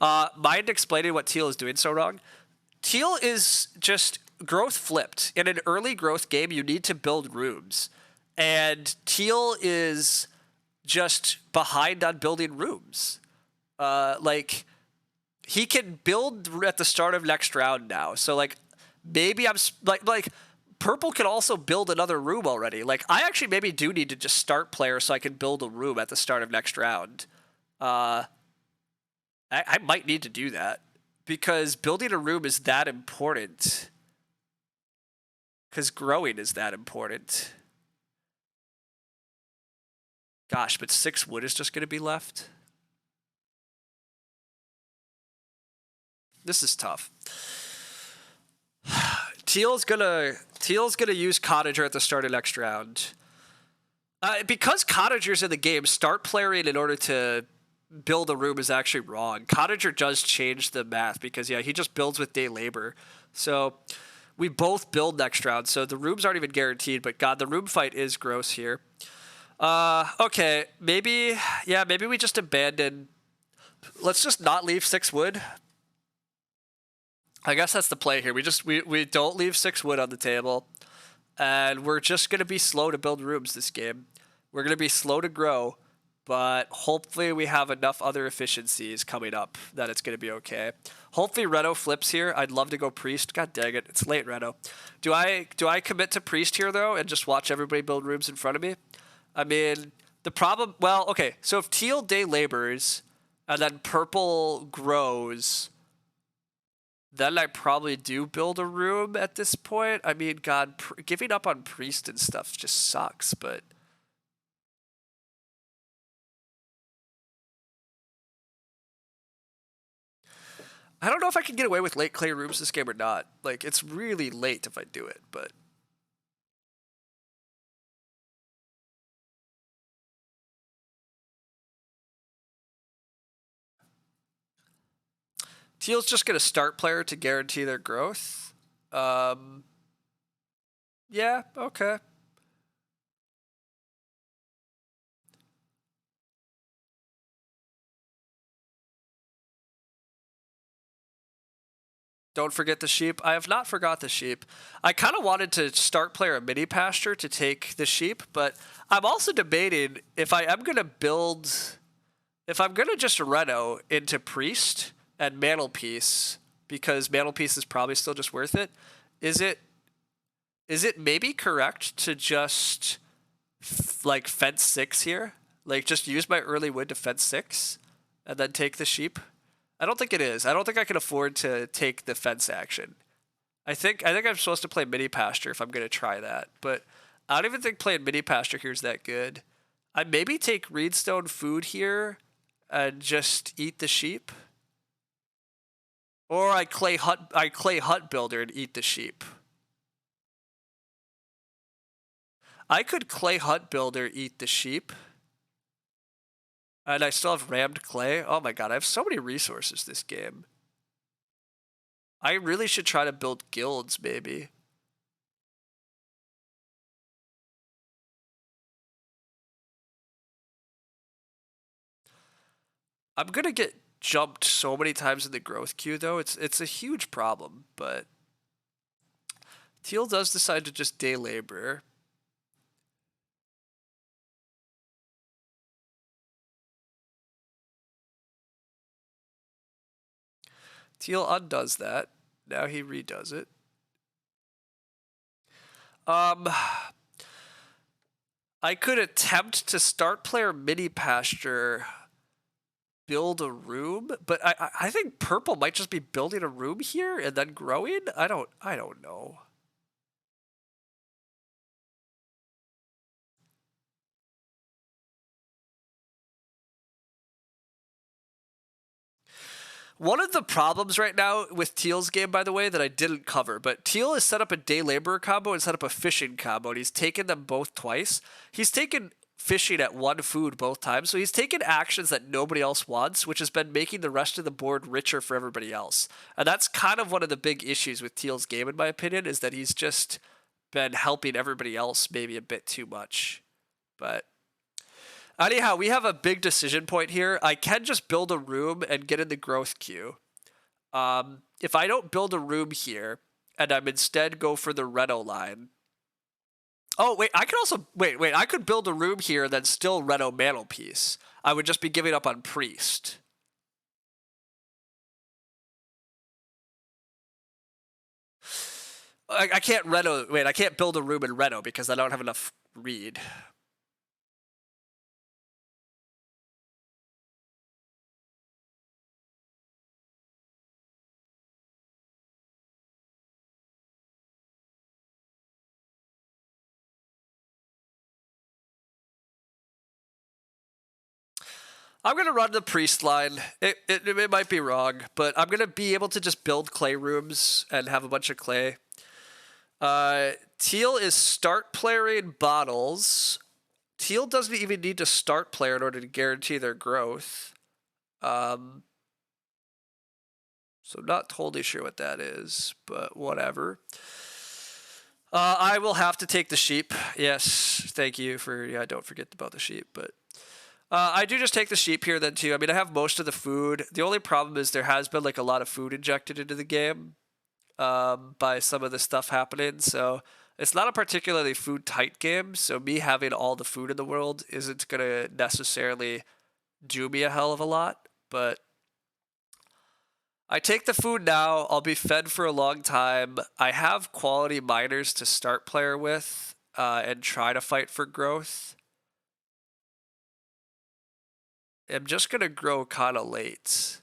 Speaker 2: Mind explaining what Teal is doing so wrong? Teal is just growth flipped. In an early growth game, you need to build rooms. And Teal is just behind on building rooms. Like, he can build at the start of next round now. So, like, maybe I'm... Like Purple can also build another room already. Like, I actually maybe do need to just start player so I can build a room at the start of next round. I might need to do that. Because building a room is that important. Because growing is that important. Gosh, but 6 wood is just going to be left. This is tough. Teal's gonna use Cottager at the start of next round. Because Cottager's in the game, start playing in order to build a room is actually wrong. Cottager does change the math because, yeah, he just builds with day labor. So we both build next round, so the rooms aren't even guaranteed, but God, the room fight is gross here. Okay, maybe we just abandon... Let's just not leave 6 wood. I guess that's the play here. We don't leave 6 wood on the table, and we're just going to be slow to build rooms this game. We're going to be slow to grow, but hopefully we have enough other efficiencies coming up that it's going to be okay. Hopefully Reno flips here. I'd love to go Priest. God dang it, it's late, Reno. Do I commit to Priest here, though, and just watch everybody build rooms in front of me? I mean, the problem... Well, okay, so if Teal day labors, and then Purple grows... Then I probably do build a room at this point. I mean, God, giving up on Priest and stuff just sucks, but... I don't know if I can get away with late clay rooms this game or not. Like, it's really late if I do it, but... Teal's just going to start player to guarantee their growth. Yeah, okay. Don't forget the sheep. I have not forgot the sheep. I kind of wanted to start player a mini pasture to take the sheep, but I'm also debating if I am going to build... If I'm going to just Reno into Priest and Mantelpiece, because Mantelpiece is probably still just worth it, is it maybe correct to just like fence 6 here? Like just use my early wood to fence 6 and then take the sheep? I don't think it is. I don't think I can afford to take the fence action. I think I'm supposed to play mini pasture if I'm going to try that, but I don't even think playing mini pasture here is that good. I maybe take Reedstone food here and just eat the sheep. Or I clay hut builder and eat the sheep. I could clay hut builder, eat the sheep. And I still have rammed clay. Oh my god, I have so many resources this game. I really should try to build guilds, maybe. I'm gonna get jumped so many times in the growth queue, though. It's a huge problem, but... Teal does decide to just day labor. Teal undoes that. Now he redoes it. I could attempt to start player mini pasture, build a room, but I think Purple might just be building a room here and then growing. I don't know. One of the problems right now with Teal's game, by the way, that I didn't cover, but Teal has set up a day laborer combo and set up a fishing combo, and he's taken them both twice. He's taken fishing at one food both times, so he's taken actions that nobody else wants, which has been making the rest of the board richer for everybody else. And that's kind of one of the big issues with Teal's game, in my opinion, is that he's just been helping everybody else maybe a bit too much. But anyhow, we have a big decision point here. I can just build a room and get in the growth queue. If I don't build a room here, and I'm instead go for the Reno line. Oh, wait, I could also... Wait, I could build a room here and then still Reno Mantelpiece. I would just be giving up on Priest. I can't Reno... Wait, I can't build a room in Reno because I don't have enough read. I'm going to run the Priest line. It might be wrong, but I'm going to be able to just build clay rooms and have a bunch of clay. Teal is start playering bottles. Teal doesn't even need to start player in order to guarantee their growth. So I'm not totally sure what that is, but whatever. I will have to take the sheep. Yes, thank you for... Yeah, don't forget about the sheep, but... I do just take the sheep here then too. I mean, I have most of the food. The only problem is there has been like a lot of food injected into the game by some of the stuff happening. So it's not a particularly food tight game. So me having all the food in the world isn't going to necessarily do me a hell of a lot. But I take the food now. I'll be fed for a long time. I have quality miners to start player with and try to fight for growth. I'm just going to grow kind of late.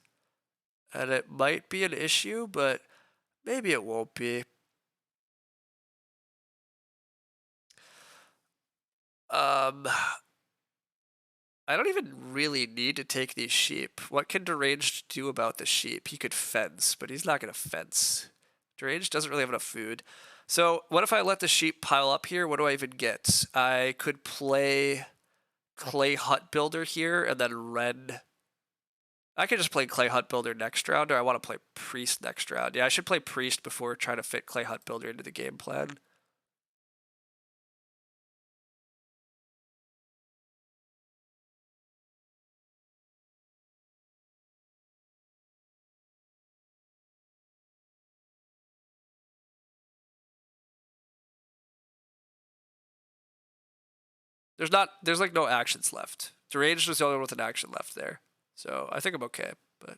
Speaker 2: And it might be an issue, but maybe it won't be. I don't even really need to take these sheep. What can Deranged do about the sheep? He could fence, but he's not going to fence. Deranged doesn't really have enough food. So what if I let the sheep pile up here? What do I even get? I could play Clay Hut Builder here and then Ren. I could just play Clay Hut Builder next round, or I want to play Priest next round. Yeah, I should play Priest before trying to fit Clay Hut Builder into the game plan. There's like no actions left. Deranged was the only one with an action left there. So I think I'm okay, but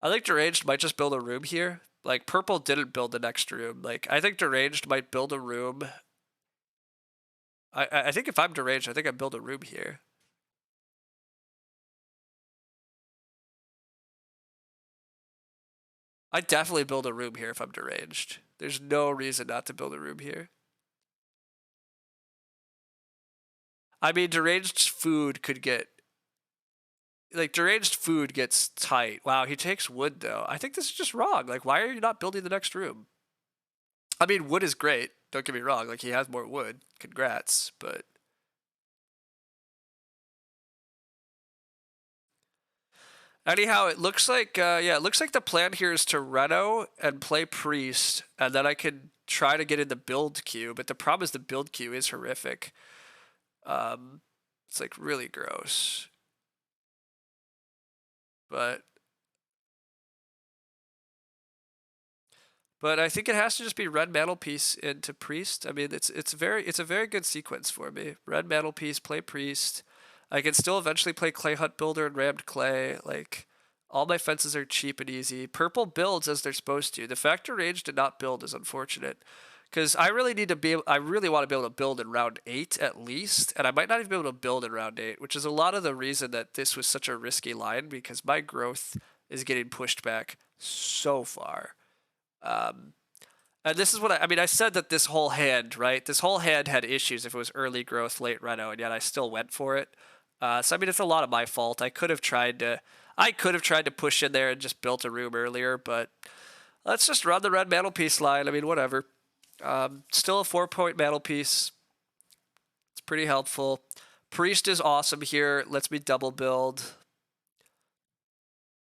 Speaker 2: I think Deranged might just build a room here. Like, Purple didn't build the next room. Like, I think Deranged might build a room. I think if I'm Deranged, I think I build a room here. I definitely build a room here if I'm Deranged. There's no reason not to build a room here. I mean, Deranged food could get... Like, Deranged food gets tight. Wow, he takes wood, though. I think this is just wrong. Like, why are you not building the next room? I mean, wood is great. Don't get me wrong. Like, he has more wood. Congrats, but... Anyhow, it looks like, it looks like the plan here is to Reno and play Priest, and then I could try to get in the build queue, but the problem is the build queue is horrific. It's like really gross. But I think it has to just be Red Mantelpiece into Priest. I mean, it's a very good sequence for me. Red Mantelpiece, play Priest. I can still eventually play Clay Hut Builder and Rammed Clay. Like, all my fences are cheap and easy. Purple builds as they're supposed to. The fact Range did not build is unfortunate. Because I really want to be able to build in round 8 at least, and I might not even be able to build in round 8, which is a lot of the reason that this was such a risky line, because my growth is getting pushed back so far. And this is what I said that this whole hand, right? This whole hand had issues if it was early growth, late Reno, and yet I still went for it. So, I mean, it's a lot of my fault. I could have tried to... I could have tried to push in there and just built a room earlier, but let's just run the red mantelpiece line. I mean, whatever. Still a 4-point mantelpiece. It's pretty helpful. Priest is awesome here. Lets me double build.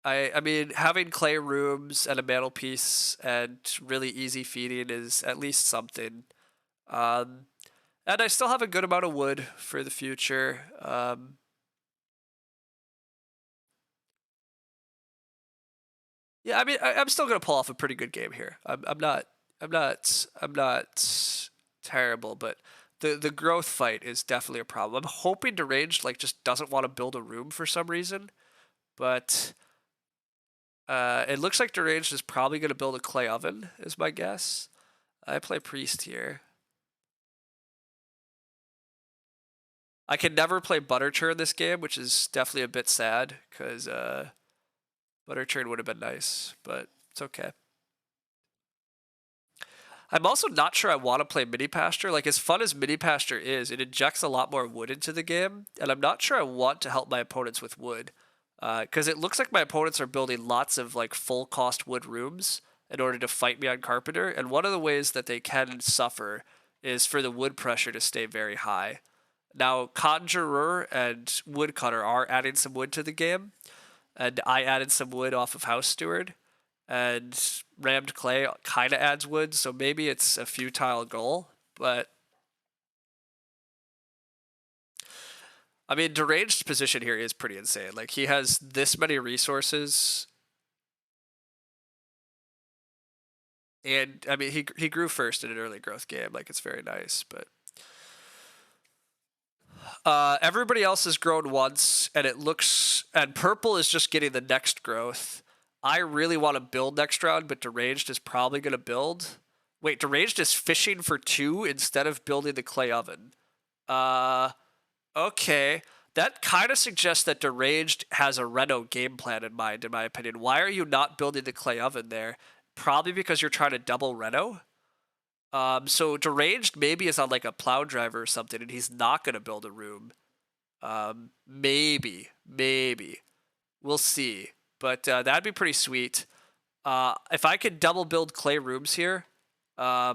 Speaker 2: I mean, having clay rooms and a mantelpiece and really easy feeding is at least something. Um, and I still have a good amount of wood for the future. Yeah, I mean, I'm still gonna pull off a pretty good game here. I'm not terrible, but the growth fight is definitely a problem. I'm hoping Deranged like just doesn't want to build a room for some reason, but it looks like Deranged is probably gonna build a clay oven, is my guess. I play Priest here. I can never play Butter Churn this game, which is definitely a bit sad because Butter Churn would have been nice, but it's okay. I'm also not sure I want to play Mini Pasture. Like, as fun as Mini Pasture is, it injects a lot more wood into the game, and I'm not sure I want to help my opponents with wood. Because it looks like my opponents are building lots of, like, full-cost wood rooms in order to fight me on Carpenter, and one of the ways that they can suffer is for the wood pressure to stay very high. Now, Conjurer and Woodcutter are adding some wood to the game, and I added some wood off of House Steward, and Rammed Clay kind of adds wood, so maybe it's a futile goal, but I mean, Deranged's position here is pretty insane. Like, he has this many resources, and I mean, he grew first in an early growth game. Like, it's very nice, but everybody else has grown once, and it looks, and purple is just getting the next growth. I really want to build next round, but Deranged is probably going to build. Wait, Deranged is fishing for 2 instead of building the clay oven. Okay. That kind of suggests that Deranged has a Reno game plan in mind, in my opinion. Why are you not building the clay oven there? Probably because you're trying to double Reno. So Deranged maybe is on like a plow driver or something, and he's not going to build a room. Maybe. We'll see. But that'd be pretty sweet. If I could double build clay rooms here, yeah,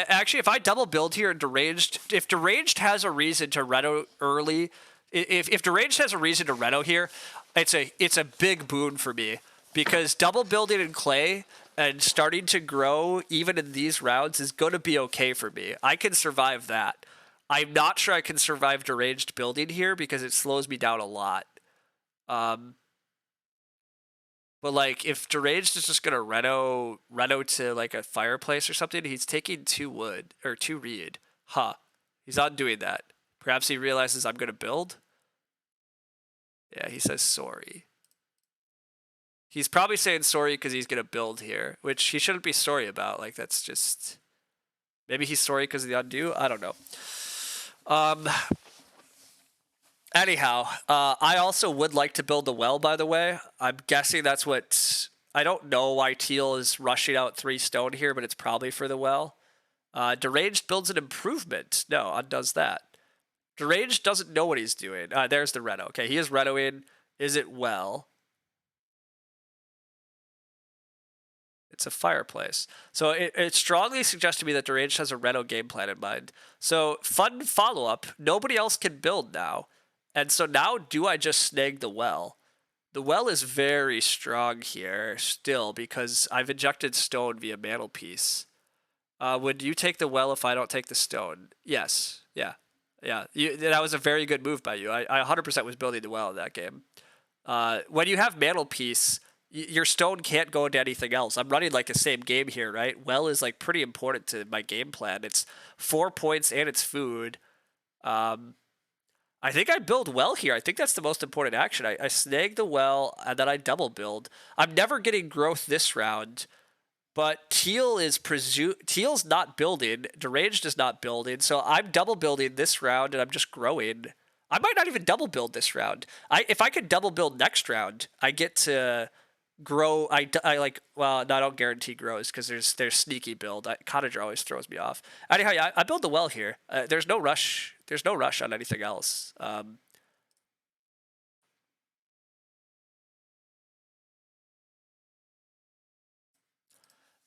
Speaker 2: actually, if I double build here and Deranged, if Deranged has a reason to Reno early, if Deranged has a reason to Reno here, it's a big boon for me because double building in clay and starting to grow even in these rounds is going to be okay for me. I can survive that. I'm not sure I can survive Deranged building here because it slows me down a lot. But like, if Deranged is just gonna Reno to like a fireplace or something, he's taking 2 wood or 2 reed. Huh? He's not doing that. Perhaps he realizes I'm gonna build. Yeah, he says sorry. He's probably saying sorry because he's gonna build here, which he shouldn't be sorry about. Like, that's just maybe he's sorry because of the undo. I don't know. Anyhow, I also would like to build a well, by the way. I'm guessing that's what... I don't know why Teal is rushing out 3 stone here, but it's probably for the well. Deranged builds an improvement. No, undoes that. Deranged doesn't know what he's doing. There's the Reno. Okay, he is Renoing. Is it well? It's a fireplace. So it strongly suggests to me that Deranged has a Reno game plan in mind. So, fun follow-up. Nobody else can build now. And so now, do I just snag the well? The well is very strong here still because I've injected stone via mantelpiece. Would you take the well if I don't take the stone? Yes. Yeah. That was a very good move by you. I 100% was building the well in that game. When you have mantelpiece, your stone can't go into anything else. I'm running like the same game here, right? Well is like pretty important to my game plan. It's 4 points and it's food. I think I build well here. I think that's the most important action. I snag the well, and then I double build. I'm never getting growth this round, but Teal's not building. Deranged is not building, so I'm double building this round, and I'm just growing. I might not even double build this round. If I could double build next round, I get to grow. Well, no, I don't guarantee grows because there's sneaky build. Cottager always throws me off. Anyhow, yeah, I build the well here. There's no rush. There's no rush on anything else.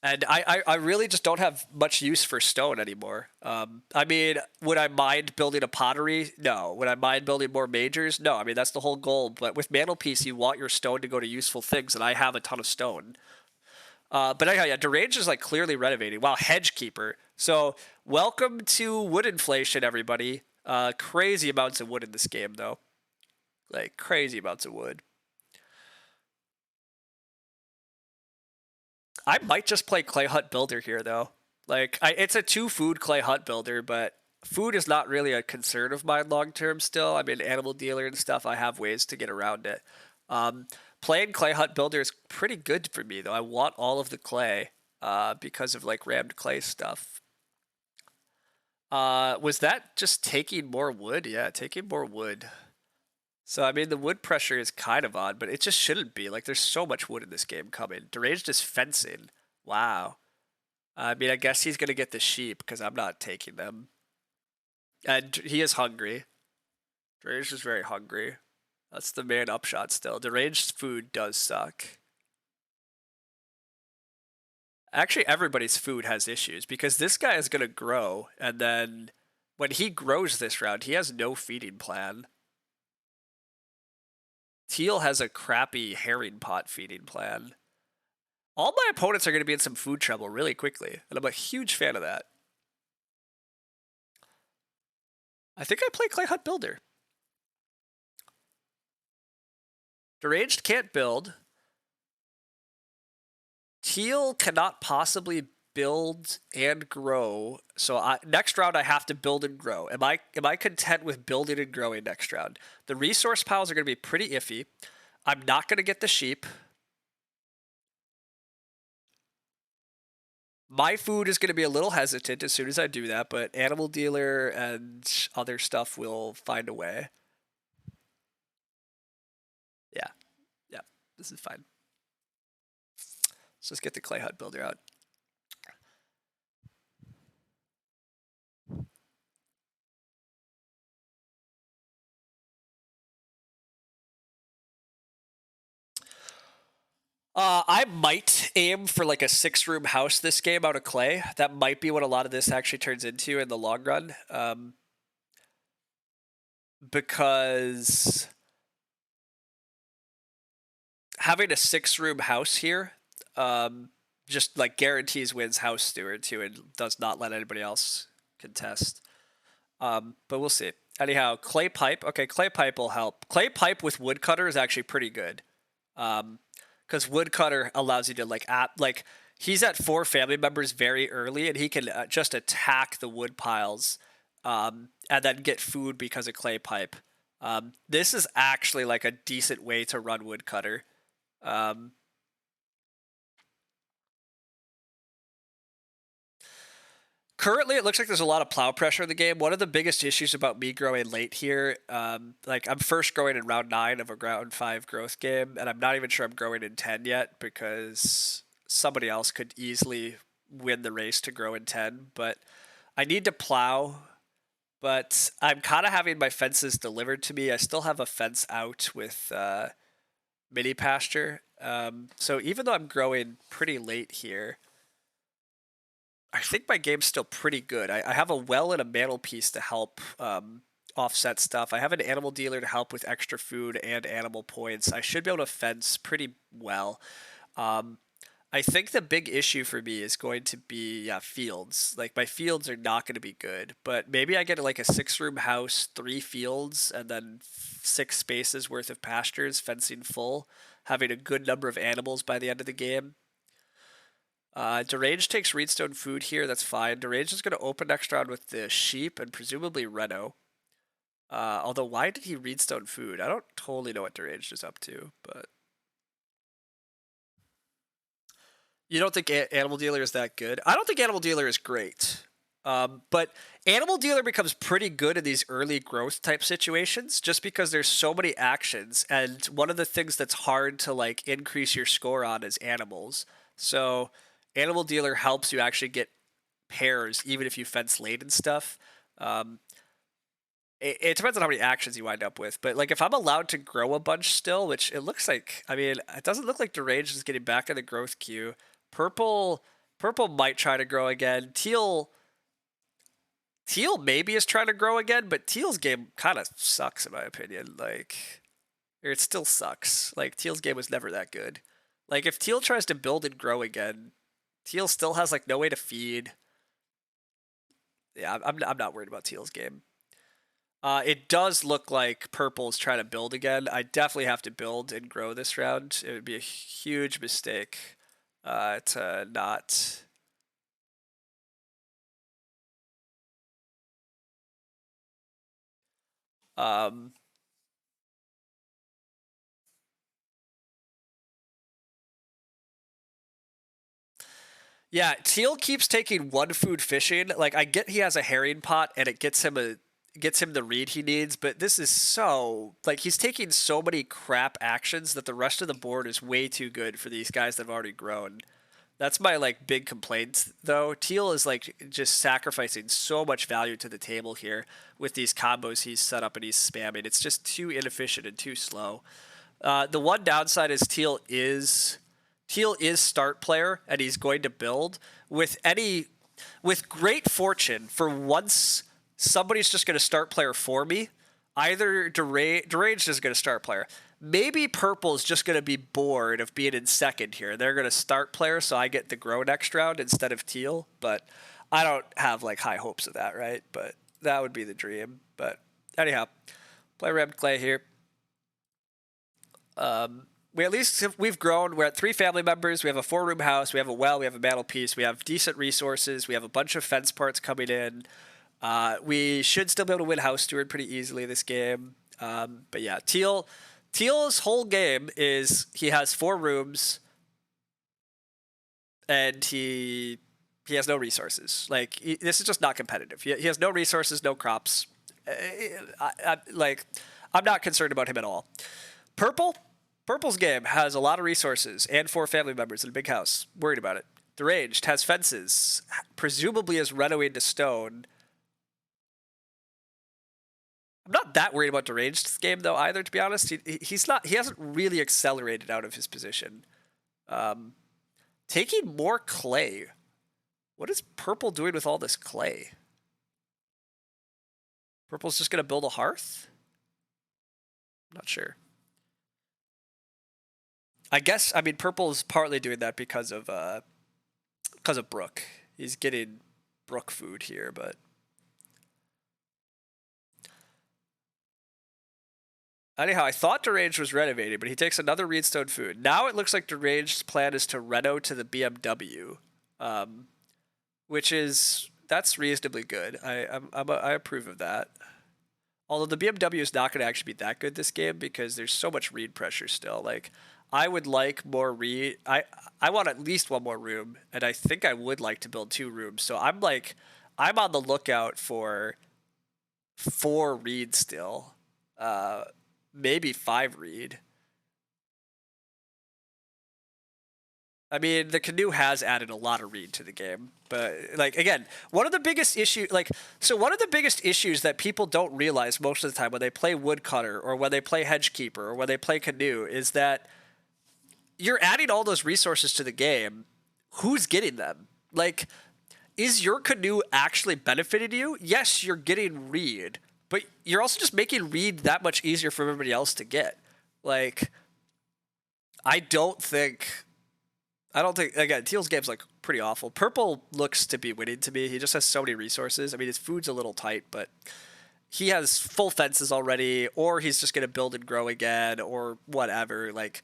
Speaker 2: And I really just don't have much use for stone anymore. I mean, would I mind building a pottery? No. Would I mind building more majors? No. I mean, that's the whole goal. But with Mantelpiece, you want your stone to go to useful things, and I have a ton of stone. But anyhow, yeah, Derange is like clearly renovating. Wow, Hedge Keeper. So welcome to wood inflation, everybody. Crazy amounts of wood in this game, though. Like crazy amounts of wood. I might just play Clay Hut Builder here, though. Like, it's a 2 food Clay Hut Builder, but food is not really a concern of mine long term still. I mean, Animal Dealer and stuff, I have ways to get around it. Um, Playing Clay Hut Builder is pretty good for me, though. I want all of the clay because of, like, rammed clay stuff. Was that just taking more wood? Yeah, taking more wood. So, I mean, the wood pressure is kind of on, but it just shouldn't be. Like, there's so much wood in this game coming. Deranged is fencing. Wow. I mean, I guess he's going to get the sheep because I'm not taking them. And he is hungry. Deranged is very hungry. That's the main upshot still. Deranged food does suck. Actually, everybody's food has issues because this guy is going to grow, and then when he grows this round, he has no feeding plan. Teal has a crappy herring pot feeding plan. All my opponents are going to be in some food trouble really quickly, and I'm a huge fan of that. I think I play Clay Hut Builder. Deranged can't build. Teal cannot possibly build and grow. So next round I have to build and grow. Am I content with building and growing next round? The resource piles are going to be pretty iffy. I'm not going to get the sheep. My food is going to be a little hesitant as soon as I do that, but Animal Dealer and other stuff will find a way. Yeah, yeah, this is fine. Let's just get the Clay Hut Builder out. I might aim for like a 6-room house this game out of clay. That might be what a lot of this actually turns into in the long run. Because having a 6-room house here just like guarantees wins house steward too and does not let anybody else contest. But we'll see. Anyhow, clay pipe. Okay, clay pipe will help. Clay pipe with woodcutter is actually pretty good. Because woodcutter allows you to like he's at 4 family members very early, and he can just attack the wood piles, and then get food because of clay pipe. This is actually like a decent way to run woodcutter. Currently, it looks like there's a lot of plow pressure in the game. One of the biggest issues about me growing late here, like I'm first growing in round 9 of a round 5 growth game, and I'm not even sure I'm growing in 10 yet because somebody else could easily win the race to grow in 10. But I need to plow, but I'm kind of having my fences delivered to me. I still have a fence out with mini pasture. So even though I'm growing pretty late here, I think my game's still pretty good. I have a well and a mantelpiece to help offset stuff. I have an animal dealer to help with extra food and animal points. I should be able to fence pretty well. I think the big issue for me is going to be fields. Like my fields are not going to be good, but maybe I get like a 6-room house, 3 fields, and then 6 spaces worth of pastures, fencing full, having a good number of animals by the end of the game. Deranged takes Reedstone food here. That's fine. Deranged is going to open next round with the sheep and presumably Reno. Although, why did he Reedstone food? I don't totally know what Deranged is up to, but you don't think Animal Dealer is that good? I don't think Animal Dealer is great. But Animal Dealer becomes pretty good in these early growth type situations just because there's so many actions, and one of the things that's hard to like increase your score on is animals. So Animal Dealer helps you actually get pairs even if you fence late and stuff. It depends on how many actions you wind up with, but like if I'm allowed to grow a bunch still, which it looks like, I mean, it doesn't look like Deranged is getting back in the growth queue. Purple Purple might try to grow again. Teal maybe is trying to grow again, but Teal's game kind of sucks in my opinion. Like, or it still sucks. Like, Teal's game was never that good. Like, if Teal tries to build and grow again, Teal still has like no way to feed. Yeah, I'm not worried about Teal's game. It does look like Purple's trying to build again. I definitely have to build and grow this round. It would be a huge mistake to not. Um, yeah, Teal keeps taking one food fishing. Like I get he has a herring pot and it gets him the read he needs, but this is so like he's taking so many crap actions that the rest of the board is way too good for these guys that have already grown. That's my like big complaint though. Teal is like just sacrificing so much value to the table here with these combos he's set up and he's spamming. It's just too inefficient and too slow. The one downside is Teal is start player and he's going to build with great fortune for once somebody's just going to start player for me. Either Deranged is going to start player. Maybe Purple is just going to be bored of being in second here. They're going to start player, so I get the grow next round instead of Teal. But I don't have like high hopes of that, right? But that would be the dream. But anyhow, play Red Clay here. We've grown. We're at 3 family members. We have a 4-room house. We have a well. We have a mantelpiece. We have decent resources. We have a bunch of fence parts coming in. We should still be able to win House Steward pretty easily this game. But yeah, Teal's whole game is he has 4 rooms and he has no resources. Like this is just not competitive. He has no resources, no crops. I'm not concerned about him at all. Purple's game has a lot of resources and 4 family members in a big house. Worried about it. Deranged has fences, presumably is renovating to stone. I'm not that worried about Deranged's game though either. To be honest, he hasn't really accelerated out of his position. Taking more clay. What is Purple doing with all this clay? Purple's just gonna build a hearth? I'm not sure. I mean Purple's partly doing that because of Brook. He's getting Brook food here, but anyhow, I thought Deranged was renovating, but he takes another Reedstone food. Now it looks like Deranged's plan is to reno to the BMW, that's reasonably good. I approve of that. Although the BMW is not going to actually be that good this game because there's so much read pressure still. Like I would like more read. I want at least 1 more room, and I think I would like to build 2 rooms. So I'm on the lookout for 4 read still. Maybe 5 read. I mean, the canoe has added a lot of read to the game, but like again, one of the biggest issues that people don't realize most of the time when they play woodcutter or when they play hedgekeeper or when they play canoe is that you're adding all those resources to the game. Who's getting them? Like, is your canoe actually benefiting you? Yes, you're getting read, but you're also just making read that much easier for everybody else to get. Like, I don't think again, Teal's game's like pretty awful. Purple looks to be winning to me. He just has so many resources. I mean, his food's a little tight, but he has full fences already, or he's just gonna build and grow again, or whatever. Like,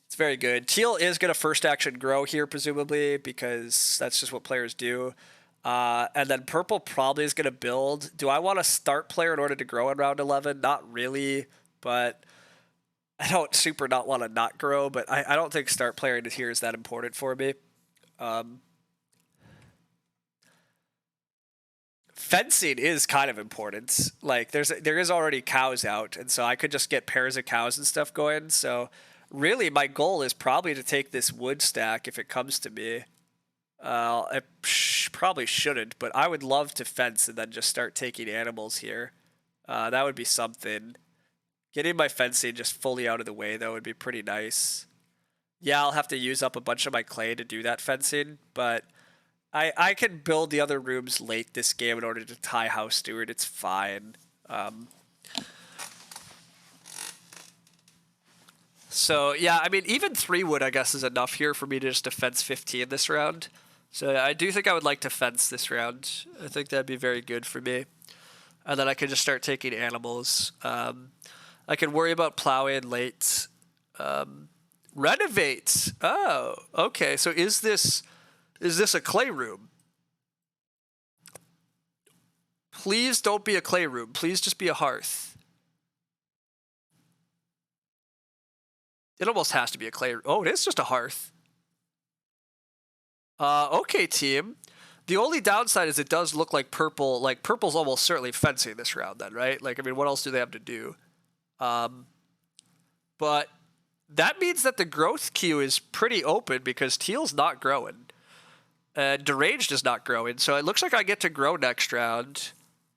Speaker 2: it's very good. Teal is gonna first action grow here, presumably, because that's just what players do. And then Purple probably is gonna build. Do I want to start player in order to grow in round 11? Not really, but I don't super not want to not grow, but I don't think start player in here is that important for me. Fencing is kind of important. Like there is already cows out, and so I could just get pairs of cows and stuff going. So really, my goal is probably to take this wood stack if it comes to me. I probably shouldn't, but I would love to fence and then just start taking animals here. That would be something. Getting my fencing just fully out of the way, though, would be pretty nice. Yeah, I'll have to use up a bunch of my clay to do that fencing, but I can build the other rooms late this game in order to tie House Steward. It's fine. Um, so yeah, I mean, even 3 wood I guess is enough here for me to just defense 15 this round. So I do think I would like to fence this round. I think that'd be very good for me. And then I can just start taking animals. I can worry about plowing late. Renovate. Oh, okay. So is this a clay room? Please don't be a clay room. Please just be a hearth. It almost has to be a clay. Oh, it is just a hearth. Okay, team. The only downside is it does look like purple. Like purple's almost certainly fencing this round, then, right? Like, I mean, what else do they have to do? But that means that the growth queue is pretty open because teal's not growing. And deranged is not growing. So it looks like I get to grow next round.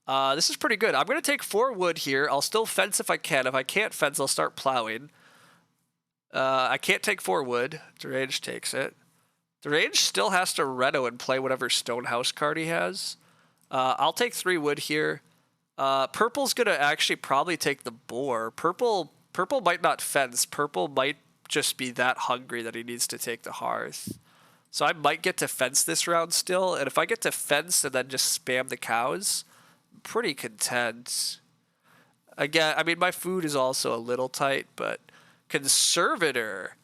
Speaker 2: This is pretty good. I'm going to take 4 wood here. I'll still fence if I can. If I can't fence, I'll start plowing. I can't take 4 wood. Deranged takes it. Deranged still has to reno and play whatever stone house card he has. I'll take 3 wood here. Purple's going to actually probably take the boar. Purple might not fence. Purple might just be that hungry that he needs to take the hearth. So I might get to fence this round still. And if I get to fence and then just spam the cows, I'm pretty content. Again, I mean, my food is also a little tight, but conservator.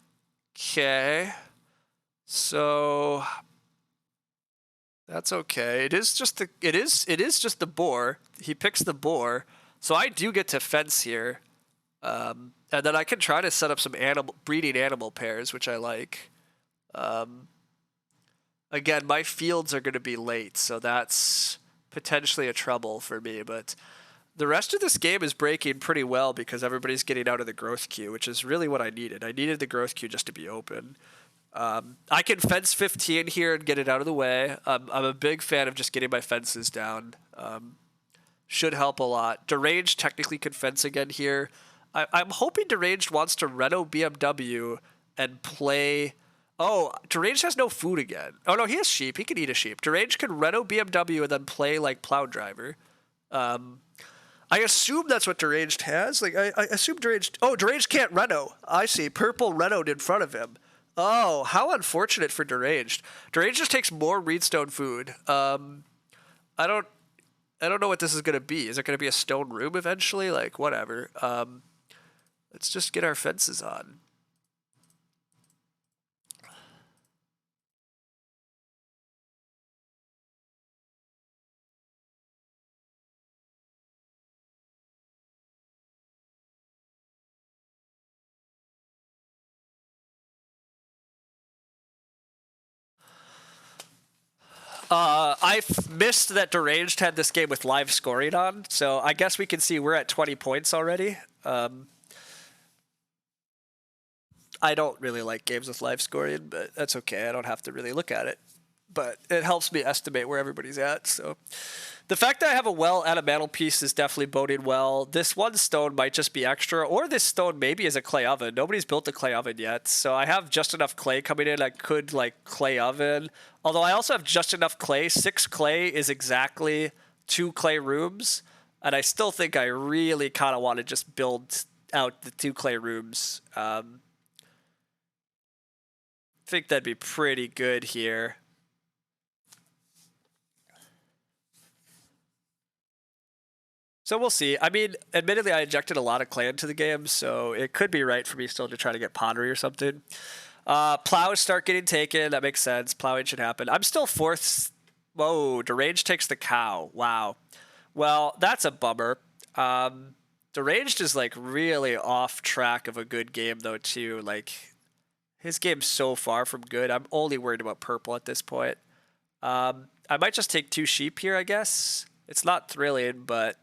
Speaker 2: Okay. So that's okay. It is just the boar. He picks the boar. So I do get to fence here. And then I can try to set up some breeding animal pairs, which I like. Again, my fields are going to be late, so that's potentially a trouble for me. But the rest of this game is breaking pretty well because everybody's getting out of the growth queue, which is really what I needed. I needed the growth queue just to be open. I can fence 15 here and get it out of the way. I'm a big fan of just getting my fences down. Should help a lot. Deranged technically can fence again here. I'm hoping Deranged wants to reno BMW and play... Oh, Deranged has no food again. Oh, no, he has sheep. He can eat a sheep. Deranged can reno BMW and then play, like, Plow Driver. I assume that's what Deranged has. Like, I assume Deranged... Oh, Deranged can't reno. I see. Purple renoed in front of him. Oh, how unfortunate for Deranged. Deranged just takes more Reedstone food. I don't know what this is going to be. Is it going to be a stone room eventually? Like, whatever. Let's just get our fences on. I missed that Deranged had this game with live scoring on, so I guess we can see we're at 20 points already. I don't really like games with live scoring, but that's okay. I don't have to really look at it. But it helps me estimate where everybody's at, so... The fact that I have a well at a mantelpiece is definitely boding well. This one stone might just be extra, or this stone maybe is a clay oven. Nobody's built a clay oven yet, so I have just enough clay coming in. I could, like, clay oven. Although I also have just enough clay. 6 clay is exactly 2 clay rooms, and I still think I really kind of want to just build out the 2 clay rooms. I think that'd be pretty good here. So we'll see. I mean, admittedly, I injected a lot of clay into the game, so it could be right for me still to try to get pottery or something. Plows start getting taken. That makes sense. Plowing should happen. I'm still 4th. Whoa, Deranged takes the cow. Wow. Well, that's a bummer. Deranged is, like, really off track of a good game, though, too. Like, his game's so far from good. I'm only worried about purple at this point. I might just take 2 sheep here, I guess. It's not thrilling, but...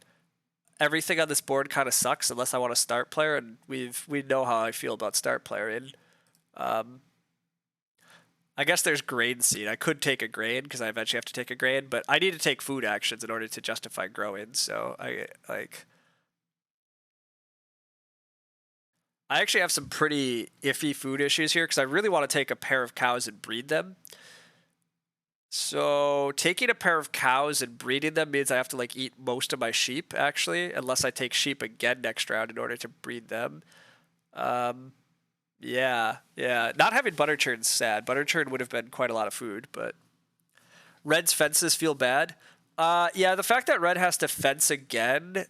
Speaker 2: Everything on this board kind of sucks unless I want a start player, and we know how I feel about start playing. I guess there's grain seed. I could take a grain because I eventually have to take a grain, but I need to take food actions in order to justify growing. So I actually have some pretty iffy food issues here because I really want to take a pair of cows and breed them. So taking a pair of cows and breeding them means I have to like eat most of my sheep actually, unless I take sheep again next round in order to breed them. Um, yeah. Not having butter churn's sad. Butter churn would have been quite a lot of food, but Red's fences feel bad. Yeah, the fact that Red has to fence again.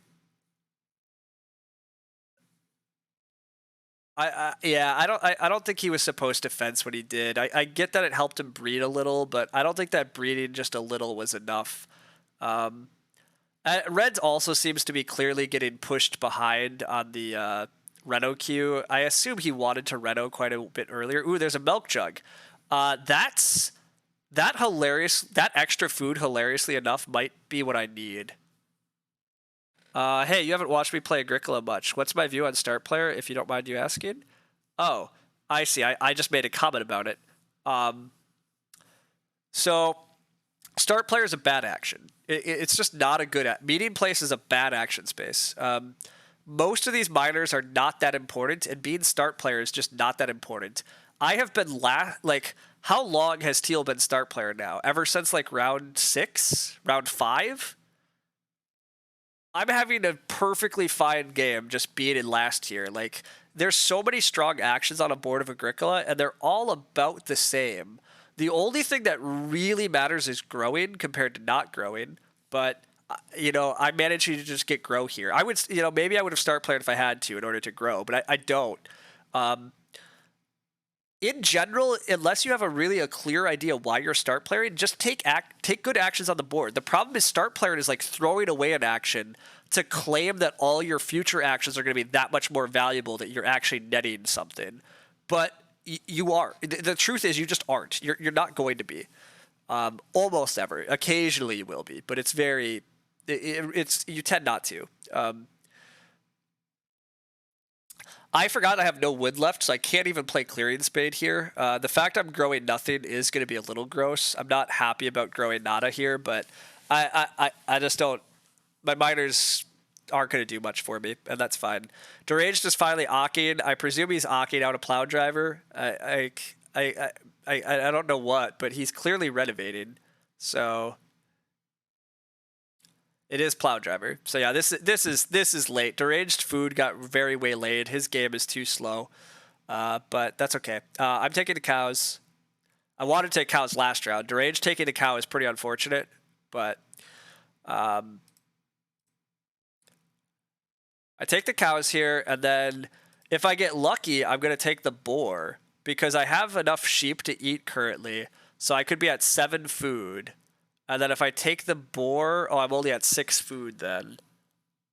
Speaker 2: I don't think he was supposed to fence when he did. I get that it helped him breed a little, but I don't think that breeding just a little was enough. Um, Reds also seems to be clearly getting pushed behind on the Reno queue. I assume he wanted to Reno quite a bit earlier. Ooh, there's a milk jug. That's that hilarious. That extra food, hilariously enough, might be what I need. Hey, you haven't watched me play Agricola much. What's my view on Start Player, if you don't mind you asking? Oh, I see. I just made a comment about it. Um, so, Start Player is a bad action. It's just not a good. Meeting place is a bad action space. Most of these miners are not that important, and being Start Player is just not that important. I have been like, how long has Teal been Start Player now? Ever since like round 6, round 5? I'm having a perfectly fine game just being in last tier. Like, there's so many strong actions on a board of Agricola, and they're all about the same. The only thing that really matters is growing compared to not growing. But, I managed to just get grow here. I would, maybe I would have start played if I had to in order to grow, but I don't. Um, in general, unless you have a clear idea why you're start playing, just take good actions on the board. The problem is start playing is like throwing away an action to claim that all your future actions are going to be that much more valuable that you're actually netting something. But you are. The truth is you just aren't. You're not going to be. Almost ever. Occasionally you will be, but it's very. It's you tend not to. I forgot I have no wood left, so I can't even play Clearing Spade here. The fact I'm growing nothing is going to be a little gross. I'm not happy about growing nada here, but I just don't. My miners aren't going to do much for me, and that's fine. Deranged is finally ocking. I presume he's ocking out a plow driver. I don't know what, but he's clearly renovating. So it is plow driver. So yeah, this is late. Deranged food got very waylaid. His game is too slow, but that's okay. I'm taking the cows. I wanted to take cows last round. Deranged taking the cow is pretty unfortunate, but I take the cows here, and then if I get lucky, I'm gonna take the boar because I have enough sheep to eat currently, so I could be at 7 food. And then if I take the boar, I'm only at 6 food then.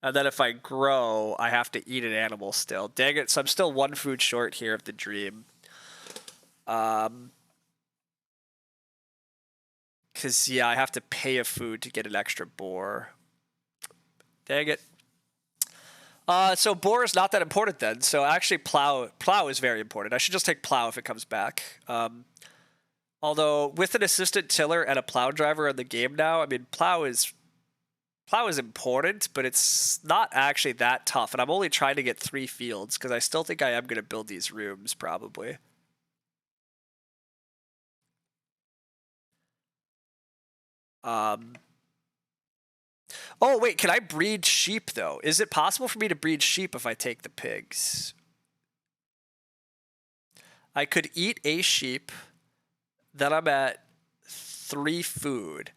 Speaker 2: And then if I grow, I have to eat an animal still. Dang it, so I'm still 1 food short here of the dream. Because, yeah, I have to pay a food to get an extra boar. Dang it. So boar is not that important then. So actually plow is very important. I should just take plow if it comes back. Although with an assistant tiller and a plow driver in the game now, I mean plow is important, but it's not actually that tough. And I'm only trying to get 3 fields because I still think I am going to build these rooms probably. Oh wait, can I breed sheep though? Is it possible for me to breed sheep if I take the pigs? I could eat a sheep. Then I'm at 3 food.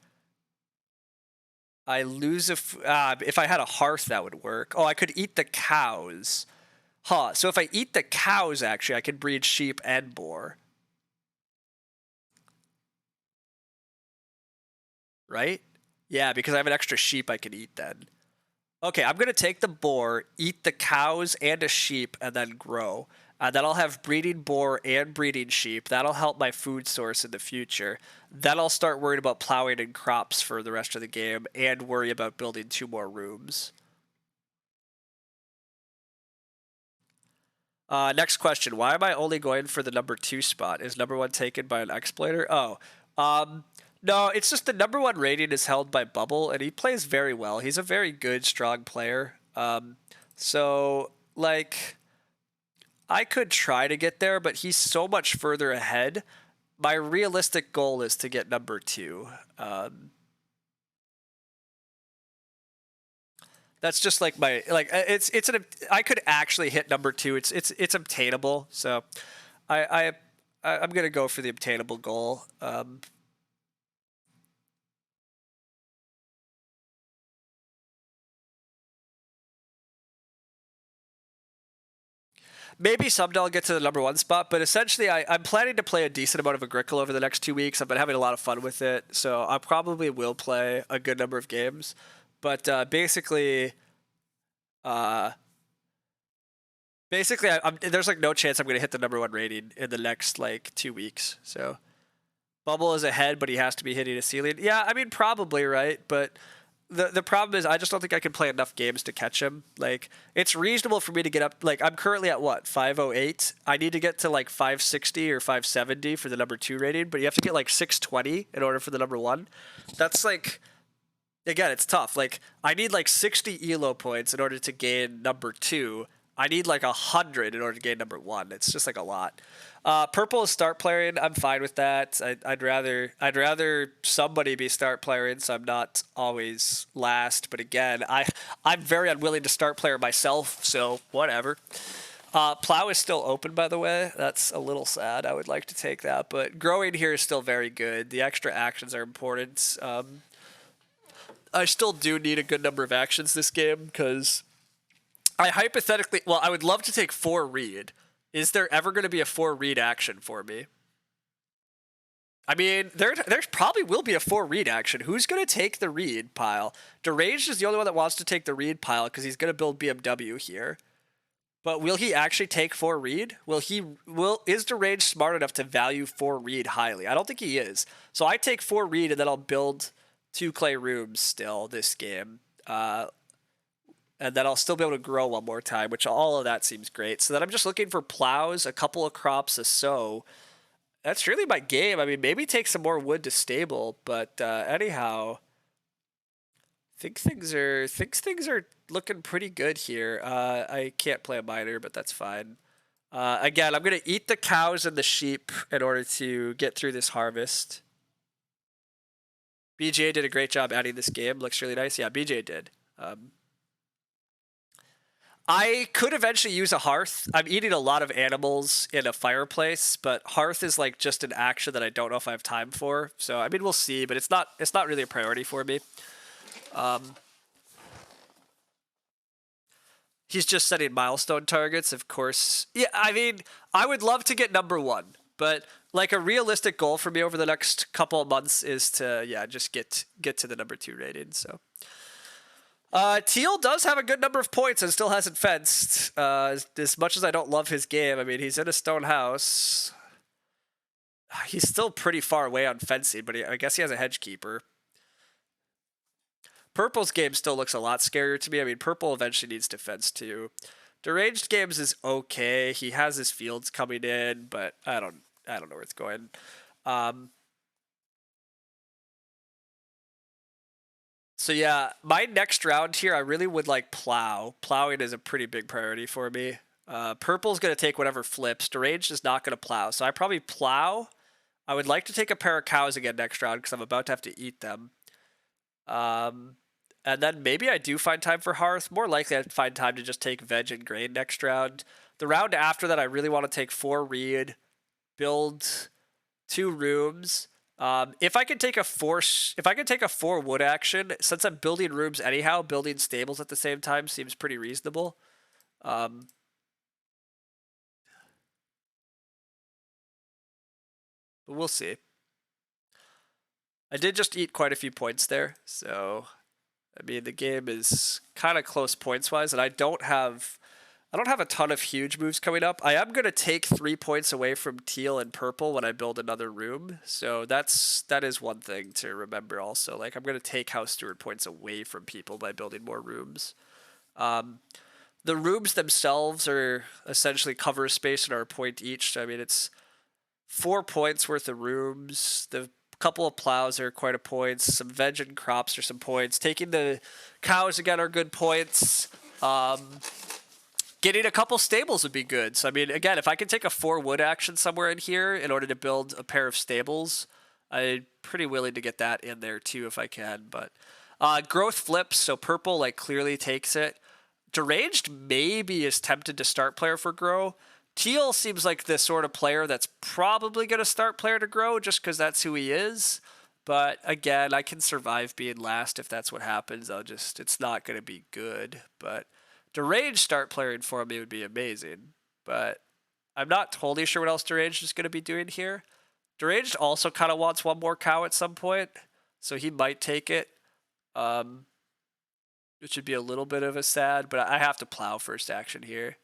Speaker 2: I lose if I had a hearth, that would work. Oh, I could eat the cows. Huh. So if I eat the cows, actually, I could breed sheep and boar. Right? Yeah, because I have an extra sheep I can eat then. Okay, I'm going to take the boar, eat the cows and a sheep, and then grow. Then I'll have breeding boar and breeding sheep. That'll help my food source in the future. Then I'll start worrying about plowing and crops for the rest of the game and worry about building 2 more rooms. Next question. Why am I only going for the number 2 spot? Is number 1 taken by an exploiter? Oh, no, it's just the number 1 rating is held by Bubble, and he plays very well. He's a very good, strong player. So, like, I could try to get there, but he's so much further ahead. My realistic goal is to get number 2. That's just like my I could actually hit number 2. It's obtainable. So I'm gonna go for the obtainable goal. Maybe someday I'll get to the number 1 spot, but essentially I'm planning to play a decent amount of Agricola over the next 2 weeks. I've been having a lot of fun with it, so I probably will play a good number of games. But uh, there's like no chance I'm going to hit the number 1 rating in the next like 2 weeks. So Bubble is ahead, but he has to be hitting a ceiling. Yeah, I mean probably right, but the problem is I just don't think I can play enough games to catch him. Like it's reasonable for me to get up. Like I'm currently at what 508. I need to get to like 560 or 570 for the number 2 rating, but you have to get like 620 in order for the number 1. That's like again, it's tough. Like I need like 60 elo points in order to gain number 2. I need like 100 in order to gain number 1. It's just like a lot. Purple is start playing. I'm fine with that. I'd rather somebody be start playing, so I'm not always last. But again, I'm very unwilling to start player myself, so whatever. Plow is still open, by the way. That's a little sad. I would like to take that, but growing here is still very good. The extra actions are important. I still do need a good number of actions this game because I would love to take 4 read. Is there ever going to be a 4 read action for me? I mean, there probably will be a 4 read action. Who's going to take the read pile? Deranged is the only one that wants to take the read pile because he's going to build BMW here. But will he actually take 4 read? Is Deranged smart enough to value 4 read highly? I don't think he is. So I take 4 read and then I'll build 2 clay rooms still this game. And then I'll still be able to grow one more time, which all of that seems great. So then I'm just looking for plows, a couple of crops to sow. That's really my game. I mean, maybe take some more wood to stable, but anyhow, think things are looking pretty good here. I can't play a miner, but that's fine. Again, I'm gonna eat the cows and the sheep in order to get through this harvest. BGA did a great job adding this game. Looks really nice. Yeah, BGA did. I could eventually use a hearth. I'm eating a lot of animals in a fireplace, but hearth is like just an action that I don't know if I have time for. So I mean, we'll see, but it's not really a priority for me. He's just setting milestone targets, of course. Yeah, I mean, I would love to get number 1, but like a realistic goal for me over the next couple of months is to just get to the number 2 rating. So. Teal does have a good number of points and still hasn't fenced. As much as I don't love his game, I mean, he's in a stone house. He's still pretty far away on fencing, but I guess he has a hedge keeper. Purple's game still looks a lot scarier to me. I mean, Purple eventually needs to fence too. Deranged games is okay. He has his fields coming in, but I don't know where it's going. So yeah, my next round here, I really would like plow. Plowing is a pretty big priority for me. Purple's going to take whatever flips. Deranged is not going to plow. So I probably plow. I would like to take a pair of cows again next round because I'm about to have to eat them. And then maybe I do find time for hearth. More likely I'd find time to just take veg and grain next round. The round after that, I really want to take 4 reed, build 2 rooms. If I could take a 4 wood action, since I'm building rooms anyhow, building stables at the same time seems pretty reasonable. But we'll see. I did just eat quite a few points there, so I mean the game is kind of close points wise, and I don't have a ton of huge moves coming up. I am going to take 3 points away from teal and purple when I build another room. So that is one thing to remember also. Like I'm going to take house steward points away from people by building more rooms. The rooms themselves are essentially cover space and are a point each. So, I mean, it's 4 points worth of rooms. The couple of plows are quite a points. Some veg and crops are some points. Taking the cows again are good points. getting a couple stables would be good. So I mean, again, if I can take a 4 wood action somewhere in here in order to build a pair of stables, I'm pretty willing to get that in there too if I can. But growth flips, so purple like clearly takes it. Deranged maybe is tempted to start player for grow. Teal seems like the sort of player that's probably going to start player to grow just because that's who he is. But again, I can survive being last if that's what happens. It's not going to be good. But Deranged start playing for me would be amazing. But I'm not totally sure what else Deranged is going to be doing here. Deranged also kind of wants one more cow at some point, so he might take it. Which would be a little bit of a sad, but I have to plow first action here.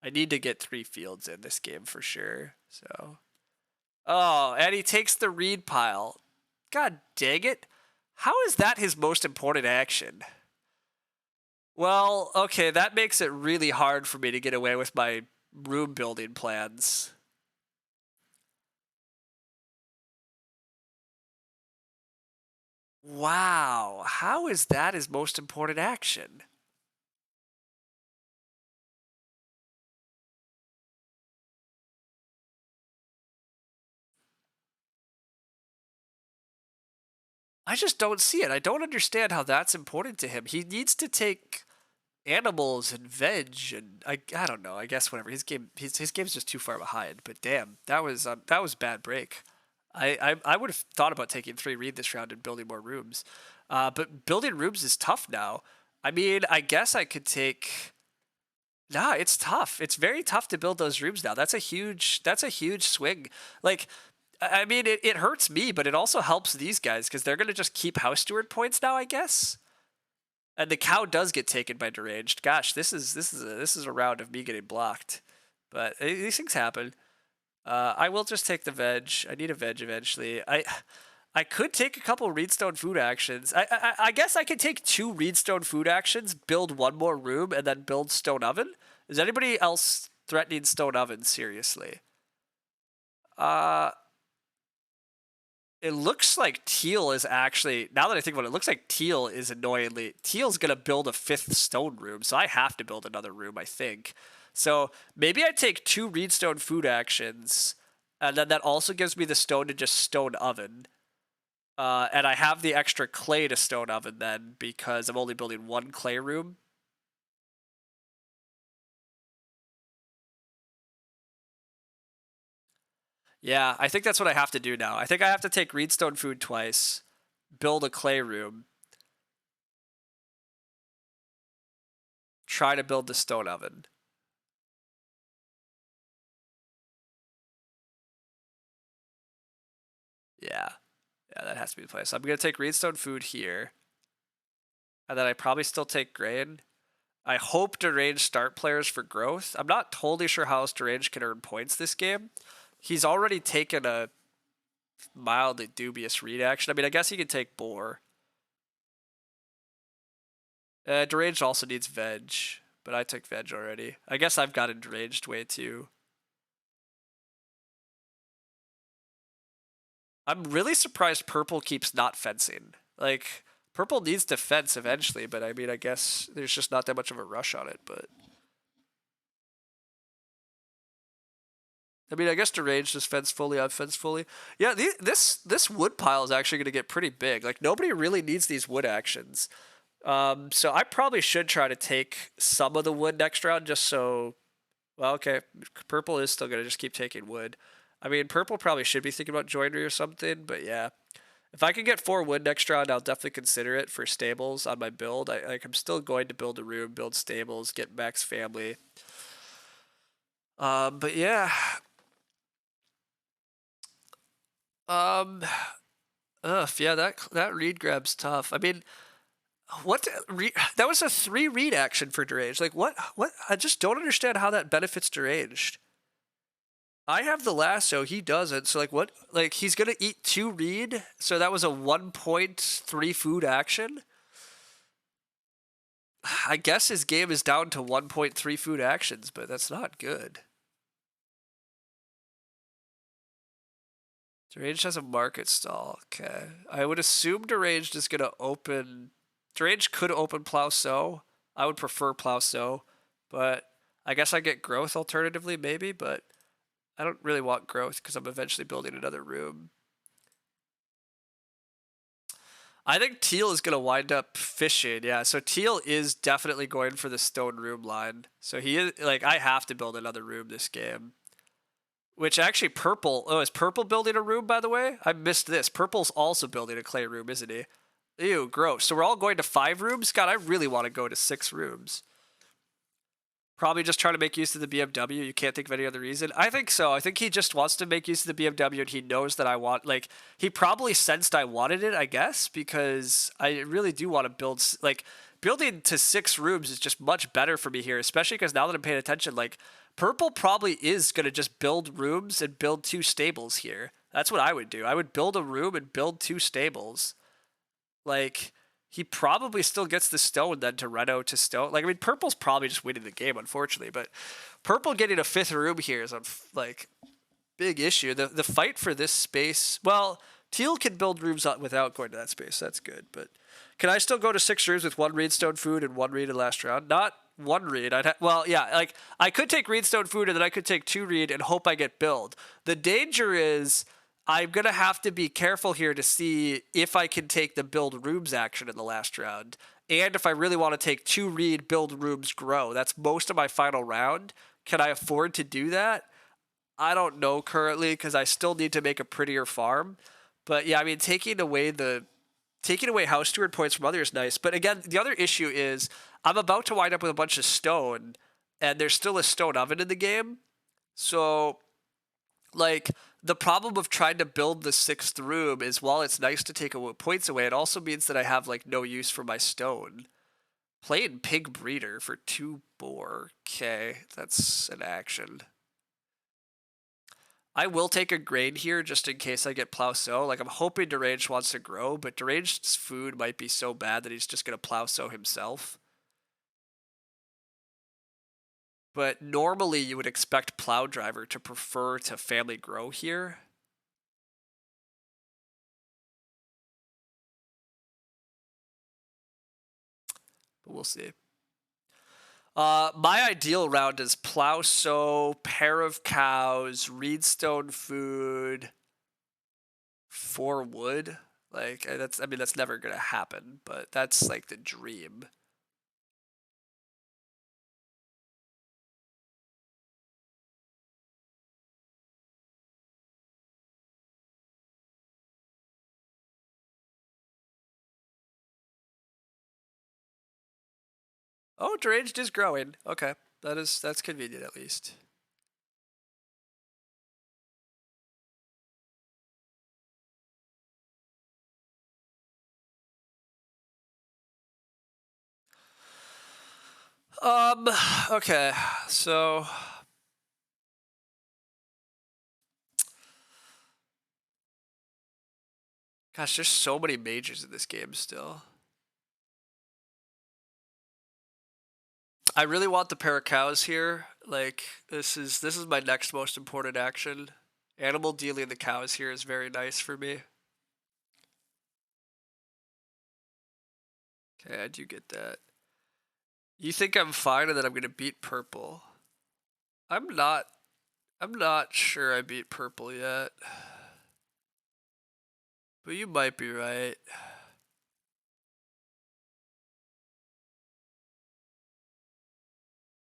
Speaker 2: I need to get 3 fields in this game for sure. So, oh, and he takes the reed pile. God dang it. How is that his most important action? Well, okay, that makes it really hard for me to get away with my room building plans. Wow, how is that his most important action? I just don't see it. I don't understand how that's important to him. He needs to take animals and veg and I don't know. I guess whatever. His game's just too far behind. But damn, that was bad break. I would have thought about taking 3 reed this round and building more rooms. But building rooms is tough now. I mean, I guess I could take. Nah, it's tough. It's very tough to build those rooms now. That's a huge swing. Like, I mean, it hurts me, but it also helps these guys because they're gonna just keep house steward points now, I guess. And the cow does get taken by deranged. Gosh, this is a round of me getting blocked. But these things happen. I will just take the veg. I need a veg eventually. I could take a couple Reedstone food actions. I guess I could take 2 Reedstone food actions, build 1 more room, and then build stone oven. Is anybody else threatening stone oven seriously? It looks like Teal is actually, now that I think about it, it looks like Teal is annoyingly, Teal's going to build a 5th stone room, so I have to build another room, I think. So maybe I take 2 Reedstone food actions, and then that also gives me the stone to just stone oven. And I have the extra clay to stone oven then, because I'm only building 1 clay room. Yeah, I think that's what I have to do now. I think I have to take Reedstone food twice, build a clay room, try to build the stone oven. Yeah. Yeah, that has to be the place. I'm going to take Reedstone food here. And then I probably still take grain. I hope deranged start players for growth. I'm not totally sure how else deranged can earn points this game. He's already taken a mildly dubious read action. I mean, I guess he could take boar. Deranged also needs veg, but I took veg already. I guess I've got a deranged way too. I'm really surprised purple keeps not fencing. Like, purple needs to fence eventually, but I mean, I guess there's just not that much of a rush on it, but. I mean, I guess deranged is fence fully, I've fence fully. Yeah, this wood pile is actually going to get pretty big. Like, nobody really needs these wood actions. So I probably should try to take some of the wood next round just so. Well, okay, purple is still going to just keep taking wood. I mean, purple probably should be thinking about joinery or something, but yeah. If I can get 4 wood next round, I'll definitely consider it for stables on my build. I'm still going to build a room, build stables, get max family. But yeah. Um, yeah, that read grab's tough. I mean, that was a 3 read action for deranged. Like what? I just don't understand how that benefits deranged. I have the lasso, he doesn't. So like what? Like he's gonna eat 2 read. So that was a 1.3 food action. I guess his game is down to 1.3 food actions, but that's not good. Deranged has a market stall. Okay. I would assume Deranged is going to open Drage could open plow sow. I would prefer plow sow, but I guess I get growth alternatively, maybe, but I don't really want growth because I'm eventually building another room. I think Teal is going to wind up fishing. Yeah, so Teal is definitely going for the stone room line. So he is like, I have to build another room this game. Which actually purple. Oh, is purple building a room, by the way? I missed this. Purple's also building a clay room, isn't he? Ew, gross. So we're all going to 5 rooms? God, I really want to go to 6 rooms. Probably just trying to make use of the BMW. You can't think of any other reason. I think so. I think he just wants to make use of the BMW and he knows that I want, like, he probably sensed I wanted it, I guess, because I really do want to build, like, building to 6 rooms is just much better for me here, especially because now that I'm paying attention, like, purple probably is going to just build rooms and build 2 stables here. That's what I would do. I would build a room and build 2 stables. Like, he probably still gets the stone then to Reno to stone. Like, I mean, purple's probably just winning the game, unfortunately. But purple getting a 5th room here is a, like, big issue. The fight for this space... Well, teal can build rooms without going to that space. That's good. But can I still go to 6 rooms with 1 reedstone food and 1 reed in last round? Not 1 reed. Well, yeah, like, I could take reedstone food and then I could take 2 reed and hope I get build. The danger is... I'm going to have to be careful here to see if I can take the build rooms action in the last round. And if I really want to take 2 reed, build rooms, grow. That's most of my final round. Can I afford to do that? I don't know currently because I still need to make a prettier farm. But yeah, I mean, taking away house steward points from others is nice. But again, the other issue is I'm about to wind up with a bunch of stone and there's still a stone oven in the game. So, like, the problem of trying to build the 6th room is while it's nice to take points away, it also means that I have, like, no use for my stone. Playing pig breeder for 2 boar. Okay, that's an action. I will take a grain here just in case I get plow sow. Like, I'm hoping Deranged wants to grow, but Deranged's food might be so bad that he's just going to plow sow himself. But normally you would expect plow driver to prefer to family grow here. But we'll see. My ideal round is plow sow, pair of cows, reedstone food, 4 wood. Like, that's never gonna happen, but that's like the dream. Oh, deranged is growing. Okay, that's convenient at least. Okay, so gosh, there's so many majors in this game still. I really want the pair of cows here. Like, this is my next most important action. Animal dealing the cows here is very nice for me. Okay, I do get that. You think I'm fine and that I'm gonna beat purple? I'm not sure I beat purple yet. But you might be right.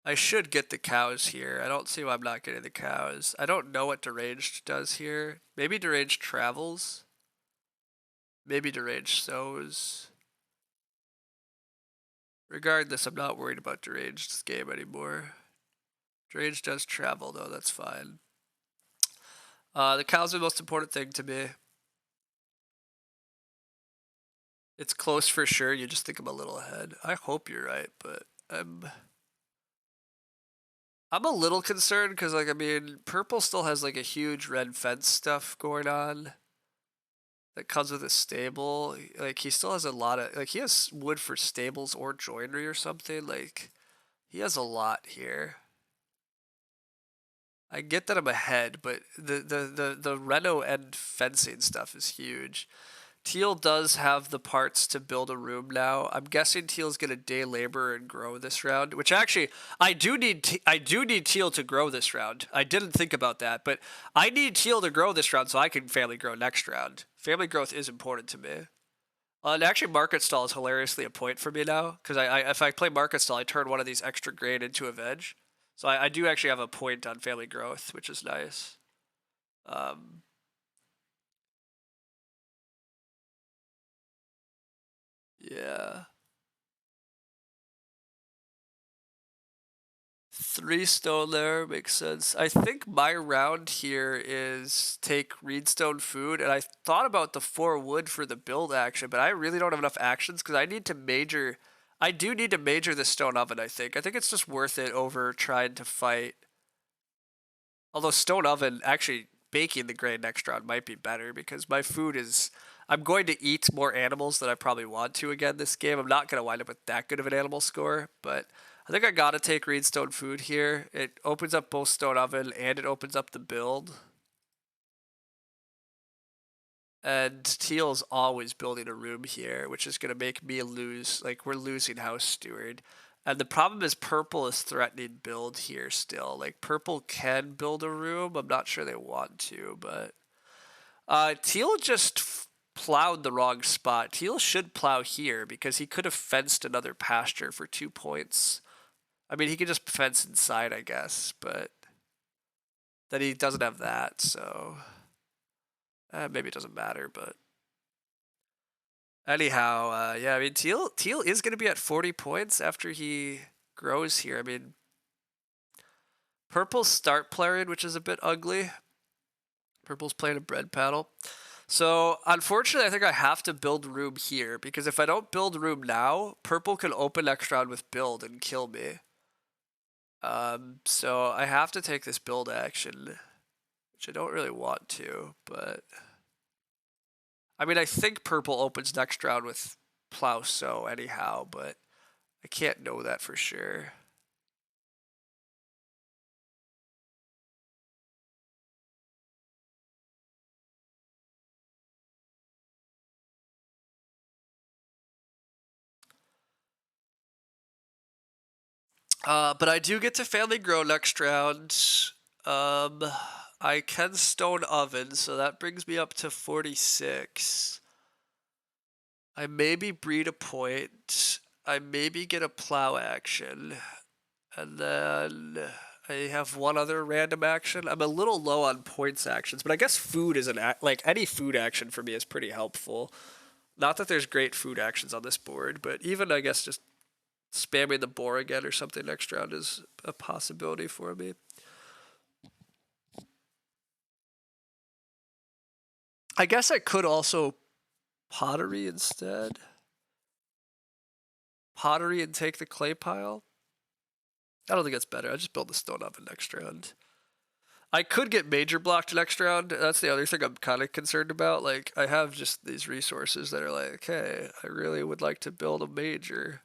Speaker 2: I should get the cows here. I don't see why I'm not getting the cows. I don't know what deranged does here. Maybe deranged travels. Maybe deranged sows. Regardless, I'm not worried about deranged's game anymore. Deranged does travel though, that's fine. The cows are the most important thing to me. It's close for sure, you just think I'm a little ahead. I hope you're right, but I'm a little concerned because, like, I mean, purple still has, like, a huge red fence stuff going on that comes with a stable. Like, he still has a lot of, like, he has wood for stables or joinery or something. Like, he has a lot here. I get that I'm ahead, but the Reno end fencing stuff is huge. Teal does have the parts to build a room now. I'm guessing Teal's gonna day labor and grow this round, which actually I do need Teal to grow this round. I didn't think about that, but I need Teal to grow this round so I can family grow next round. Family growth is important to me. And actually, market stall is hilariously a point for me now because if I play market stall, I turn one of these extra grain into a veg. So I do actually have a point on family growth, which is nice. Um, yeah. 3 stone there makes sense. I think my round here is take Reedstone food, and I thought about the 4 wood for the build action, but I really don't have enough actions because I need to major. I do need to major the stone oven. I think it's just worth it over trying to fight. Although stone oven actually baking the grain next round might be better because my food is. I'm going to eat more animals than I probably want to again this game. I'm not going to wind up with that good of an animal score, but I think I gotta take Reedstone food here. It opens up both stone oven and it opens up the build. And Teal's always building a room here, which is gonna make me lose. Like we're losing house steward. And the problem is purple is threatening build here still. Like purple can build a room. I'm not sure they want to, but Teal just plowed the wrong spot. Teal should plow here because he could have fenced another pasture for 2 points. I mean, he could just fence inside, I guess, but then he doesn't have that, so maybe it doesn't matter. But anyhow, yeah, I mean, Teal is going to be at 40 points after he grows here. I mean, Purple's start playing, which is a bit ugly. Purple's playing a bread paddle. So, unfortunately, I think I have to build room here because if I don't build room now, Purple can open next round with build and kill me. So I have to take this build action, which I don't really want to, but I mean, I think purple opens next round with plow sow anyhow, but I can't know that for sure. But I do get to family grow next round. Um, I can stone oven, so that brings me up to 46. I maybe breed a point. I maybe get a plow action. And then I have one other random action. I'm a little low on points actions, but I guess food is like any food action for me is pretty helpful. Not that there's great food actions on this board, but even I guess just spamming the boar again or something next round is a possibility for me. I guess I could also pottery instead. Pottery and take the clay pile. I don't think that's better. I just build the stone oven next round. I could get major blocked next round. That's the other thing I'm kind of concerned about. Like, I have just these resources that are like, hey, I really would like to build a major.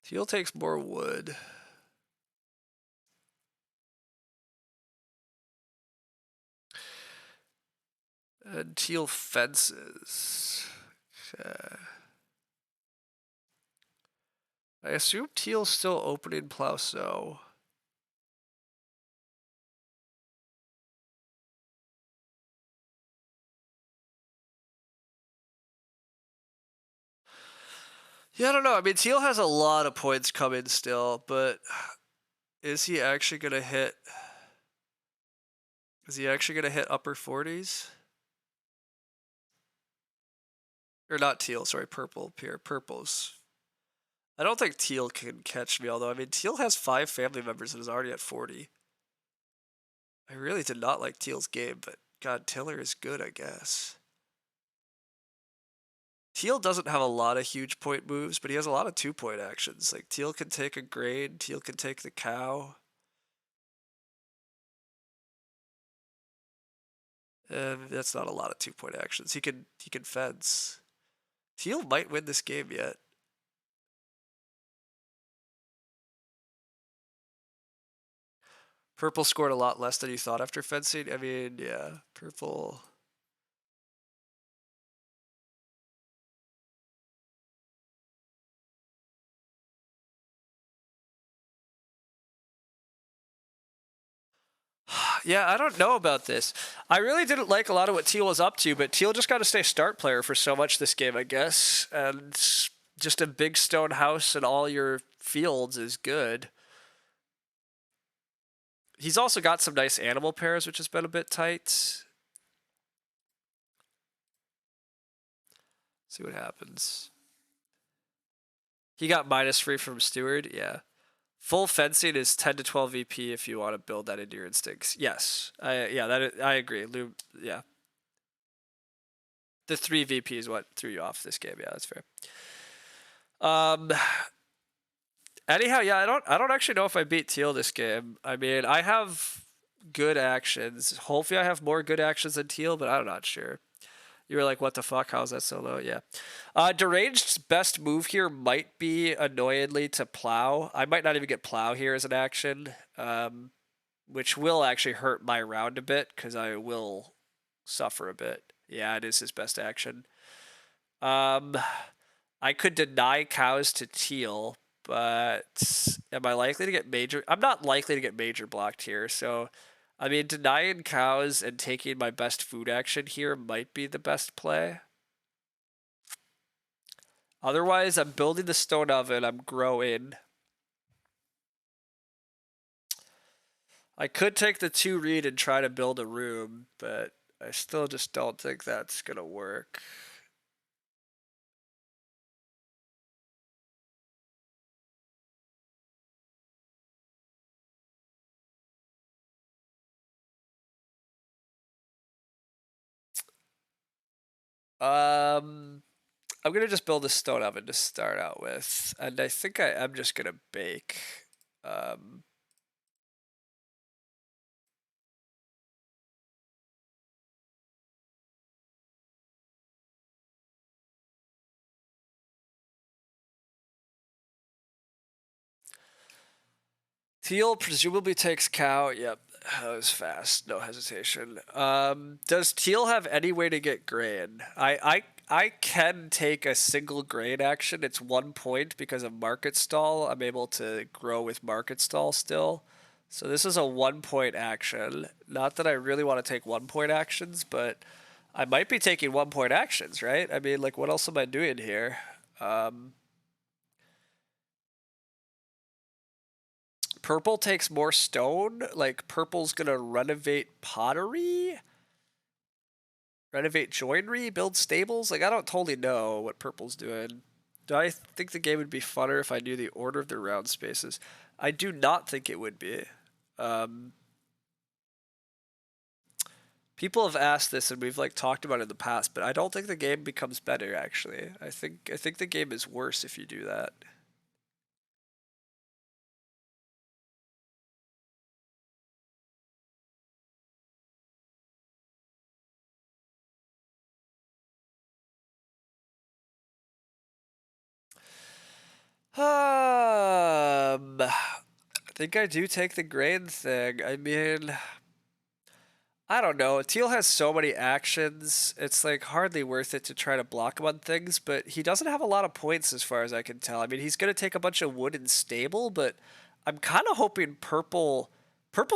Speaker 2: Teal takes more wood. And teal fences. Okay. I assume teal's still opening plow sow. Yeah, I don't know. I mean, teal has a lot of points coming still, but is he actually gonna hit? Is he actually gonna hit upper 40s? Or not teal, sorry, purple here. Purple's. I don't think teal can catch me, although I mean teal has 5 family members and is already at 40. I really did not like teal's game, but god, Tiller is good, I guess. Teal doesn't have a lot of huge point moves, but he has a lot of 2-point actions. Like teal can take a grain, teal can take the cow. That's not a lot of 2-point actions. He can fence. Teal might win this game yet. Purple scored a lot less than you thought after fencing. I mean, yeah, purple. Yeah, I don't know about this. I really didn't like a lot of what Teal was up to, but Teal just got to stay start player for so much this game, I guess. And just a big stone house and all your fields is good. He's also got some nice animal pairs, which has been a bit tight. See what happens. He got -3 from Steward, yeah. Full fencing is 10 to 12 VP if you want to build that into your instincts. Yes, I agree. Yeah, the 3 VP is what threw you off this game. Yeah, that's fair. Um. Anyhow, yeah, I don't actually know if I beat Teal this game. I mean, I have good actions. Hopefully, I have more good actions than Teal, but I'm not sure. You were like, what the fuck? How's that so low? Yeah. Deranged's best move here might be annoyingly to plow. I might not even get plow here as an action, which will actually hurt my round a bit because I will suffer a bit. Yeah, it is his best action. I could deny cows to Teal, but am I likely to get major? I'm not likely to get major blocked here, so I mean, denying cows and taking my best food action here might be the best play. Otherwise, I'm building the stone oven, I'm growing. I could take the 2 reed and try to build a room, but I still just don't think that's gonna work. I'm gonna just build a stone oven to start out with, and I think I'm just gonna bake. Um, Teal presumably takes cow. Yep, that was fast. No hesitation. Does Teal have any way to get grain? I can take a single grain action. It's 1 point because of market stall. I'm able to grow with market stall still. So this is a 1 point action. Not that I really want to take 1 point actions, but I might be taking 1 point actions, right? I mean, like, what else am I doing here? Purple takes more stone. Like, purple's gonna renovate pottery, renovate joinery, build stables. Like, I don't totally know what purple's doing. Do I think the game would be funner if I knew the order of the round spaces? I do not think it would be. People have asked this and we've like talked about it in the past, but I don't think the game becomes better actually. I think the game is worse if you do that. I think I do take the grain thing. I mean, I don't know. Teal has so many actions. It's like hardly worth it to try to block him on things, but he doesn't have a lot of points as far as I can tell. I mean, he's going to take a bunch of wood and stable, but I'm kind of hoping purple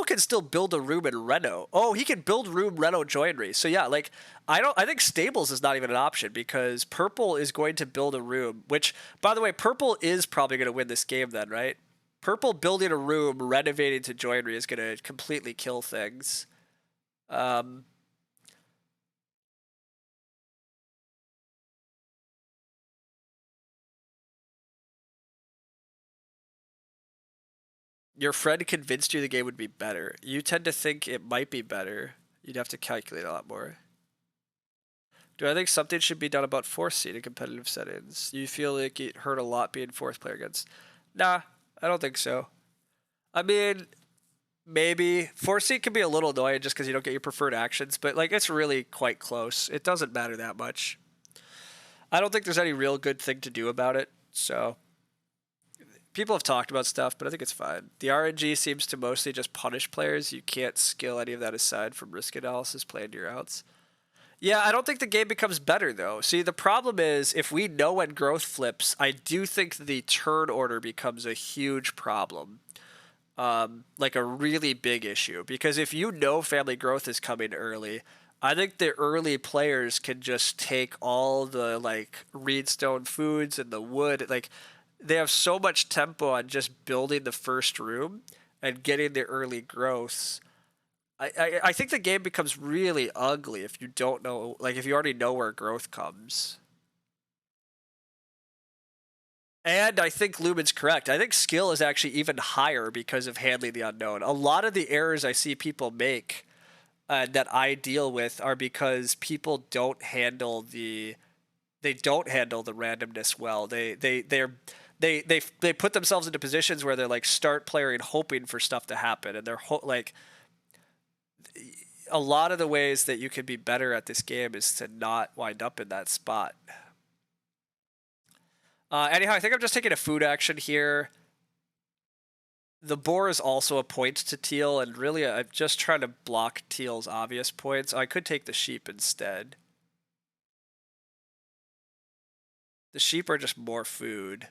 Speaker 2: can still build a room in Reno. Oh, he can build room Reno joinery. So yeah, like I think stables is not even an option because purple is going to build a room, which by the way, purple is probably going to win this game then, right? Purple building a room renovating to joinery is going to completely kill things. Um, your friend convinced you the game would be better. You tend to think it might be better. You'd have to calculate a lot more. Do I think something should be done about fourth seed in competitive settings? You feel like it hurt a lot being fourth player against? Nah, I don't think so. I mean, Maybe 4 seed can be a little annoying just because you don't get your preferred actions, but like it's really quite close. It doesn't matter that much. I don't think there's any real good thing to do about it. So people have talked about stuff, but I think it's fine. The RNG seems to mostly just punish players. You can't skill any of that aside from risk analysis, playing your outs. Yeah, I don't think the game becomes better though. See, the problem is if we know when growth flips, I do think the turn order becomes a huge problem. Like a really big issue. Because if you know family growth is coming early, I think the early players can just take all the like reedstone foods and the wood. Like they have so much tempo on just building the first room and getting the early growths. I think the game becomes really ugly if you don't know, like if you already know where growth comes. And I think Lumen's correct. I think skill is actually even higher because of handling the unknown. A lot of the errors I see people make that I deal with are because people don't handle the randomness well. They put themselves into positions where they're like start playing hoping for stuff to happen, and they're like a lot of the ways that you can be better at this game is to not wind up in that spot. Anyhow, I think I'm just taking a food action here. The boar is also a point to teal, and really I'm just trying to block teal's obvious points. I could take the sheep instead. The sheep are just more food.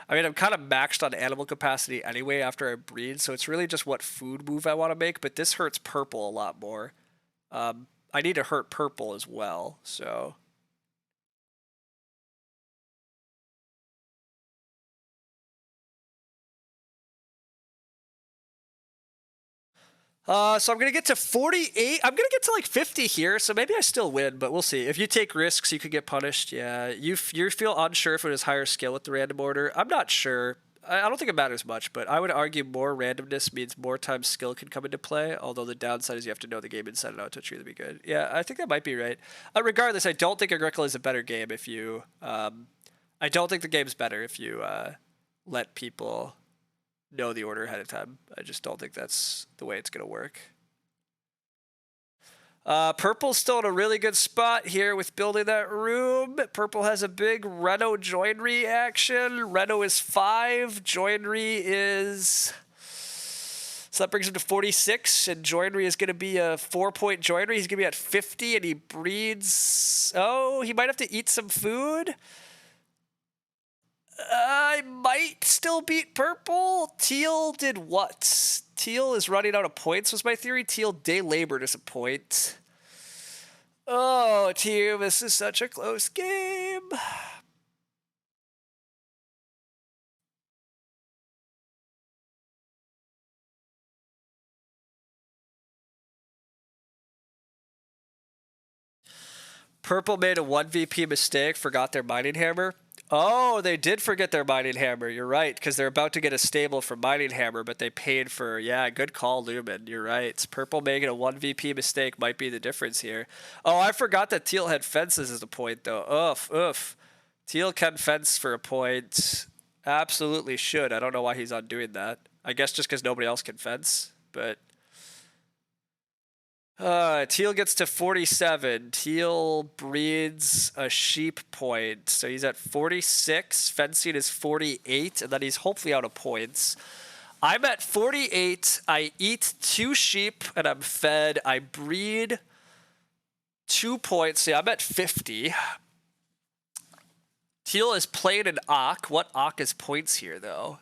Speaker 2: I mean, I'm kind of maxed on animal capacity anyway after I breed, so it's really just what food move I want to make, but this hurts purple a lot more. I need to hurt purple as well, so... So I'm going to get to 48. I'm going to get to like 50 here, so maybe I still win, but we'll see. If you take risks, you could get punished. Yeah, you feel unsure if it was higher skill with the random order. I'm not sure. I don't think it matters much, but I would argue more randomness means more times skill can come into play, although the downside is you have to know the game inside and out to truly be good. Yeah, I think that might be right. Regardless, I don't think Agricola is a better game if you... I don't think the game's better if you let people... know the order ahead of time. I just don't think that's the way it's going to work. Purple's still in a really good spot here with building that room. Purple has a big Reno joinery action. Reno is 5. Joinery is... So that brings him to 46, and joinery is going to be a 4-point joinery. He's going to be at 50, and he breeds... Oh, he might have to eat some food. I might still beat purple. Teal did what? Teal is running out of points, was my theory. Teal day labored as a point. Oh, team, this is such a close game. Purple made a 1VP mistake, forgot their mining hammer. Oh, they did forget their mining hammer. You're right, because they're about to get a stable for mining hammer, but they paid for... Yeah, good call, Lumen. You're right. Purple making a 1VP mistake might be the difference here. Oh, I forgot that Teal had fences as a point, though. Oof. Teal can fence for a point. Absolutely should. I don't know why he's on doing that. I guess just because nobody else can fence, but... Teal gets to 47. Teal breeds a sheep point. So he's at 46. Fencing is 48. And then he's hopefully out of points. I'm at 48. I eat 2 sheep and I'm fed. I breed 2 points. Yeah, I'm at 50. Teal is playing an Ock. What Ock is points here, though?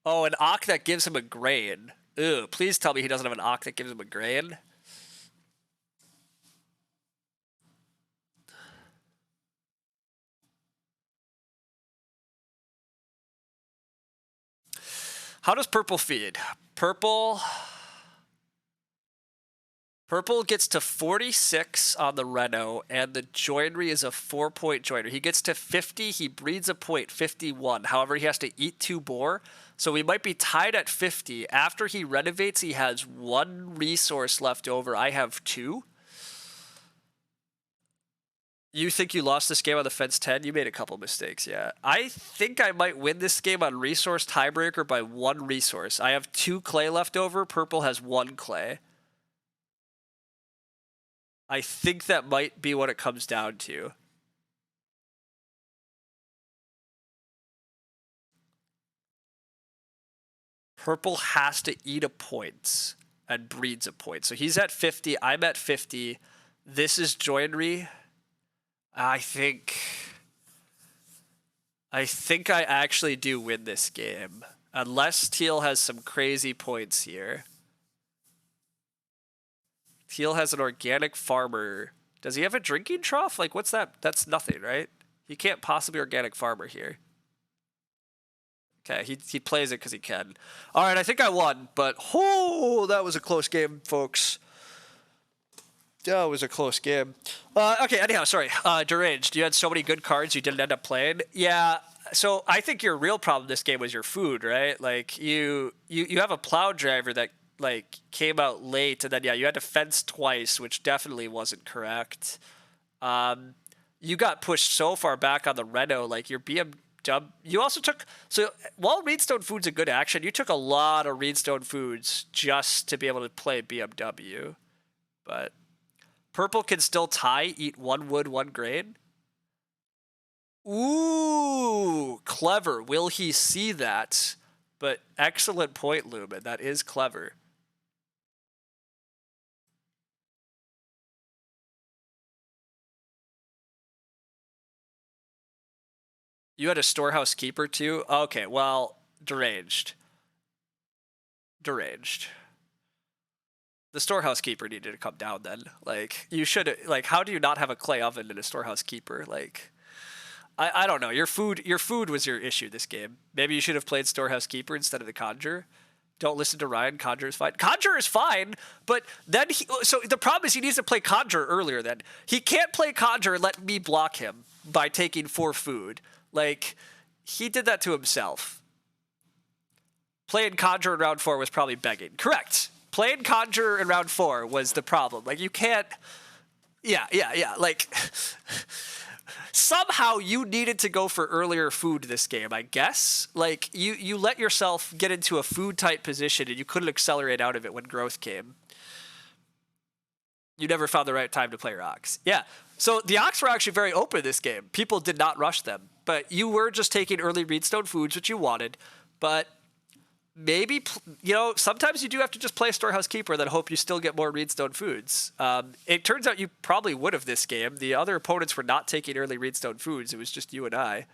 Speaker 2: Oh, an Ock that gives him a grain. Ew, please tell me he doesn't have an Ock that gives him a grain. How does purple feed? Purple gets to 46 on the Reno, and the joinery is a 4-point joinery. He gets to 50, he breeds a point, 51. However, he has to eat 2 boar, so we might be tied at 50. After he renovates, he has 1 resource left over. I have 2. You think you lost this game on the fence 10? You made a couple mistakes, yeah. I think I might win this game on resource tiebreaker by 1 resource. I have 2 clay left over. Purple has 1 clay. I think that might be what it comes down to. Purple has to eat a point and breeds a point. So he's at 50. I'm at 50. This is joinery. I think I actually do win this game. Unless Teal has some crazy points here. Teal has an organic farmer. Does he have a drinking trough? Like, what's that? That's nothing, right? He can't possibly organic farmer here. Okay, he plays it because he can. All right, I think I won, but that was a close game, folks. That was a close game. Okay, anyhow, sorry. Deranged, you had so many good cards you didn't end up playing. Yeah, so I think your real problem this game was your food, right? Like, you have a plow driver that, like, came out late, and then, yeah, you had to fence twice, which definitely wasn't correct. You got pushed so far back on the reno, like, your BMW. You also took, so while Reedstone Food's a good action, you took a lot of Reedstone Foods just to be able to play BMW. But purple can still tie, eat 1 wood, 1 grain. Ooh, clever. Will he see that? But excellent point, Lumen. That is clever. You had a storehouse keeper too? Okay, well, deranged. Deranged. The storehouse keeper needed to come down then. Like, you should, like, how do you not have a clay oven in a storehouse keeper? Like, I don't know. Your food was your issue this game. Maybe you should have played storehouse keeper instead of the conjure. Don't listen to Ryan. Conjure is fine. Conjure is fine, but then so the problem is he needs to play Conjure earlier then. He can't play Conjure and let me block him by taking 4 food. Like, he did that to himself. Playing Conjure in round 4 was probably begging. Correct. Playing Conjure in round 4 was the problem. Like, you can't... Yeah. Like... Somehow you needed to go for earlier food this game, I guess. Like, you let yourself get into a food-type position and you couldn't accelerate out of it when growth came. You never found the right time to play your Ox. Yeah. So the Ox were actually very open this game. People did not rush them. But you were just taking early Reedstone Foods, which you wanted. But maybe, you know, sometimes you do have to just play a Storehouse Keeper and then hope you still get more Reedstone Foods. It turns out you probably would have this game. The other opponents were not taking early Reedstone Foods. It was just you and I.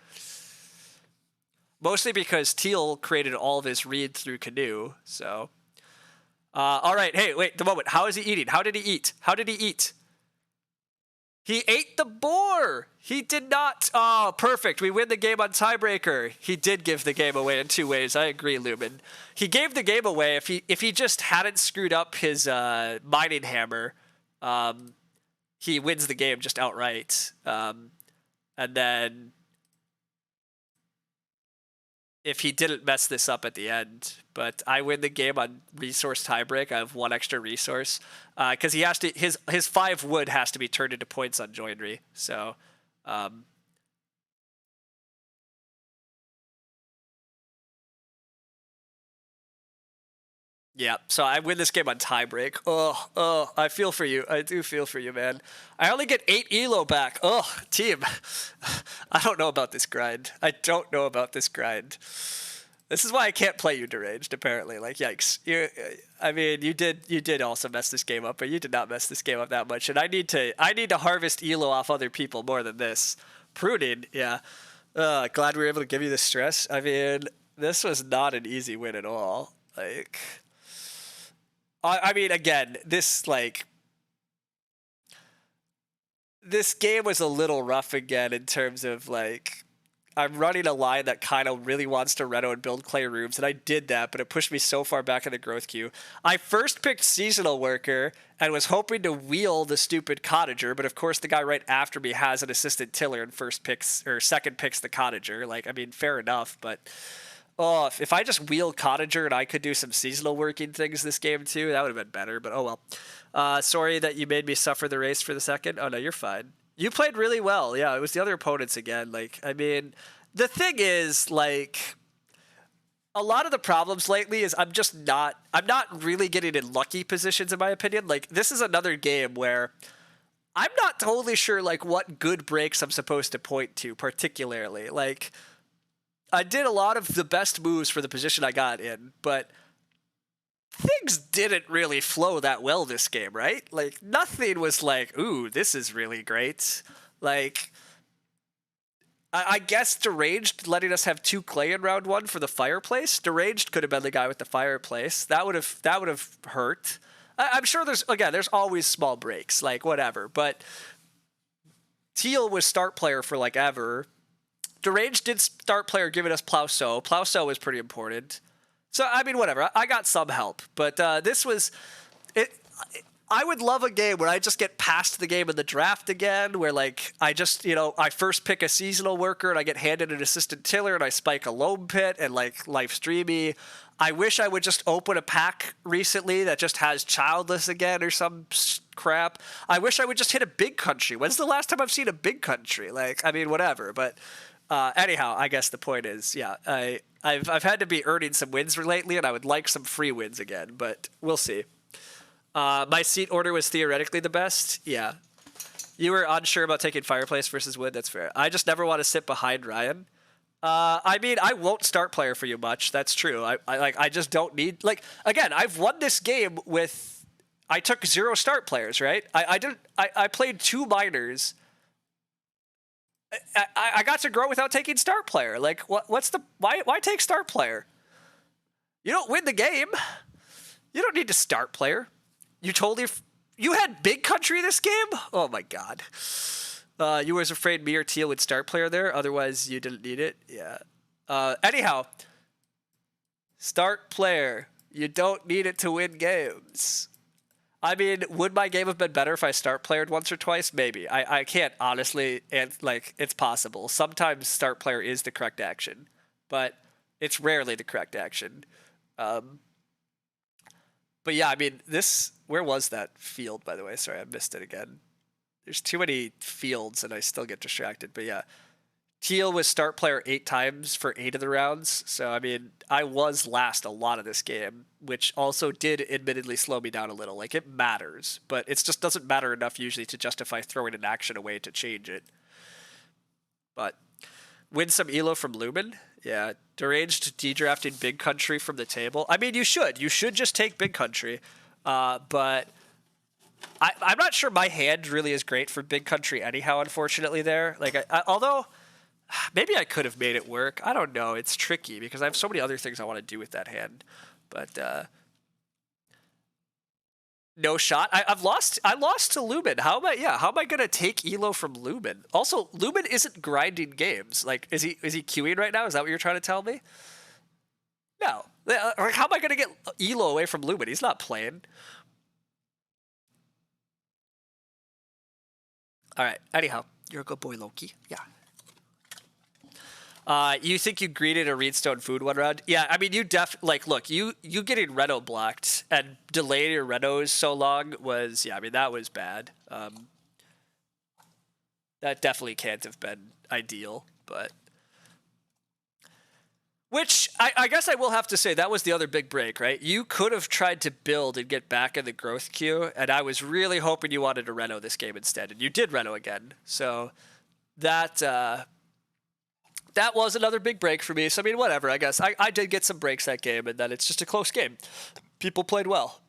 Speaker 2: Mostly because Teal created all of his read through Canoe, so... all right, hey, wait, the moment. How is he eating? How did he eat? How did he eat? He ate the boar! He did not... Oh, perfect. We win the game on tiebreaker. He did give the game away in 2 ways. I agree, Lumen. He gave the game away if he just hadn't screwed up his mining hammer. He wins the game just outright. And then... if he didn't mess this up at the end, but I win the game on resource tiebreak. I have 1 extra resource because he has to his 5 wood has to be turned into points on joinery. So, yeah. So I win this game on tiebreak. Oh, I feel for you. I do feel for you, man. I only get 8 elo back. Oh, team. I don't know about this grind. I don't know about this grind. This is why I can't play you deranged, apparently. Like, yikes. I mean, you did also mess this game up, but you did not mess this game up that much. And I need to harvest elo off other people more than this. Pruning, yeah. Glad we were able to give you this stress. I mean, this was not an easy win at all. Like, I mean, again, this game was a little rough again in terms of, like, I'm running a line that kind of really wants to reno and build clay rooms, and I did that, but it pushed me so far back in the growth queue. I first picked Seasonal Worker and was hoping to wheel the stupid Cottager, but of course the guy right after me has an assistant tiller and second picks the Cottager. Like, I mean, fair enough, but... oh, if I just wheel Cottager and I could do some seasonal working things this game too, that would have been better, but oh well. Sorry that you made me suffer the race for the second. Oh no, you're fine. You played really well. Yeah, it was the other opponents again. Like, I mean, the thing is, like, a lot of the problems lately is I'm not really getting in lucky positions in my opinion. Like, this is another game where I'm not totally sure like what good breaks I'm supposed to point to particularly. Like, I did a lot of the best moves for the position I got in, but things didn't really flow that well this game, right? Like, nothing was like, ooh, this is really great. Like, I guess Deranged letting us have 2 clay in round 1 for the fireplace. Deranged could have been the guy with the fireplace. That would have hurt. I'm sure there's always small breaks, like whatever. But Teal was start player for like ever. Deranged did start player giving us Plauso. Plauso was pretty important. So I mean, whatever. I got some help, but this was it. I would love a game where I just get past the game in the draft again, where like I just I first pick a seasonal worker and I get handed an assistant tiller and I spike a loam pit and like life streamy. I wish I would just open a pack recently that just has childless again or some crap. I wish I would just hit a big country. When's the last time I've seen a big country? Like, I mean, whatever. But anyhow, I guess the point is, yeah, I've had to be earning some wins lately, and I would like some free wins again, but we'll see. My seat order was theoretically the best. Yeah. You were unsure about taking fireplace versus wood. That's fair. I just never want to sit behind Ryan. I mean, I won't start player for you much. That's true. I just don't need like again. I've won this game with. I took 0 start players. Right. I didn't. I played 2 minors. I got to grow without taking start player. Like what's the why take start player? You don't win the game. You don't need to start player. You totally you had big country this game? Oh my god. You was afraid me or Teal would start player there, otherwise you didn't need it. Yeah. Anyhow, start player. You don't need it to win games. I mean, would my game have been better if I start playered once or twice? Maybe. I can't honestly, and like it's possible. Sometimes start player is the correct action, but it's rarely the correct action. But yeah, I mean, where was that field, by the way? Sorry, I missed it again. There's too many fields and I still get distracted. But yeah, Teal was start player 8 times for 8 of the rounds. So, I mean, I was last a lot of this game, which also did admittedly slow me down a little. Like, it matters, but it just doesn't matter enough usually to justify throwing an action away to change it. But win some elo from Lumen. Yeah, deranged de-drafting Big Country from the table. I mean, you should. You should just take Big Country. But I'm not sure my hand really is great for Big Country anyhow, unfortunately, there. Like, although maybe I could have made it work. I don't know. It's tricky because I have so many other things I want to do with that hand. But no shot. I lost to Lumen. How am I gonna take elo from Lumen? Also, Lumen isn't grinding games. Like, is he queuing right now? Is that what you're trying to tell me? No. Like, how am I gonna get elo away from Lumen? He's not playing. All right. Anyhow, you're a good boy, Loki. Yeah. You think you greeted a Reedstone food one round? Yeah, I mean, look, you getting Reno blocked and delaying your Renos so long was, yeah, I mean, that was bad. That definitely can't have been ideal, but which I guess I will have to say that was the other big break, right? You could have tried to build and get back in the growth queue, and I was really hoping you wanted to Reno this game instead, and you did Reno again. So that was another big break for me. So, I mean, whatever, I guess. I did get some breaks that game, and then it's just a close game. People played well.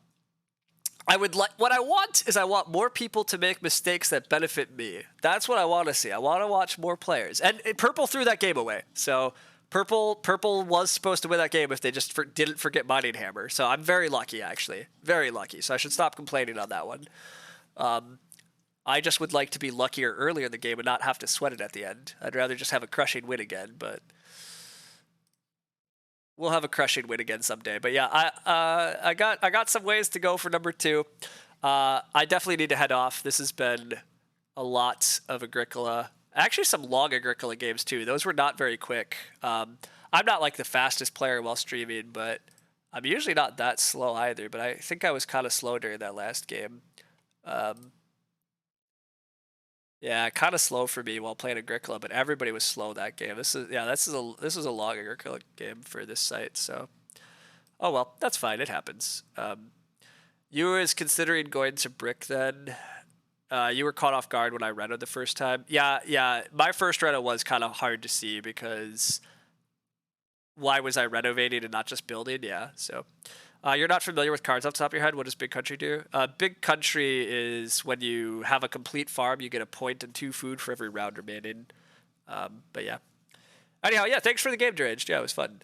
Speaker 2: What I want more people to make mistakes that benefit me. That's what I want to see. I want to watch more players. And Purple threw that game away. So, Purple was supposed to win that game if they just didn't forget Mining Hammer. So, I'm very lucky, actually. Very lucky. So, I should stop complaining on that one. I just would like to be luckier earlier in the game and not have to sweat it at the end. I'd rather just have a crushing win again, but we'll have a crushing win again someday. But yeah, I got some ways to go for number 2. I definitely need to head off. This has been a lot of Agricola. Actually, some long Agricola games too. Those were not very quick. I'm not like the fastest player while streaming, but I'm usually not that slow either. But I think I was kind of slow during that last game. Yeah, kind of slow for me while playing Agricola, but everybody was slow that game. This is a long Agricola game for this site. So, oh well, that's fine. It happens. You was considering going to Brick then. You were caught off guard when I read it the first time. Yeah, yeah. My first reno was kind of hard to see because why was I renovating and not just building? Yeah. So, you're not familiar with cards off the top of your head. What does Big Country do? Big Country is when you have a complete farm, you get a point and 2 food for every round remaining. But yeah. Anyhow, yeah. Thanks for the game, Deranged. Yeah, it was fun.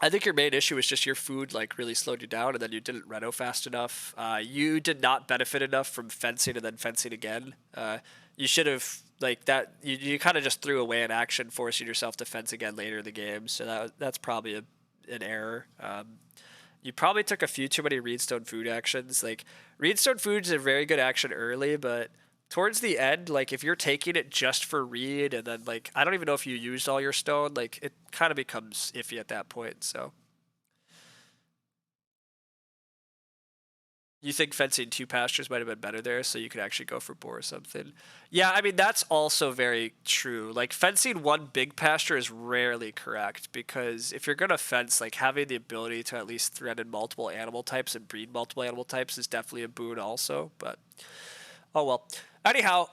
Speaker 2: I think your main issue was just your food like really slowed you down, and then you didn't reno fast enough. You did not benefit enough from fencing and then fencing again. You should have like that. You kind of just threw away an action, forcing yourself to fence again later in the game. So that's probably an error. You probably took a few too many Reedstone food actions. Like Reedstone food is a very good action early, but towards the end, like if you're taking it just for Reed and then like I don't even know if you used all your stone, like it kind of becomes iffy at that point. So you think fencing 2 pastures might have been better there, so you could actually go for boar or something. Yeah, I mean that's also very true. Like fencing 1 big pasture is rarely correct because if you're gonna fence, like having the ability to at least thread in multiple animal types and breed multiple animal types is definitely a boon also. But oh well. Anyhow,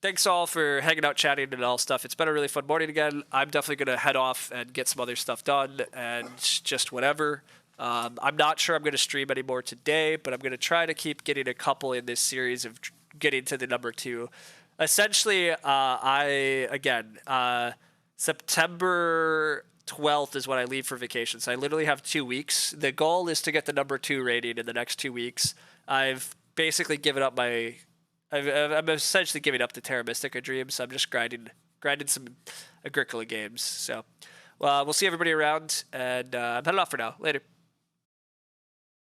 Speaker 2: thanks all for hanging out, chatting, and all stuff. It's been a really fun morning again. I'm definitely gonna head off and get some other stuff done and just whatever. I'm not sure I'm gonna stream anymore today, but I'm gonna try to keep getting a couple in this series of getting to the number 2. Essentially, September 12th is when I leave for vacation, so I literally have 2 weeks. The goal is to get the number 2 rating in the next 2 weeks. I've basically given up my. I'm essentially giving up the Terra Mystica dream, so I'm just grinding some Agricola games. So, well, we'll see everybody around, and I'm heading off for now. Later.